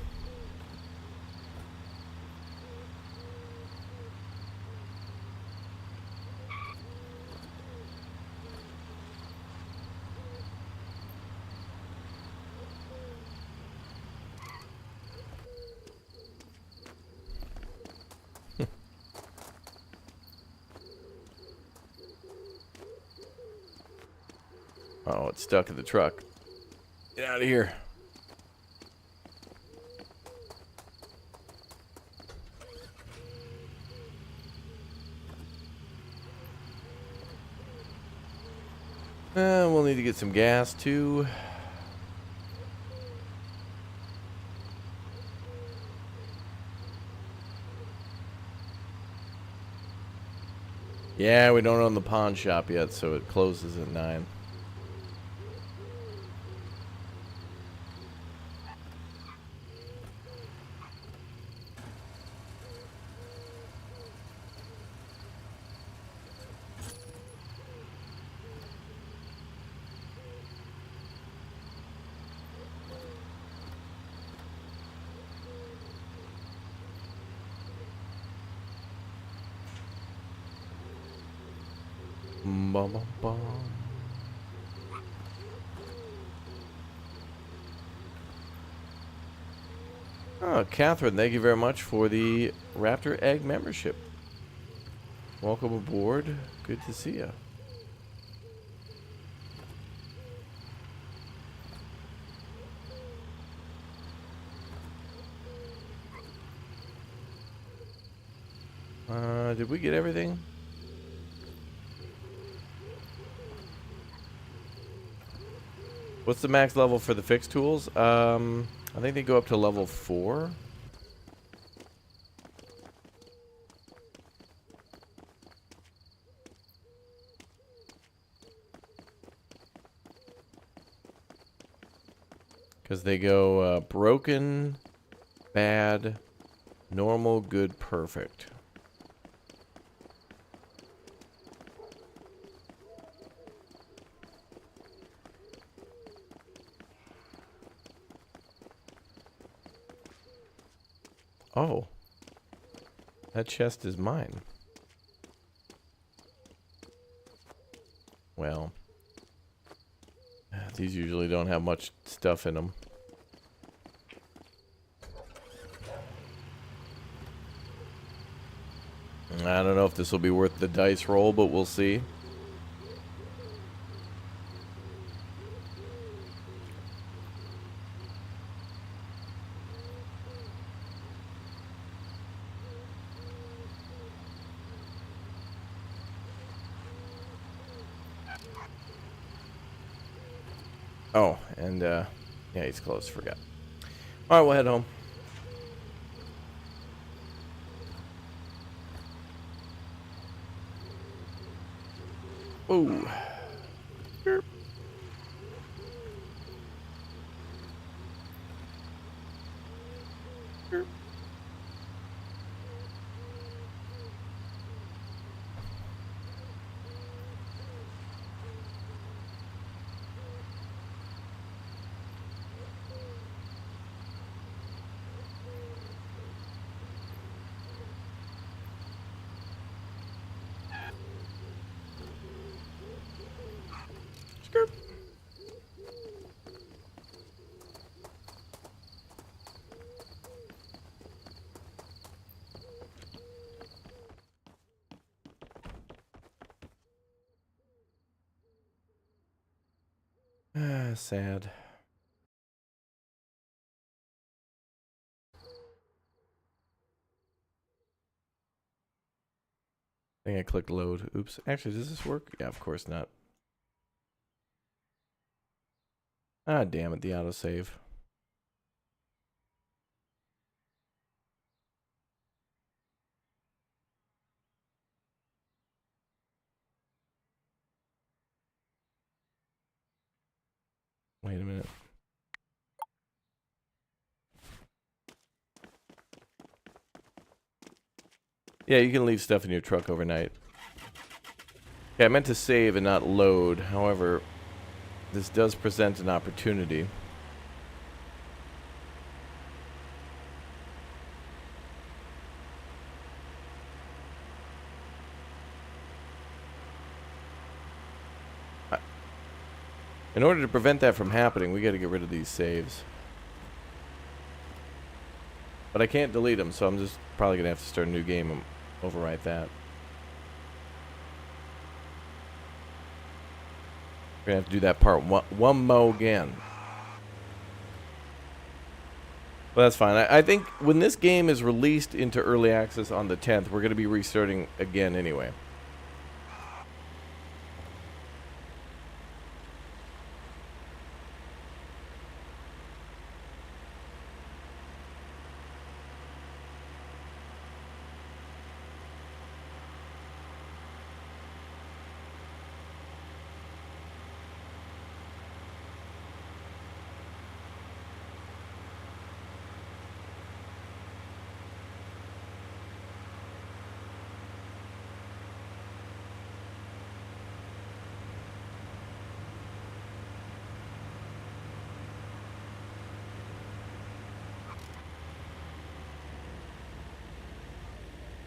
Oh, it's stuck in the truck. Get out of here. We'll need to get some gas too. Yeah, we don't own the pawn shop yet, so it closes at 9. Bum, bum, bum. Oh, Catherine, thank you very much for the Raptor Egg membership. Welcome aboard. Good to see you. Did we get everything? What's the max level for the fixed tools? I think they go up to level 4. Because they go broken, bad, normal, good, perfect. Oh. That chest is mine. Well. These usually don't have much stuff in them. I don't know if this will be worth the dice roll, but we'll see. Oh, and, yeah, he's close. Forgot. All right, we'll head home. Ooh. Derp. Derp. Sad. I think I clicked load. Oops. Actually, does this work? Yeah, of course not. Ah, damn it, the autosave. Wait a minute. Yeah, you can leave stuff in your truck overnight. Okay, I meant to save and not load. However, this does present an opportunity. In order to prevent that from happening, we got to get rid of these saves. But I can't delete them, so I'm just probably going to have to start a new game and overwrite that. We're going to have to do that part one more again. But that's fine. I think when this game is released into early access on the 10th, we're going to be restarting again anyway.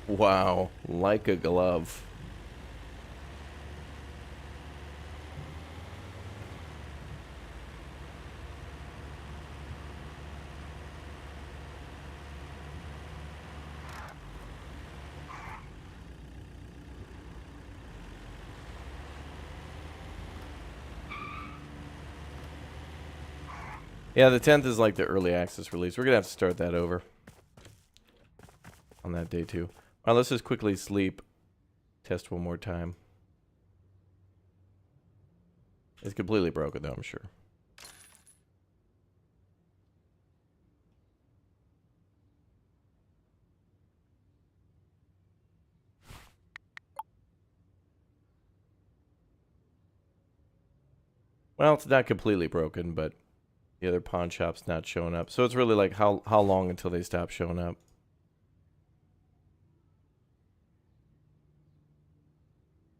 Wow, like a glove. Yeah, the 10th is like the early access release. We're going to have to start that over on that day too. All right, let's just quickly sleep. Test one more time. It's completely broken though, I'm sure. Well, it's not completely broken, but the other pawn shop's not showing up. So it's really like how long until they stop showing up?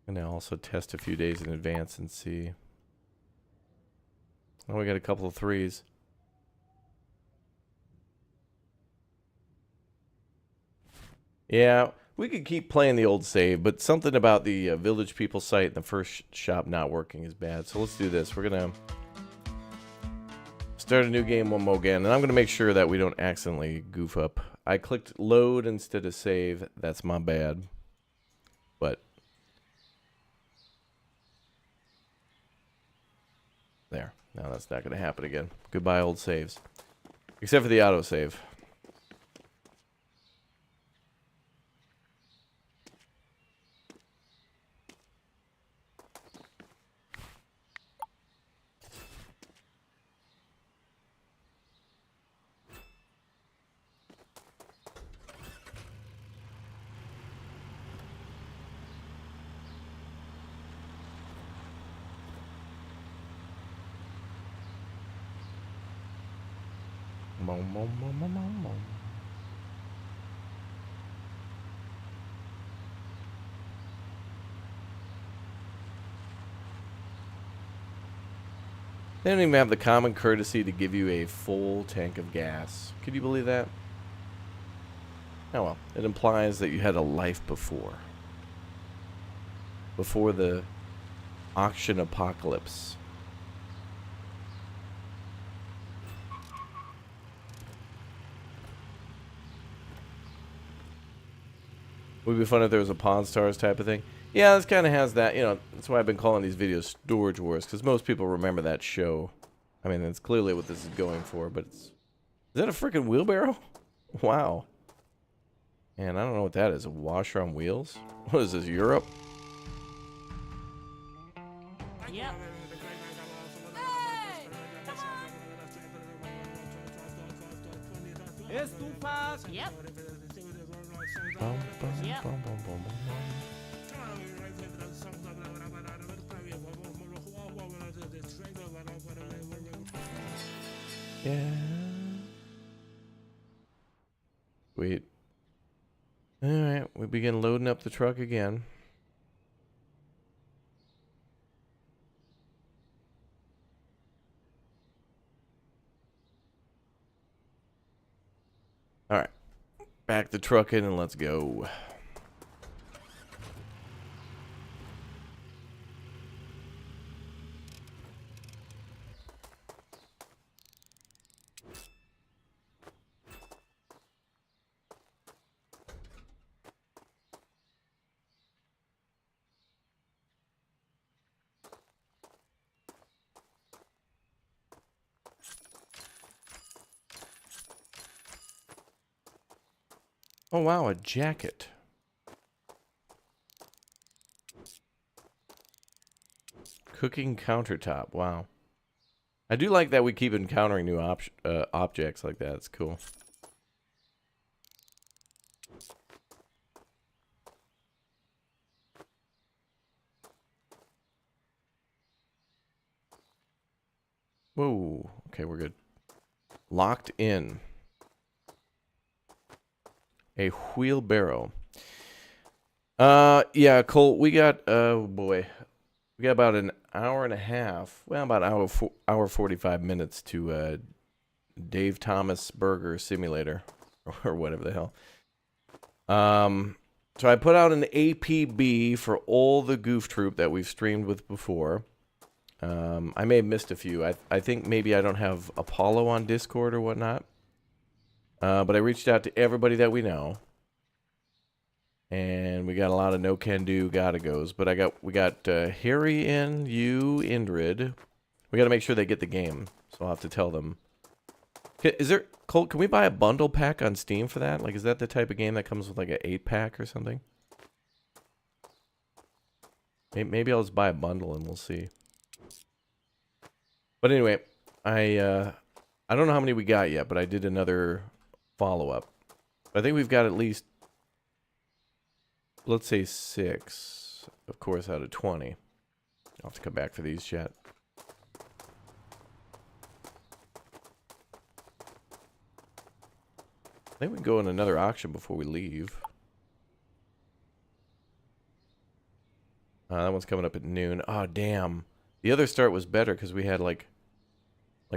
And I'll also test a few days in advance and see. Oh, we got a couple of threes. Yeah, we could keep playing the old save, but something about the Village People site and the first shop not working is bad. So let's do this. We're going to start a new game one more again, and I'm going to make sure that we don't accidentally goof up. I clicked load instead of save. That's my bad. But there. Now that's not going to happen again. Goodbye, old saves. Except for the autosave. They don't even have the common courtesy to give you a full tank of gas. Could you believe that? Oh well, it implies that you had a life before. Before the auction apocalypse. Would be fun if there was a Pawn Stars type of thing. Yeah, this kind of has that, you know, that's why I've been calling these videos Storage Wars, because most people remember that show I mean, that's clearly what this is going for, but it's... Is that a freaking wheelbarrow? Wow. Man, I don't know what that is. A washer on wheels? What is this, Europe? Yep. Hey! Come on. It's too fast. Yep. Bum, bum, Yep. bum, bum, bum, bum. Yeah. Sweet. Alright, we begin loading up the truck again. Alright. Back the truck in and let's go. Oh wow, a jacket. Cooking countertop. Wow. I do like that we keep encountering new objects like that. It's cool. Whoa. Okay, we're good. Locked in. A wheelbarrow. Yeah, Colt, we got, oh boy. We got about an hour and a half. Well, about hour 45 minutes to Dave Thomas Burger Simulator. Or whatever the hell. So I put out an APB for all the Goof Troop that we've streamed with before. I may have missed a few. I think maybe I don't have Apollo on Discord or whatnot. But I reached out to everybody that we know. And we got a lot of no can do gotta goes. But we got Harry in, you, Indrid. We gotta make sure they get the game. So I'll have to tell them. Is there, Colt, can we buy a bundle pack on Steam for that? Like, is that the type of game that comes with like an 8-pack or something? Maybe I'll just buy a bundle and we'll see. But anyway, I don't know how many we got yet, but I did another follow-up. I think we've got at least, let's say 6, of course, out of 20. I'll have to come back for these, chat. I think we can go in another auction before we leave. That one's coming up at noon. Oh, damn. The other start was better because we had like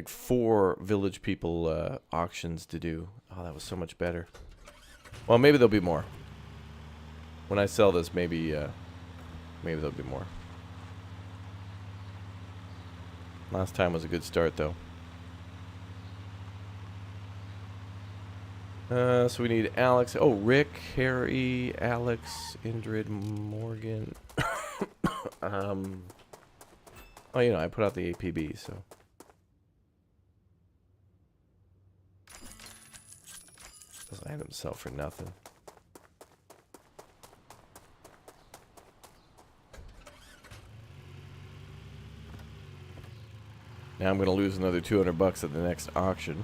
4 village people auctions to do. Oh, that was so much better. Well, maybe there'll be more. When I sell this, maybe there'll be more. Last time was a good start, though. So we need Alex. Oh, Rick, Harry, Alex, Indrid, Morgan. Oh, you know, I put out the APB, so. Those items sell for nothing. Now I'm going to lose another $200 at the next auction.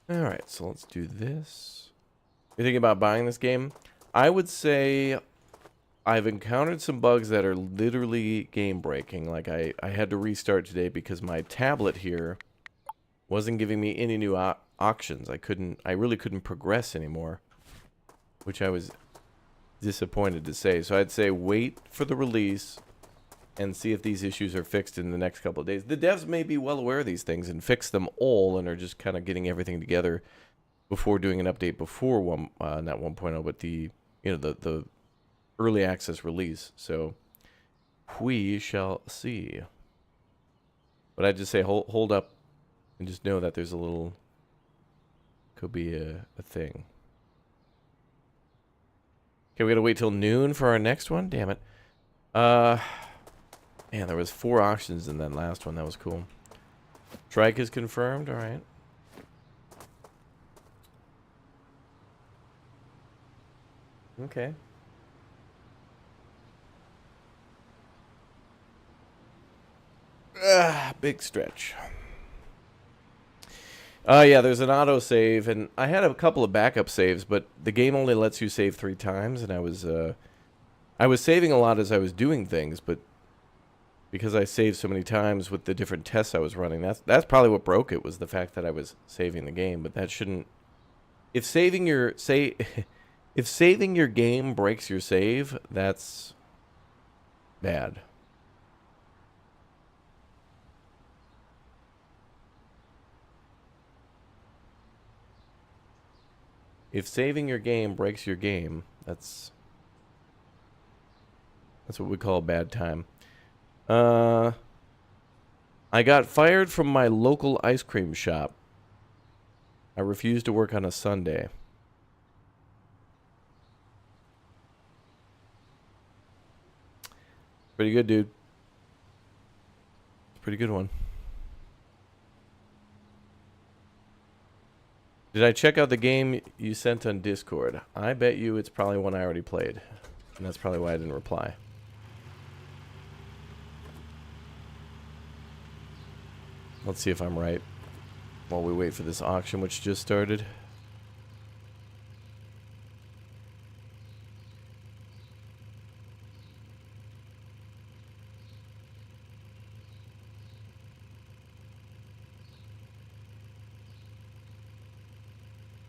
Alright, so let's do this. You thinking about buying this game? I would say I've encountered some bugs that are literally game breaking. Like I had to restart today because my tablet here wasn't giving me any new auctions. I really couldn't progress anymore, which I was disappointed to say. So I'd say wait for the release and see if these issues are fixed in the next couple of days. The devs may be well aware of these things and fix them all and are just kind of getting everything together before doing an update before not 1.0, but the early access release. So We shall see. But I just say hold up and just know that there's a little... Could be a thing. Okay, we gotta wait till noon for our next one? Damn it. Man, there was 4 auctions in that last one. That was cool. Trike is confirmed. Alright. Okay. Big stretch. Yeah, there's an auto save, and I had a couple of backup saves, but the game only lets you save 3 times, and I was saving a lot as I was doing things, but because I saved so many times with the different tests I was running, that's probably what broke it, was the fact that I was saving the game. But that shouldn't... If saving your if saving your game breaks your save, that's bad. If saving your game breaks your game, that's what we call a bad time. I got fired from my local ice cream shop. I refused to work on a Sunday. Pretty good, dude. Pretty good one. Did I check out the game you sent on Discord? I bet you it's probably one I already played. And that's probably why I didn't reply. Let's see if I'm right while we wait for this auction, which just started.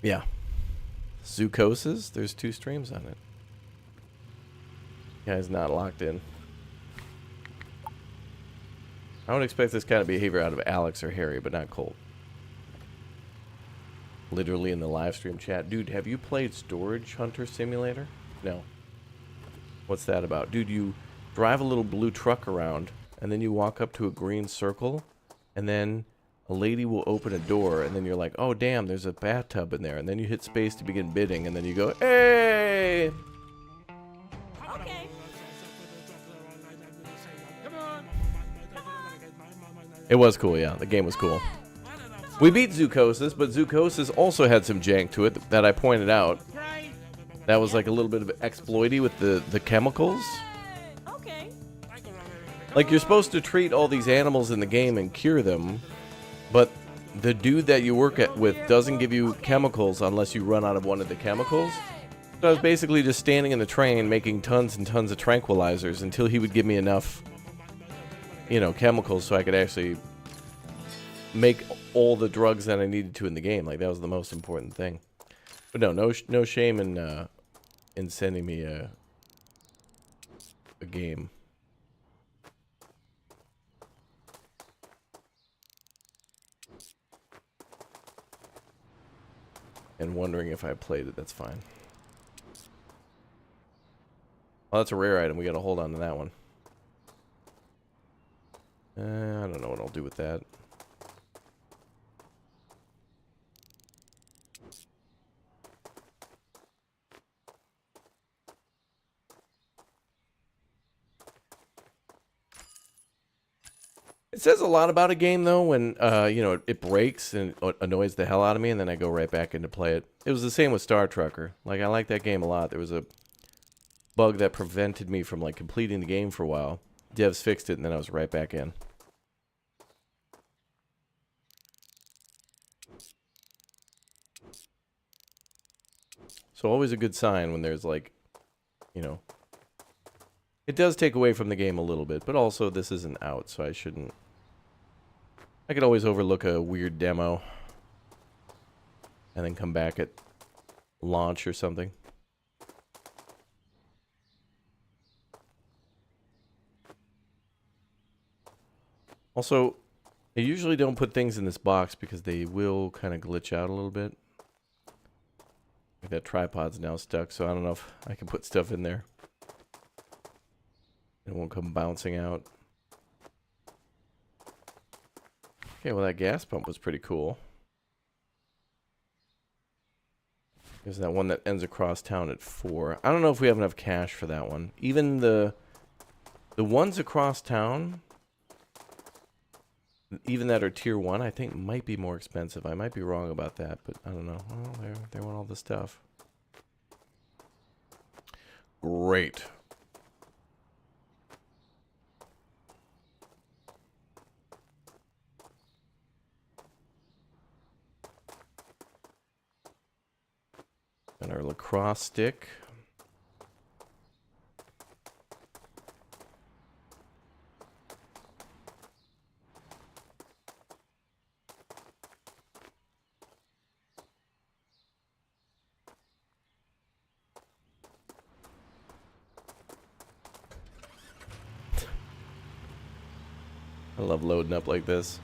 Yeah. Zoocosis? There's 2 streams on it. Guy's not locked in. I would expect this kind of behavior out of Alex or Harry, but not Colt. Literally in the live stream chat. Dude, have you played Storage Hunter Simulator? No. What's that about? Dude, you drive a little blue truck around, and then you walk up to a green circle, and then a lady will open a door, and then you're like, oh, damn, there's a bathtub in there. And then you hit space to begin bidding, and then you go, hey! Okay. Come on. It was cool, yeah. The game was cool. We beat Zoocosis, but Zoocosis also had some jank to it that I pointed out. Right. That was like a little bit of exploity with the chemicals. Okay. Like, you're supposed to treat all these animals in the game and cure them, but the dude that you work with doesn't give you chemicals unless you run out of one of the chemicals. So I was basically just standing in the train making tons and tons of tranquilizers until he would give me enough, you know, chemicals so I could actually make all the drugs that I needed to in the game. Like, that was the most important thing. But no shame in sending me a game. And wondering if I played it, that's fine. Well, that's a rare item. We gotta hold on to that one. I don't know what I'll do with that. It says a lot about a game, though, when, you know, it breaks and it annoys the hell out of me, and then I go right back in to play it. It was the same with Star Trucker. Like, I like that game a lot. There was a bug that prevented me from, like, completing the game for a while. Devs fixed it, and then I was right back in. So always a good sign when there's, like, you know... It does take away from the game a little bit, but also this isn't out, so I shouldn't... I could always overlook a weird demo and then come back at launch or something. Also, I usually don't put things in this box because they will kind of glitch out a little bit. Like that tripod's now stuck, so I don't know if I can put stuff in there. It won't come bouncing out. Okay, well that gas pump was pretty cool. There's that one that ends across town at 4. I don't know if we have enough cash for that one. Even the ones across town, even that are tier 1, I think might be more expensive. I might be wrong about that, but I don't know. Oh, they want all the stuff. Great. And our lacrosse stick. I love loading up like this.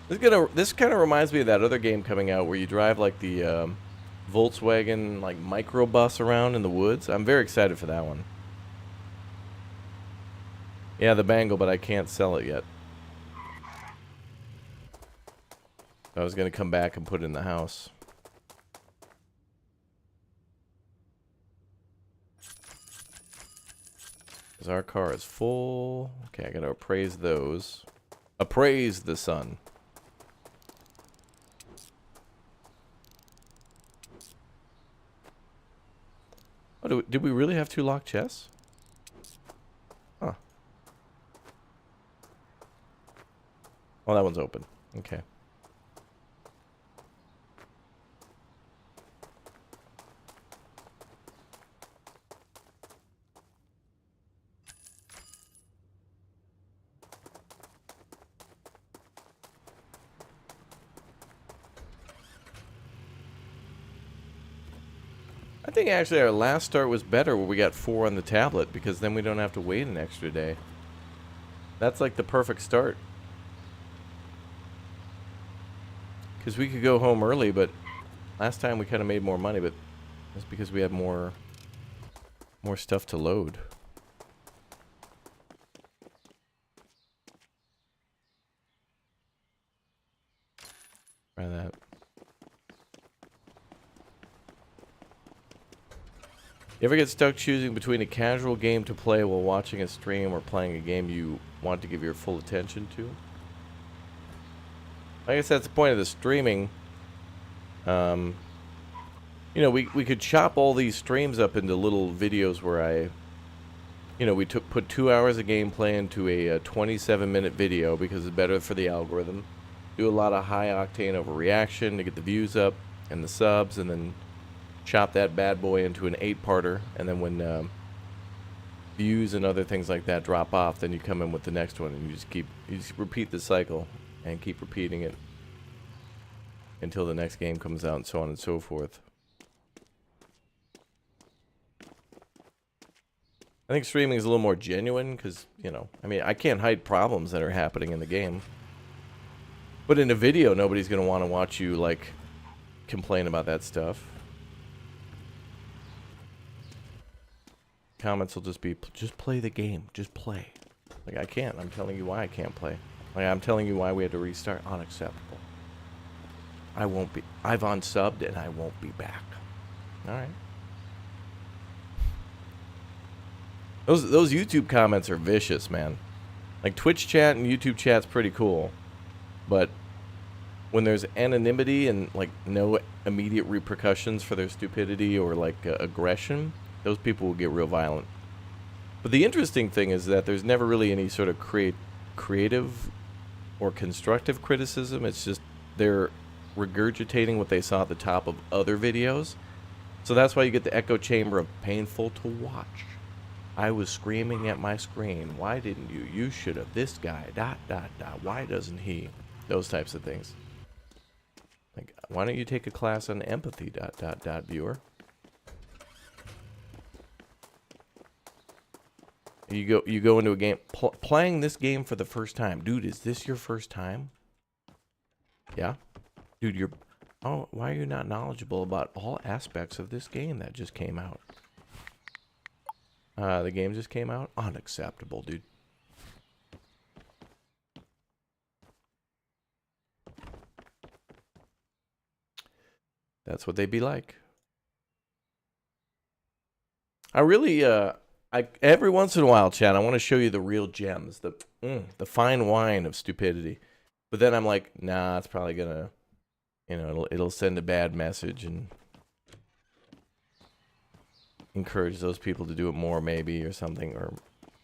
This kind of reminds me of that other game coming out where you drive like the Volkswagen like microbus around in the woods. I'm very excited for that one. Yeah, the Bangle, but I can't sell it yet. I was gonna come back and put it in the house. Because our car is full. Okay, I gotta appraise those. Appraise the sun. Oh, did we really have 2 locked chests? Huh. Oh, that one's open. Okay. I think actually our last start was better where we got 4 on the tablet because then we don't have to wait an extra day. That's like the perfect start. Because we could go home early, but last time we kind of made more money, but that's because we had more stuff to load. Try that. You ever get stuck choosing between a casual game to play while watching a stream or playing a game you want to give your full attention to? I guess that's the point of the streaming. You know, we could chop all these streams up into little videos where we put 2 hours of gameplay into a 27-minute video because it's better for the algorithm. Do a lot of high octane overreaction to get the views up and the subs, and then chop that bad boy into an 8-parter, and then when views and other things like that drop off, then you come in with the next one, and you just repeat the cycle and keep repeating it until the next game comes out, and so on and so forth. I think streaming is a little more genuine because, I mean, I can't hide problems that are happening in the game. But in a video, nobody's going to want to watch you, like, complain about that stuff. Comments will just be, just play the game. Just play. Like, I can't. I'm telling you why I can't play. Like, I'm telling you why we had to restart. Unacceptable. I won't be. I've unsubbed and I won't be back. Alright. Those YouTube comments are vicious, man. Like, Twitch chat and YouTube chat's pretty cool. But when there's anonymity and, like, no immediate repercussions for their stupidity or, like, aggression, those people will get real violent. But the interesting thing is that there's never really any sort of creative or constructive criticism. It's just they're regurgitating what they saw at the top of other videos. So that's why you get the echo chamber of painful to watch. I was screaming at my screen. Why didn't you? You should have. This guy. ... Why doesn't he? Those types of things. Like, why don't you take a class on empathy ... Viewer. You go into a game playing this game for the first time. Dude, is this your first time? Yeah. Dude, why are you not knowledgeable about all aspects of this game that just came out? The game just came out. Unacceptable, dude. That's what they be like. I really, every once in a while, Chad, I want to show you the real gems, the fine wine of stupidity. But then I'm like, nah, it's probably gonna, it'll send a bad message and encourage those people to do it more, maybe, or something, or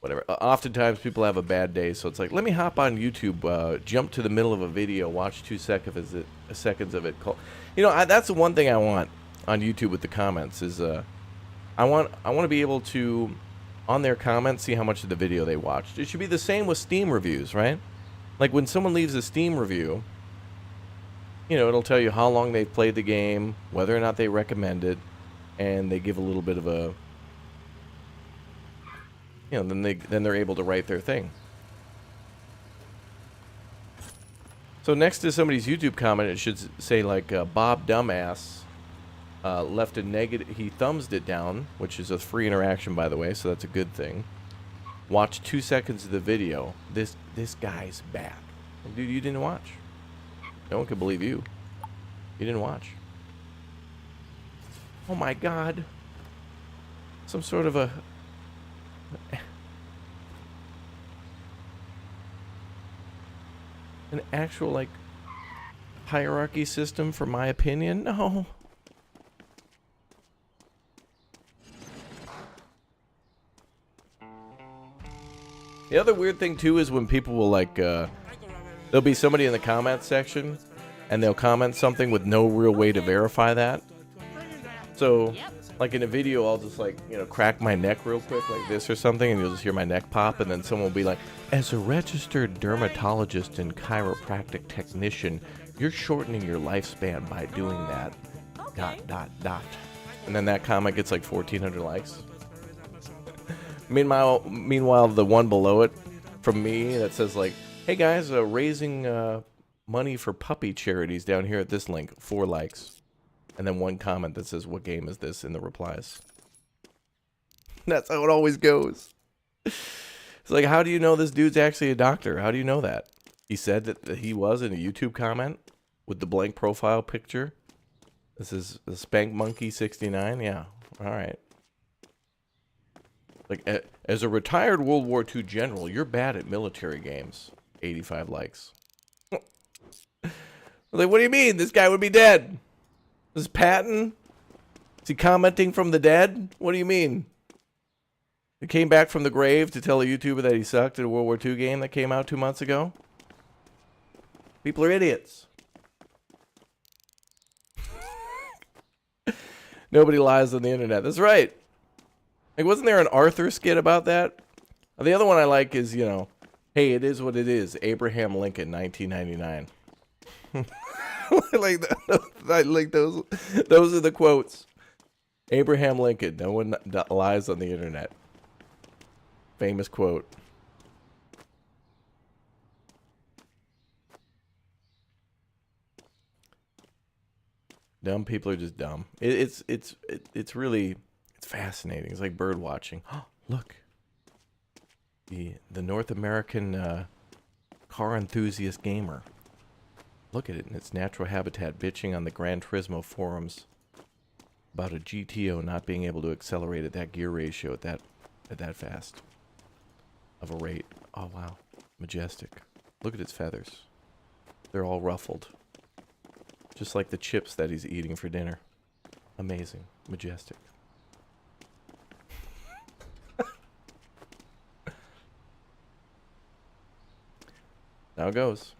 whatever. Oftentimes, people have a bad day, so it's like, let me hop on YouTube, jump to the middle of a video, watch 2 seconds of it. That's the one thing I want on YouTube with the comments is, I want to be able to, on their comments, see how much of the video they watched. It should be the same with Steam reviews, right? Like when someone leaves a Steam review, it'll tell you how long they've played the game, whether or not they recommend it, and they give a little bit of a, then they're able to write their thing. So next to somebody's YouTube comment, it should say like Bob Dumbass left a negative. He thumbs it down, which is a free interaction, by the way, so that's a good thing. Watch 2 seconds of the video. This guy's back. And dude, you didn't watch. No one could believe you. You didn't watch. Oh my God. Some sort of a... an actual, like, hierarchy system for my opinion? No. The other weird thing, too, is when people will, like, there'll be somebody in the comments section, and they'll comment something with no real way to verify that. So, like, in a video, I'll just, like, crack my neck real quick like this or something, and you'll just hear my neck pop, and then someone will be like, as a registered dermatologist and chiropractic technician, you're shortening your lifespan by doing that. ... And then that comment gets, like, 1,400 likes. Meanwhile, the one below it from me that says like, "Hey guys, raising money for puppy charities down here at this link." 4 likes, and then one comment that says, "What game is this?" in the replies. That's how it always goes. It's like, how do you know this dude's actually a doctor? How do you know that? He said that he was in a YouTube comment with the blank profile picture. This is the Spank Monkey 69. Yeah, all right. Like, as a retired World War II general, you're bad at military games. 85 likes. Like, what do you mean? This guy would be dead. This is Patton? Is he commenting from the dead? What do you mean? He came back from the grave to tell a YouTuber that he sucked at a World War II game that came out 2 months ago? People are idiots. Nobody lies on the internet. That's right. Like, wasn't there an Arthur skit about that? The other one I like is, hey, it is what it is. Abraham Lincoln, 1999. Like those are the quotes. Abraham Lincoln. No one lies on the internet. Famous quote. Dumb people are just dumb. It's really. It's fascinating. It's like bird watching. Oh, look. The North American car enthusiast gamer. Look at it in its natural habitat, bitching on the Gran Turismo forums about a GTO not being able to accelerate at that gear ratio at that fast of a rate. Oh wow, majestic. Look at its feathers. They're all ruffled, just like the chips that he's eating for dinner. Amazing, majestic. Now it goes.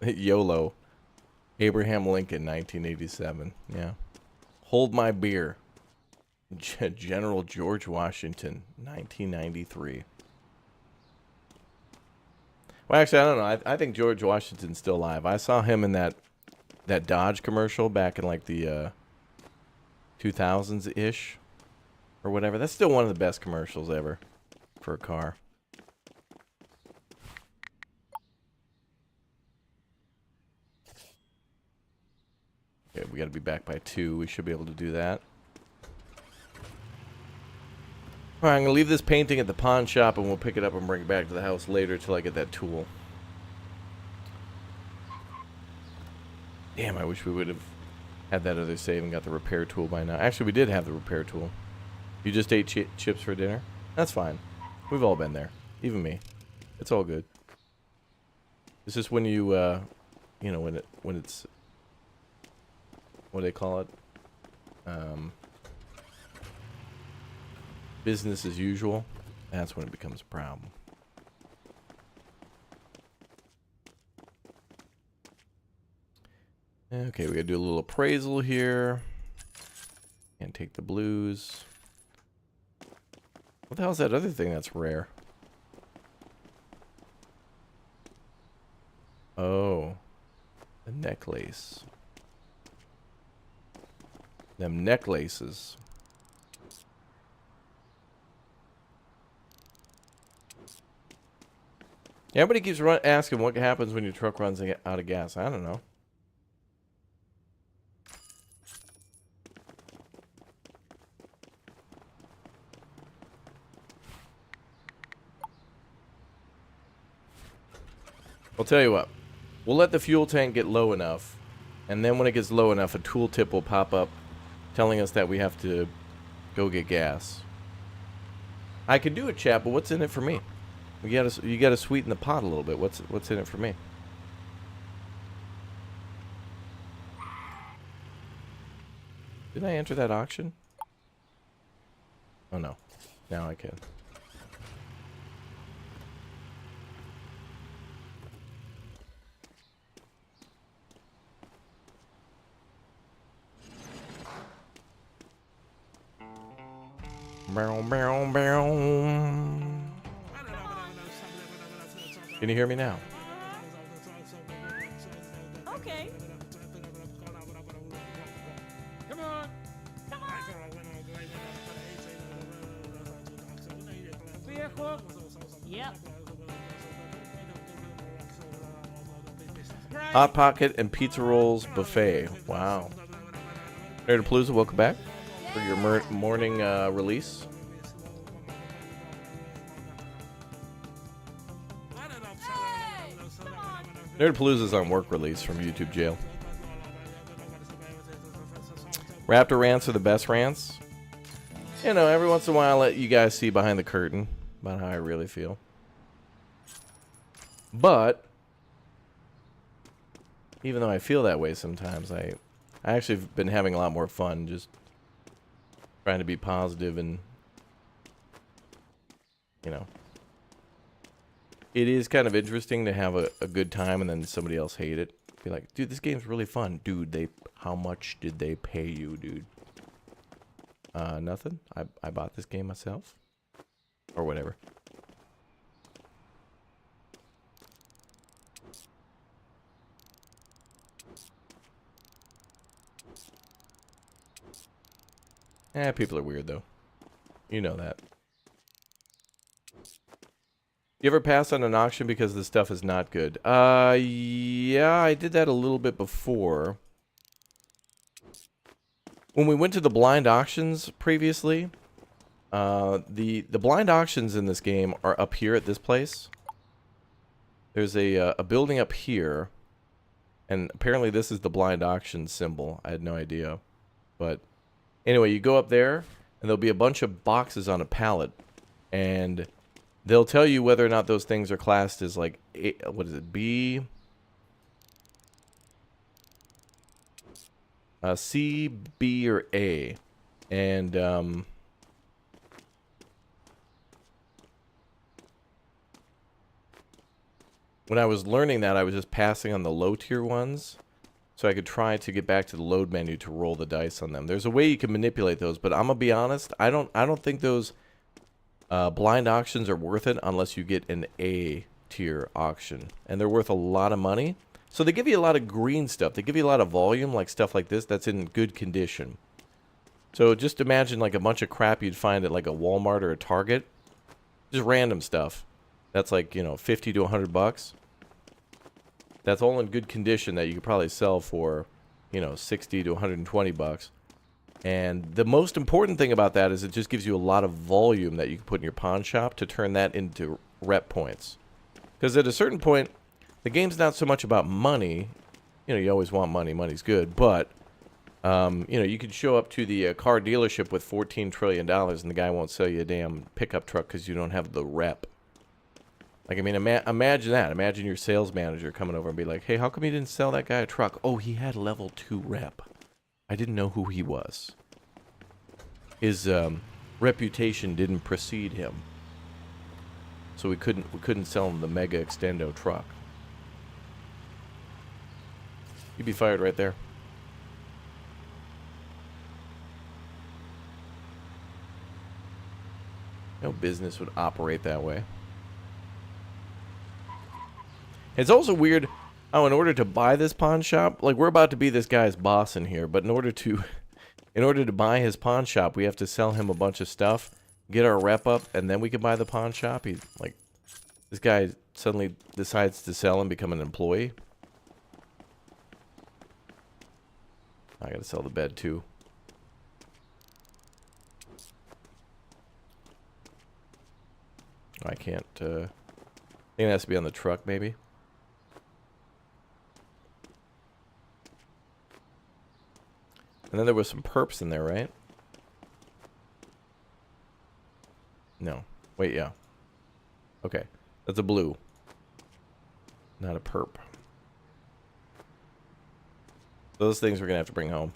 YOLO. Abraham Lincoln, 1987. Yeah. Hold my beer. General George Washington, 1993. Well, actually, I don't know. I think George Washington's still alive. I saw him in that Dodge commercial back in like the 2000s-ish. Or whatever. That's still one of the best commercials ever for a car. Okay, we got to be back by 2. We should be able to do that. Alright, I'm going to leave this painting at the pawn shop and we'll pick it up and bring it back to the house later till I get that tool. Damn, I wish we would have had that other save and got the repair tool by now. Actually, we did have the repair tool. You just ate chips for dinner? That's fine. We've all been there. Even me. It's all good. It's just when you, you know, when it's, what do they call it? Business as usual. That's when it becomes a problem. Okay, we gotta do a little appraisal here. And take the blues. What the hell's that other thing that's rare? Oh. The necklace. Them necklaces. Everybody keeps asking what happens when your truck runs out of gas. I don't know. I'll tell you what. We'll let the fuel tank get low enough. And then when it gets low enough, a tooltip will pop up telling us that we have to go get gas. I could do it, chat, but what's in it for me? You gotta sweeten the pot a little bit. What's in it for me? Did I enter that auction? Oh no. Now I can. Bow, bow, bow. Can you hear me now? Okay. Come on. Come on. Vehicle. Yep. Hot Pocket and Pizza Rolls Buffet. Wow. Nerdapalooza, welcome back for your morning release. Nerdapalooza's on work release from YouTube jail. Raptor rants are the best rants. You know, every once in a while I let you guys see behind the curtain about how I really feel. But even though I feel that way sometimes, I actually have been having a lot more fun just trying to be positive and, you know. It is kind of interesting to have a good time and then somebody else hate it. Be like, dude, this game's really fun. Dude, how much did they pay you, dude? Nothing. I bought this game myself. Or whatever. People are weird, though. You know that. You ever pass on an auction because the stuff is not good? Yeah, I did that a little bit before. When we went to the blind auctions previously, the blind auctions in this game are up here at this place. There's a building up here, and apparently this is the blind auction symbol. I had no idea. But anyway, you go up there, and there'll be a bunch of boxes on a pallet, and they'll tell you whether or not those things are classed as like, what is it, B? C, B, or A. And, when I was learning that, I was just passing on the low tier ones, so I could try to get back to the load menu to roll the dice on them. There's a way you can manipulate those, but I'm gonna be honest, I don't think those blind auctions are worth it unless you get an A tier auction, and they're worth a lot of money. So they give you a lot of green stuff. They give you a lot of volume, like stuff like this that's in good condition. So just imagine like a bunch of crap you'd find at like a Walmart or a Target, just random stuff. That's like, you know, 50 to 100 bucks. That's all in good condition that you could probably sell for you know, 60 to 120 bucks. And the most important thing about that is it just gives you a lot of volume that you can put in your pawn shop to turn that into rep points. Because at a certain point, the game's not so much about money. You know, you always want money. Money's good. But, you know, you could show up to the car dealership with $14 trillion and the guy won't sell you a damn pickup truck because you don't have the rep. Like, I mean, imagine that. Imagine your sales manager coming over and be like, hey, how come you didn't sell that guy a truck? Oh, he had level 2 rep. I didn't know who he was. His reputation didn't precede him. So we couldn't sell him the Mega Extendo truck. You'd be fired right there. No business would operate that way. It's also weird how in order to buy this pawn shop, like we're about to be this guy's boss in here, but in order to buy his pawn shop, we have to sell him a bunch of stuff, get our rep up, and then we can buy the pawn shop. He's like, this guy suddenly decides to sell and become an employee. I gotta sell the bed too. I can't, I think it has to be on the truck, maybe. And then there was some perps in there, right? No. Wait, yeah. Okay. That's a blue. Not a perp. Those things we're going to have to bring home.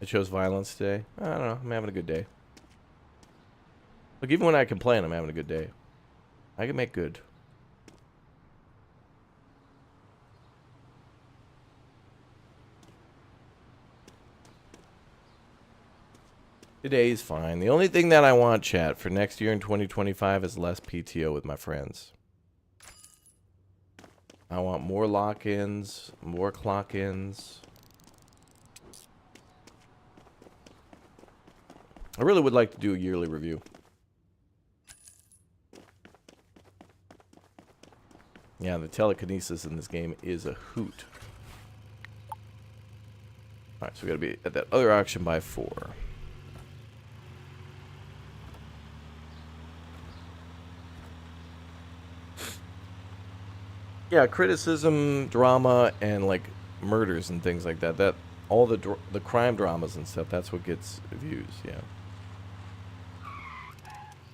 I chose violence today. I don't know. I'm having a good day. Look, even when I complain, I'm having a good day. I can make good. Today's fine. The only thing that I want, chat, for next year in 2025 is less PTO with my friends. I want more lock-ins, more clock-ins. I really would like to do a yearly review. Yeah, the telekinesis in this game is a hoot. Alright, so we gotta be at that other auction by 4. Yeah, criticism, drama, and like murders and things like that. That all the crime dramas and stuff. That's what gets views. Yeah.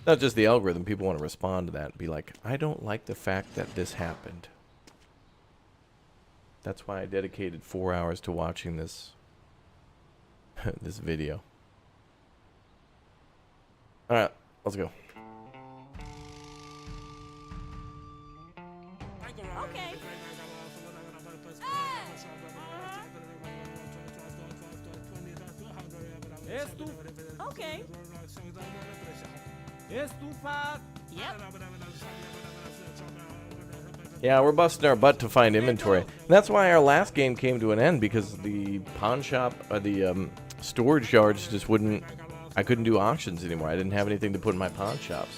Not just the algorithm. People want to respond to that and be like, I don't like the fact that this happened. That's why I dedicated 4 hours to watching this this video. All right, let's go. Okay. Okay. Estufas. Yep. Yeah, we're busting our butt to find inventory. And that's why our last game came to an end, because the pawn shop, or the storage yards just wouldn't... I couldn't do auctions anymore. I didn't have anything to put in my pawn shops.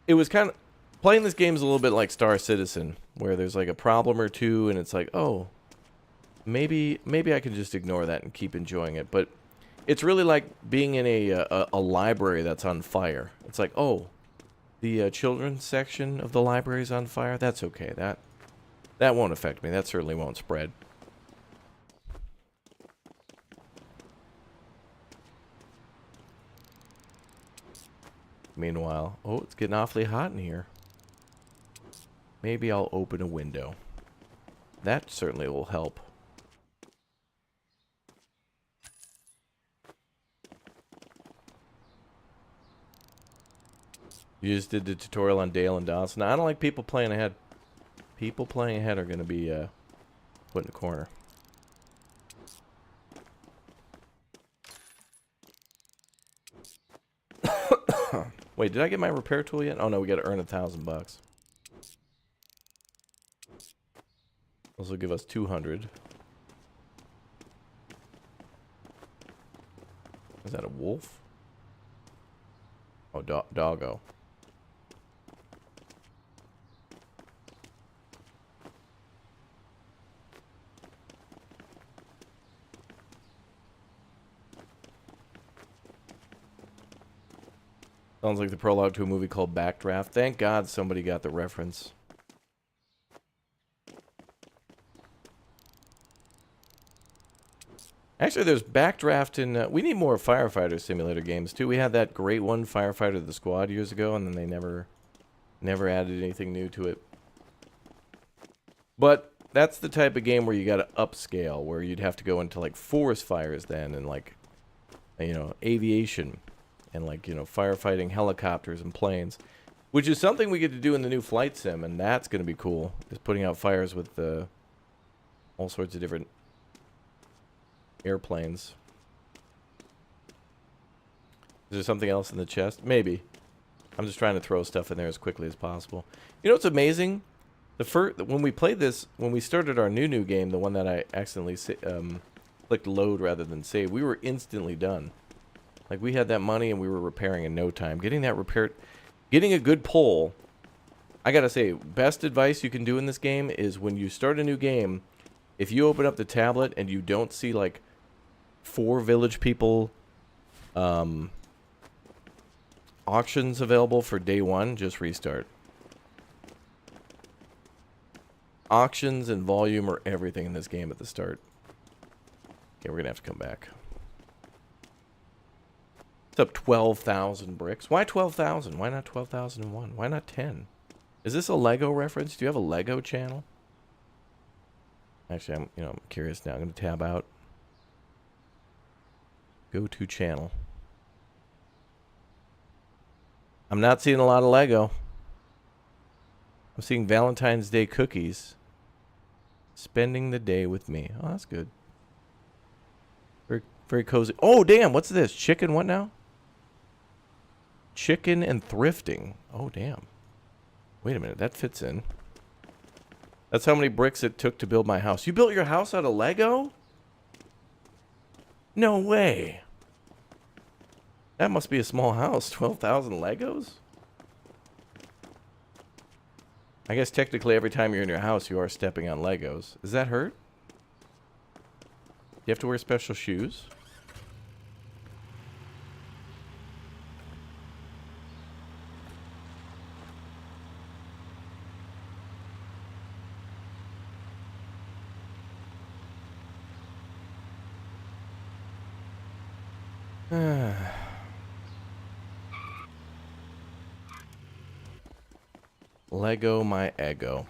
It was kind of... Playing this game is a little bit like Star Citizen, where there's like a problem or two, and it's like, oh, maybe I can just ignore that and keep enjoying it. But it's really like being in a library that's on fire. It's like, oh, the children's section of the library is on fire. That's okay. That won't affect me. That certainly won't spread. Meanwhile, oh, it's getting awfully hot in here. Maybe I'll open a window. That certainly will help. You just did the tutorial on Dale and Dawson. I don't like people playing ahead. People playing ahead are going to be put in the corner. Wait, did I get my repair tool yet? Oh no, we got to earn $1,000. This will give us 200. Is that a wolf? Oh, doggo. Sounds like the prologue to a movie called Backdraft. Thank God somebody got the reference. Actually, there's Backdraft in... we need more Firefighter Simulator games, too. We had that great one, Firefighter the Squad, years ago, and then they never added anything new to it. But that's the type of game where you got to upscale, where you'd have to go into, like, forest fires then, and, like, you know, aviation, and, like, you know, firefighting helicopters and planes, which is something we get to do in the new flight sim, and that's going to be cool, is putting out fires with all sorts of different airplanes. Is there something else in the chest? Maybe. I'm just trying to throw stuff in there as quickly as possible. You know what's amazing? When we played this, when we started our new game, the one that I accidentally clicked load rather than save, we were instantly done. Like, we had that money and we were repairing in no time. Getting that repaired, getting a good pull. I gotta say, best advice you can do in this game is when you start a new game, if you open up the tablet and you don't see, like, 4 village people auctions available for day 1, just restart. Auctions and volume are everything in this game at the start. Okay, we're gonna have to come back. It's up 12,000 bricks. Why 12,000? Why not 12,001? Why not 10? Is this a Lego reference? Do you have a Lego channel? Actually, I'm curious now. I'm gonna tab out. Go to channel. I'm not seeing a lot of Lego. I'm seeing Valentine's Day cookies. Spending the day with me. Oh, that's good. Very, very cozy. Oh, damn. What's this? Chicken what now? Chicken and thrifting. Oh, damn. Wait a minute. That fits in. That's how many bricks it took to build my house. You built your house out of Lego? No way. That must be a small house. 12,000 Legos? I guess technically every time you're in your house, you are stepping on Legos. Does that hurt? You have to wear special shoes? Lego my ego.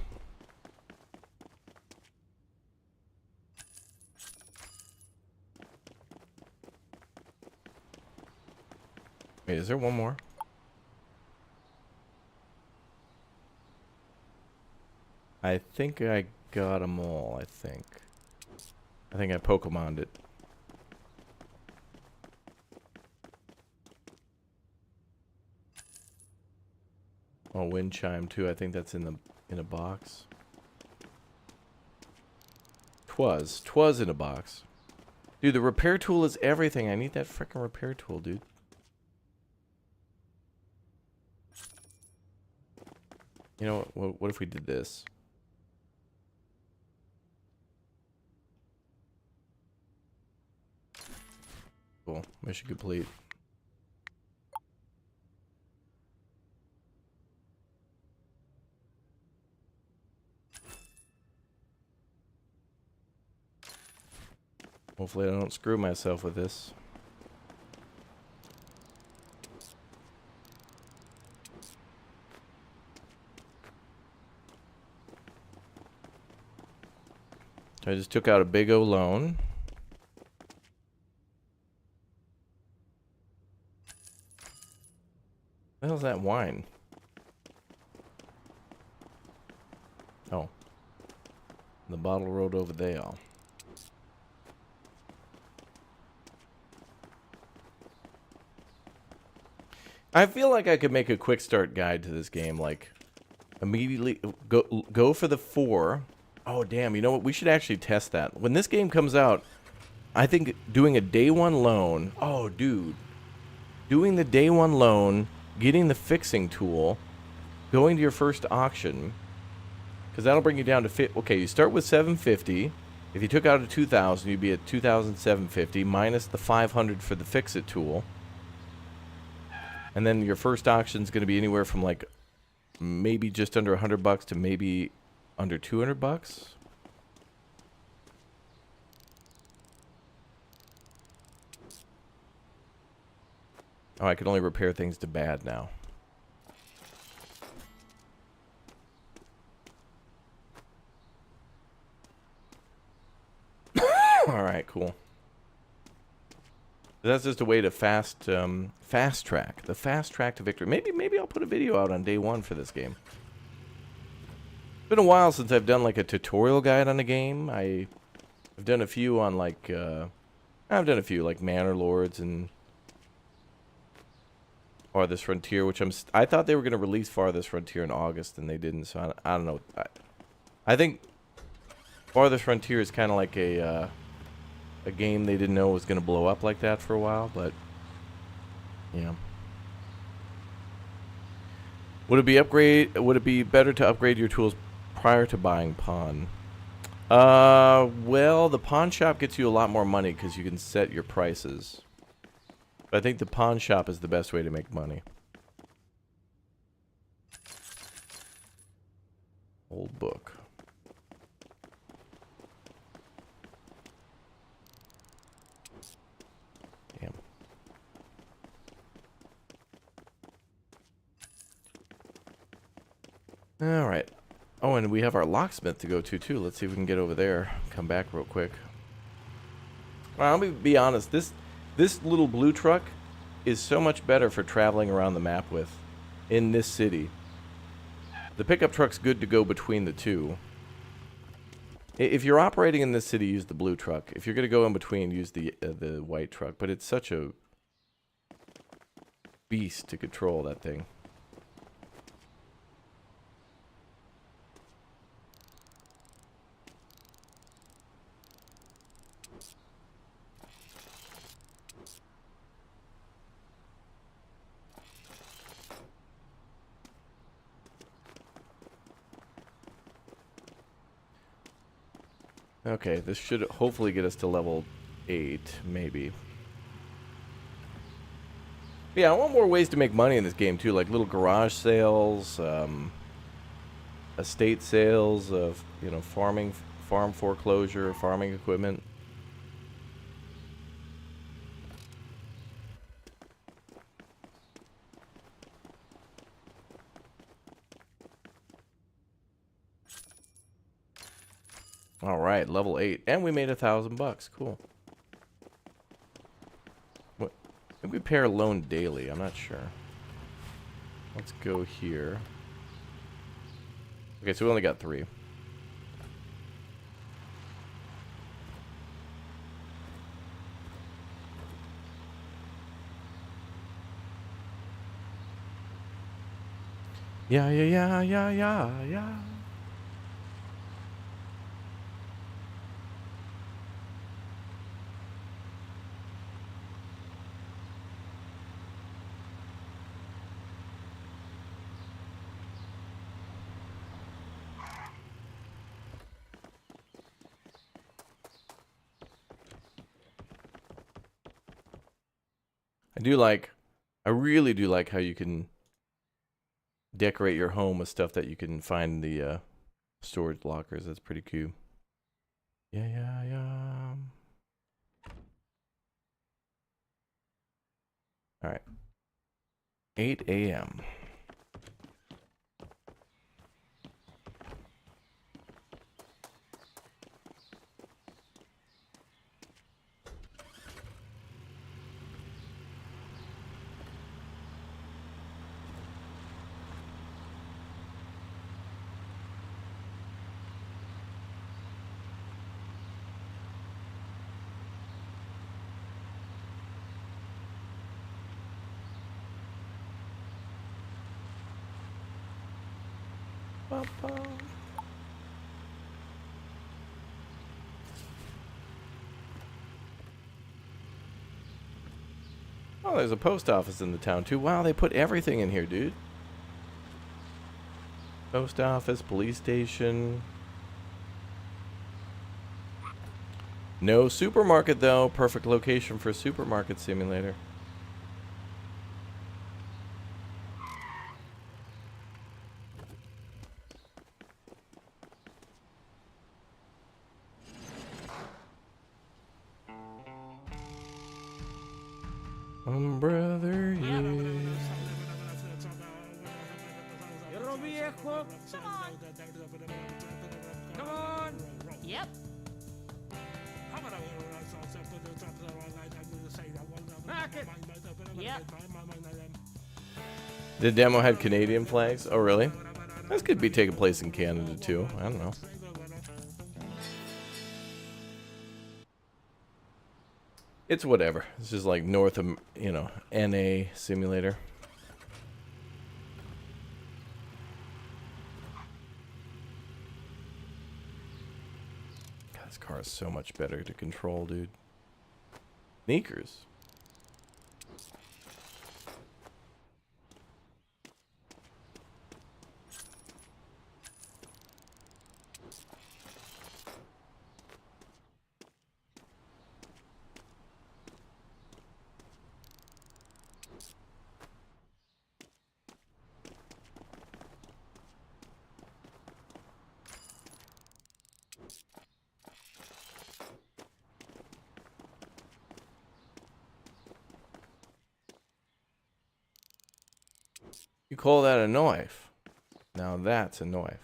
Wait, is there one more? I think I got them all, I think I Pokemon'd it. Oh, wind chime too. I think that's in a box. Twas in a box. Dude, the repair tool is everything. I need that frickin' repair tool, dude. You know what if we did this? Cool. Mission complete. Hopefully I don't screw myself with this. I just took out a big O loan. What the hell's that wine? Oh. The bottle rolled over there. I feel like I could make a quick start guide to this game, like immediately go for the 4. Oh damn, you know what? We should actually test that. When this game comes out, I think doing a day 1 loan. Oh dude. Doing the day 1 loan, getting the fixing tool, going to your first auction, because that'll bring you down to okay, you start with 750. If you took out a 2,000, you'd be at 2,750 minus the 500 for the fix it tool. And then your first auction is going to be anywhere from like maybe just under $100 to maybe under $200. Oh, I can only repair things to bad now. All right, cool. That's just a way to fast track. The fast track to victory. Maybe I'll put a video out on day one for this game. It's been a while since I've done like a tutorial guide on a game. I've done a few on like I've done a few like Manor Lords and Farthest Frontier, which I thought they were going to release Farthest Frontier in August and they didn't. So I don't know. I think Farthest Frontier is kind of like a game they didn't know was going to blow up like that for a while, but yeah. Would it be better to upgrade your tools prior to buying pawn? Well, the pawn shop gets you a lot more money because you can set your prices. But I think the pawn shop is the best way to make money. Old book. Damn. All right. Oh, and we have our locksmith to go to too. Let's see if we can get over there. Come back real quick. Well, let me be honest. This little blue truck is so much better for traveling around the map with in this city. The pickup truck's good to go between the two. If you're operating in this city, use the blue truck. If you're going to go in between, use the white truck. But it's such a beast to control that thing. Okay, this should hopefully get us to level 8, maybe. Yeah, I want more ways to make money in this game, too, like little garage sales, estate sales of, you know, farm foreclosure, farming equipment. All right, level 8, and we made $1,000. Cool. What? Maybe repair loan daily. I'm not sure. Let's go here. Okay, so we only got 3. Yeah. I really do like how you can decorate your home with stuff that you can find in the storage lockers. That's pretty cool. Yeah. All right. 8 a.m. Oh, there's a post office in the town too. Wow, they put everything in here, dude. Post office, police station. No supermarket though. Perfect location for a supermarket simulator. Brother, yeah. Hierro viejo. Come on. Come on. Yep. Back it. Yep. The demo had Canadian flags. Oh, really? This could be taking place in Canada too. I don't know. It's whatever. It's just like NA simulator. God, this car is so much better to control, dude. Sneakers. You call that a knife? Now that's a knife.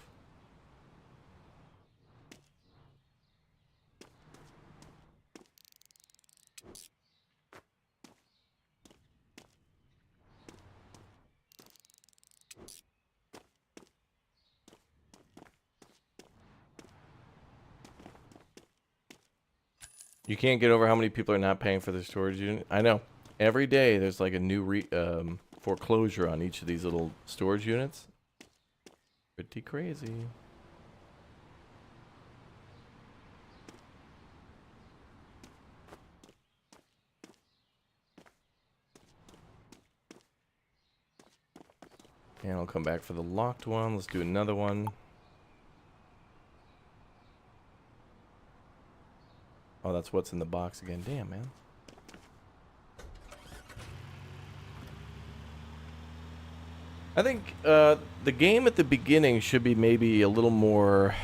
You can't get over how many people are not paying for the storage unit. I know. Every day there's like a new foreclosure on each of these little storage units. Pretty crazy. And I'll come back for the locked one. Let's do another one. Oh, that's what's in the box again. Damn, man. I think the game at the beginning should be maybe a little more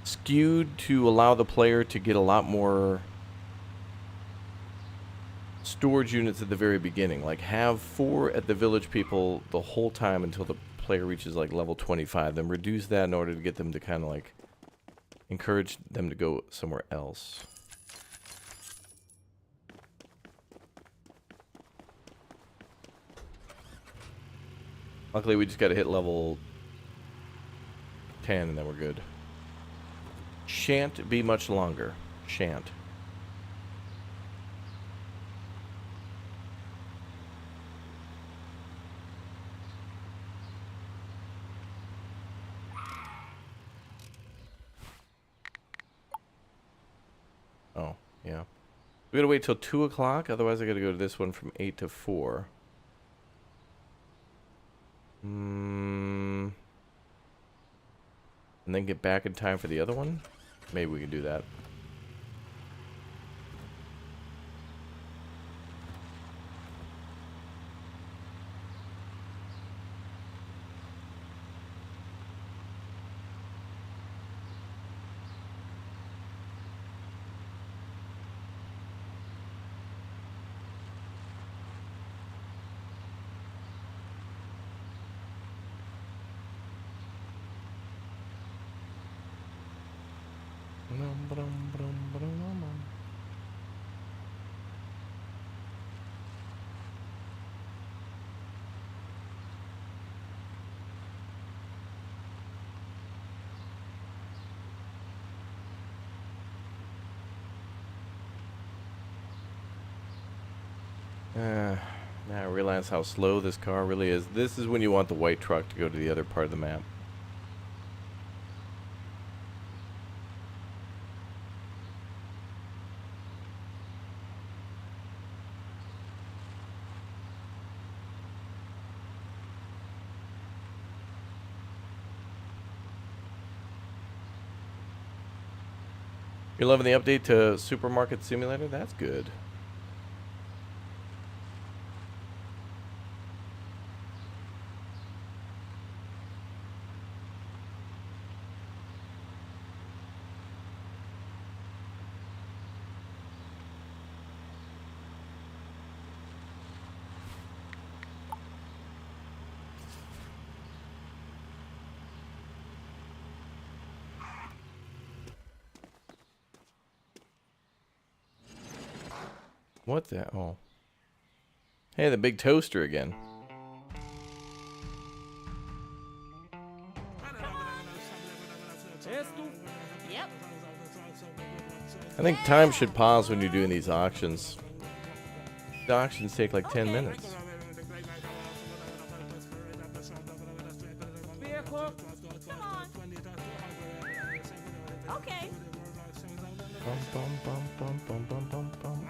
skewed to allow the player to get a lot more storage units at the very beginning. Like have 4 at the village people the whole time until the player reaches like level 25. Then reduce that in order to get them to kind of like encourage them to go somewhere else. Luckily, we just got to hit level 10 and then we're good. Shan't be much longer. Shan't. Oh, yeah. We gotta wait till 2 o'clock, otherwise I gotta go to this one from 8 to 4. And then get back in time for the other one? Maybe we can do that. Now I realize how slow this car really is. This is when you want the white truck to go to the other part of the map. You're loving the update to Supermarket Simulator? That's good. What the? Oh. Hey, the big toaster again. Esto. Yep. I think time should pause when you're doing these auctions. The auctions take like 10 minutes. Viejo. Come on. Okay. Bum, bum, bum, bum, bum, bum, bum, bum.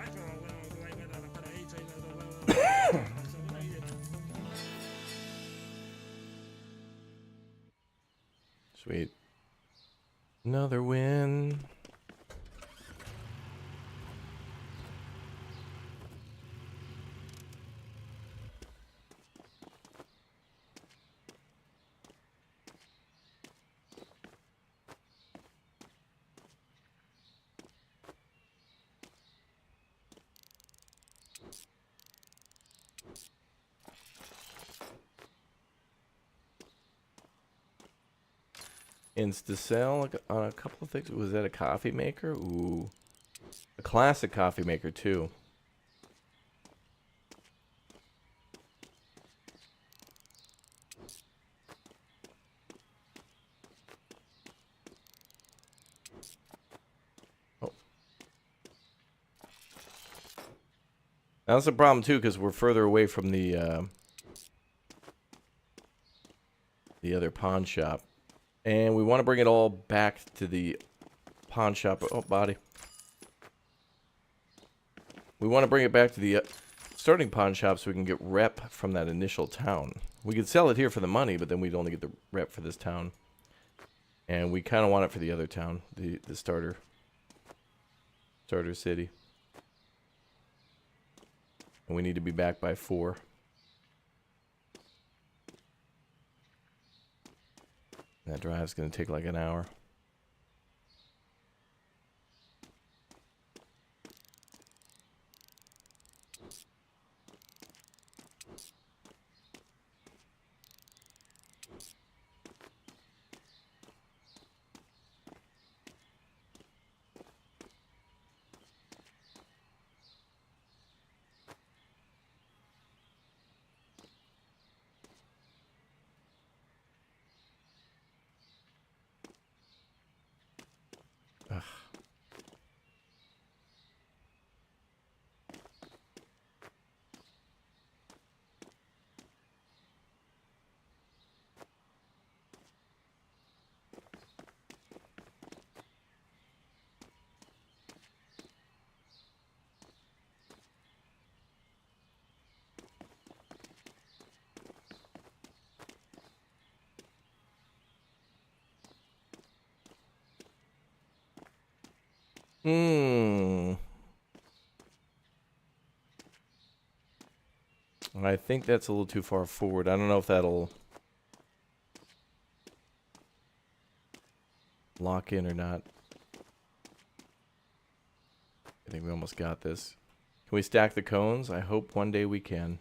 Sweet. Another win. Insta sell on a couple of things. Was that a coffee maker? Ooh. A classic coffee maker, too. Oh. That's a problem, too, because we're further away from the other pawn shop. And we want to bring it all back to the pawn shop. Oh, body. We want to bring it back to the starting pawn shop so we can get rep from that initial town. We could sell it here for the money, but then we'd only get the rep for this town. And we kind of want it for the other town, the starter city. And we need to be back by 4. That drive's going to take like an hour. Ugh. I think that's a little too far forward. I don't know if that'll lock in or not. I think we almost got this. Can we stack the cones? I hope one day we can.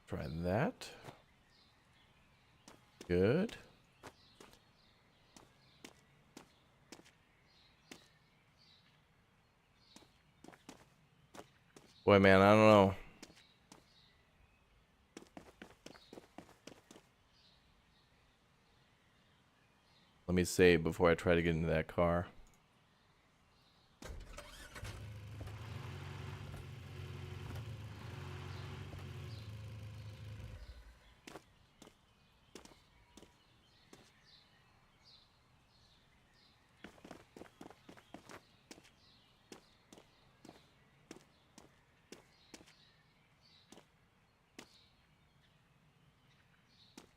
Try that. Good. Boy, man, I don't know. Let me save before I try to get into that car.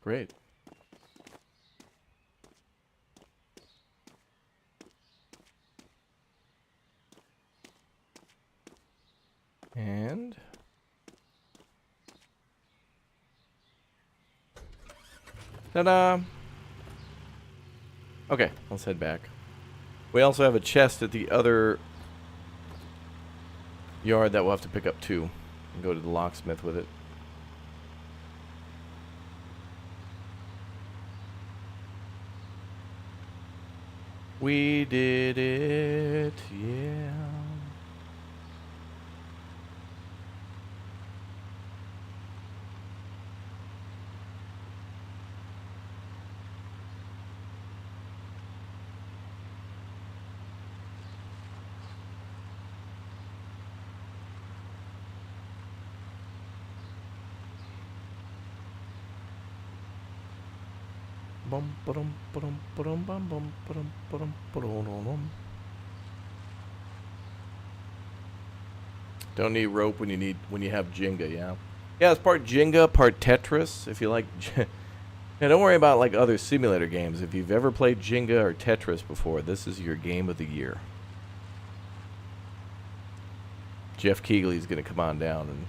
Great. And ta-da! Okay, let's head back. We also have a chest at the other yard that we'll have to pick up too. And go to the locksmith with it. We did it, yeah. Bum, ba-dum, ba-dum, ba-dum, bum, bum, ba-dum, ba-dum, ba-dum. Don't need rope when you have Jenga, yeah. Yeah, it's part Jenga, part Tetris. If you like, yeah, don't worry about like other simulator games. If you've ever played Jenga or Tetris before, this is your game of the year. Jeff Keighley's gonna come on down and.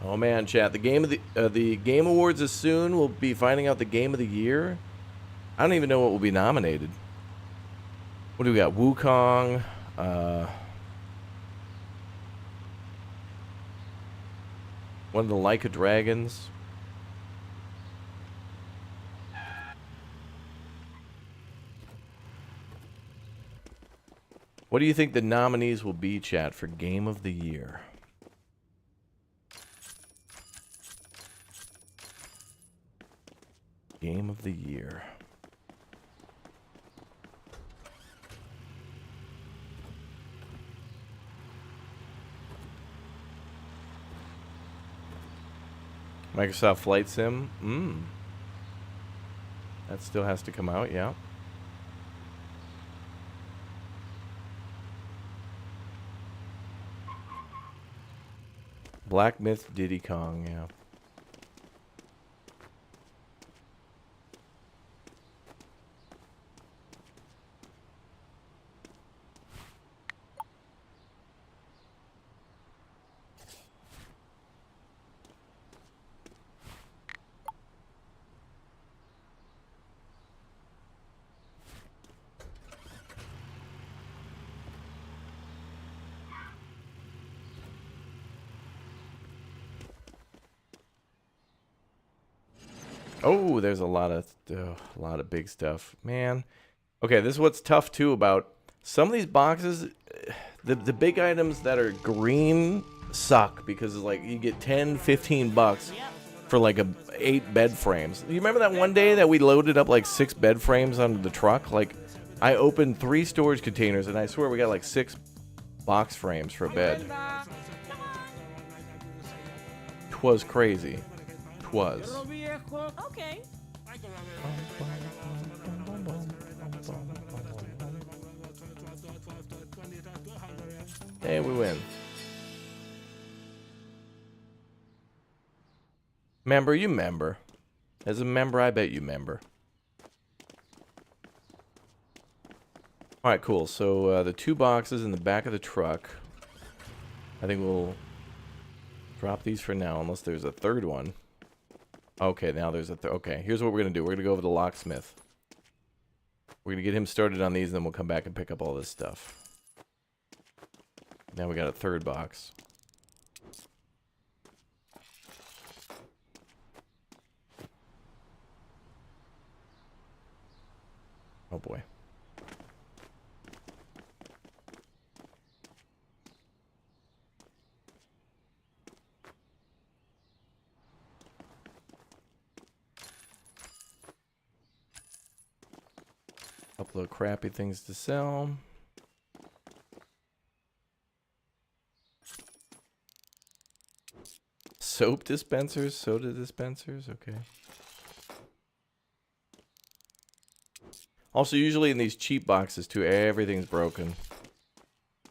Oh man, chat! The Game Awards is soon. We'll be finding out the game of the year. I don't even know what will be nominated. What do we got? Wukong. One of the Leica Dragons. What do you think the nominees will be, chat, for Game of the Year? Game of the Year. Microsoft Flight Sim. That still has to come out, yeah. Black Myth Diddy Kong, yeah. Oh, there's a lot of big stuff, man. Okay, this is what's tough too about some of these boxes. The big items that are green suck because it's like you get 10, 15 bucks for like 8 bed frames. You remember that one day that we loaded up like 6 bed frames onto the truck? Like I opened 3 storage containers and I swear we got like 6 box frames for a bed. 'Twas crazy. 'Twas. Okay. Hey, we win. Member, you member. As a member, I bet you member. Alright, cool. So, the 2 boxes in the back of the truck. I think we'll drop these for now, unless there's a third one. Okay, now there's a okay, here's what we're going to do. We're going to go over to Locksmith. We're going to get him started on these, and then we'll come back and pick up all this stuff. Now we got a third box. Oh boy. Couple of crappy things to sell. Soap dispensers, soda dispensers, okay. Also, usually in these cheap boxes too, everything's broken.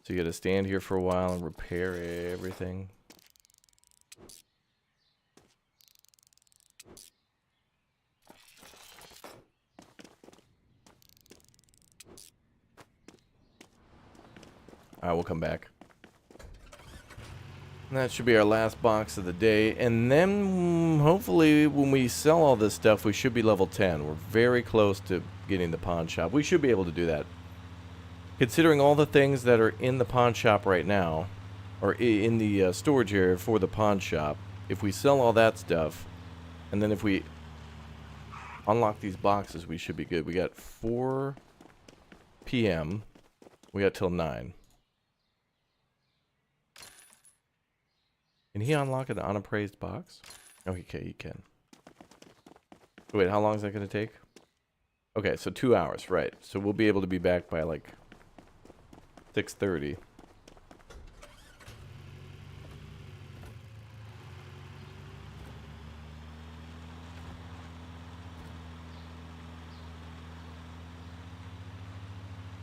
So you gotta stand here for a while and repair everything. Alright, we'll come back. And that should be our last box of the day. And then, hopefully, when we sell all this stuff, we should be level 10. We're very close to getting the pawn shop. We should be able to do that. Considering all the things that are in the pawn shop right now, or in the storage area for the pawn shop, if we sell all that stuff, and then if we unlock these boxes, we should be good. We got 4 p.m. We got till 9. Can he unlock an unappraised box? Oh, okay, he can. Wait, how long is that going to take? Okay, so 2 hours, right. So we'll be able to be back by like 6:30.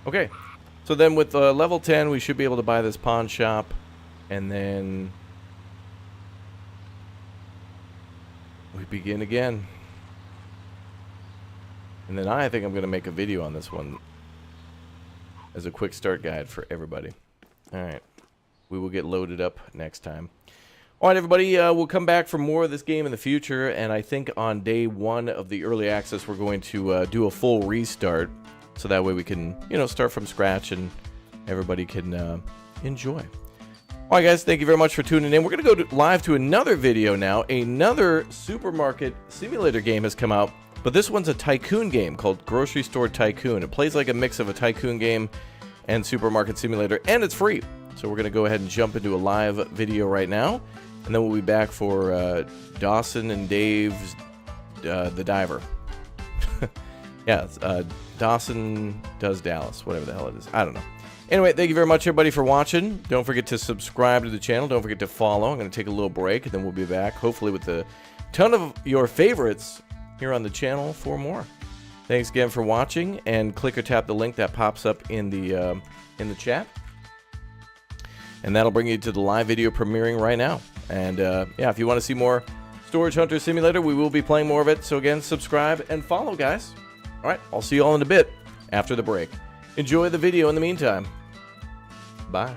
Okay, so then with level 10, we should be able to buy this pawn shop, and then we begin again. And then I think I'm going to make a video on this one as a quick start guide for everybody. Alright, we will get loaded up next time. Alright, everybody, we'll come back for more of this game in the future, and I think on day 1 of the early access, we're going to do a full restart. So that way we can, you know, start from scratch and everybody can enjoy. All right, guys, thank you very much for tuning in. We're going to go live to another video now. Another supermarket simulator game has come out, but this one's a tycoon game called Grocery Store Tycoon. It plays like a mix of a tycoon game and supermarket simulator, and it's free. So we're going to go ahead and jump into a live video right now, and then we'll be back for Dawson and Dave's The Diver. Yeah, Dawson Does Dallas, whatever the hell it is. I don't know. Anyway, thank you very much, everybody, for watching. Don't forget to subscribe to the channel. Don't forget to follow. I'm going to take a little break, and then we'll be back, hopefully with a ton of your favorites here on the channel for more. Thanks again for watching, and click or tap the link that pops up in the chat. And that'll bring you to the live video premiering right now. And, yeah, if you want to see more Storage Hunter Simulator, we will be playing more of it. So, again, subscribe and follow, guys. All right, I'll see you all in a bit after the break. Enjoy the video in the meantime. Bye.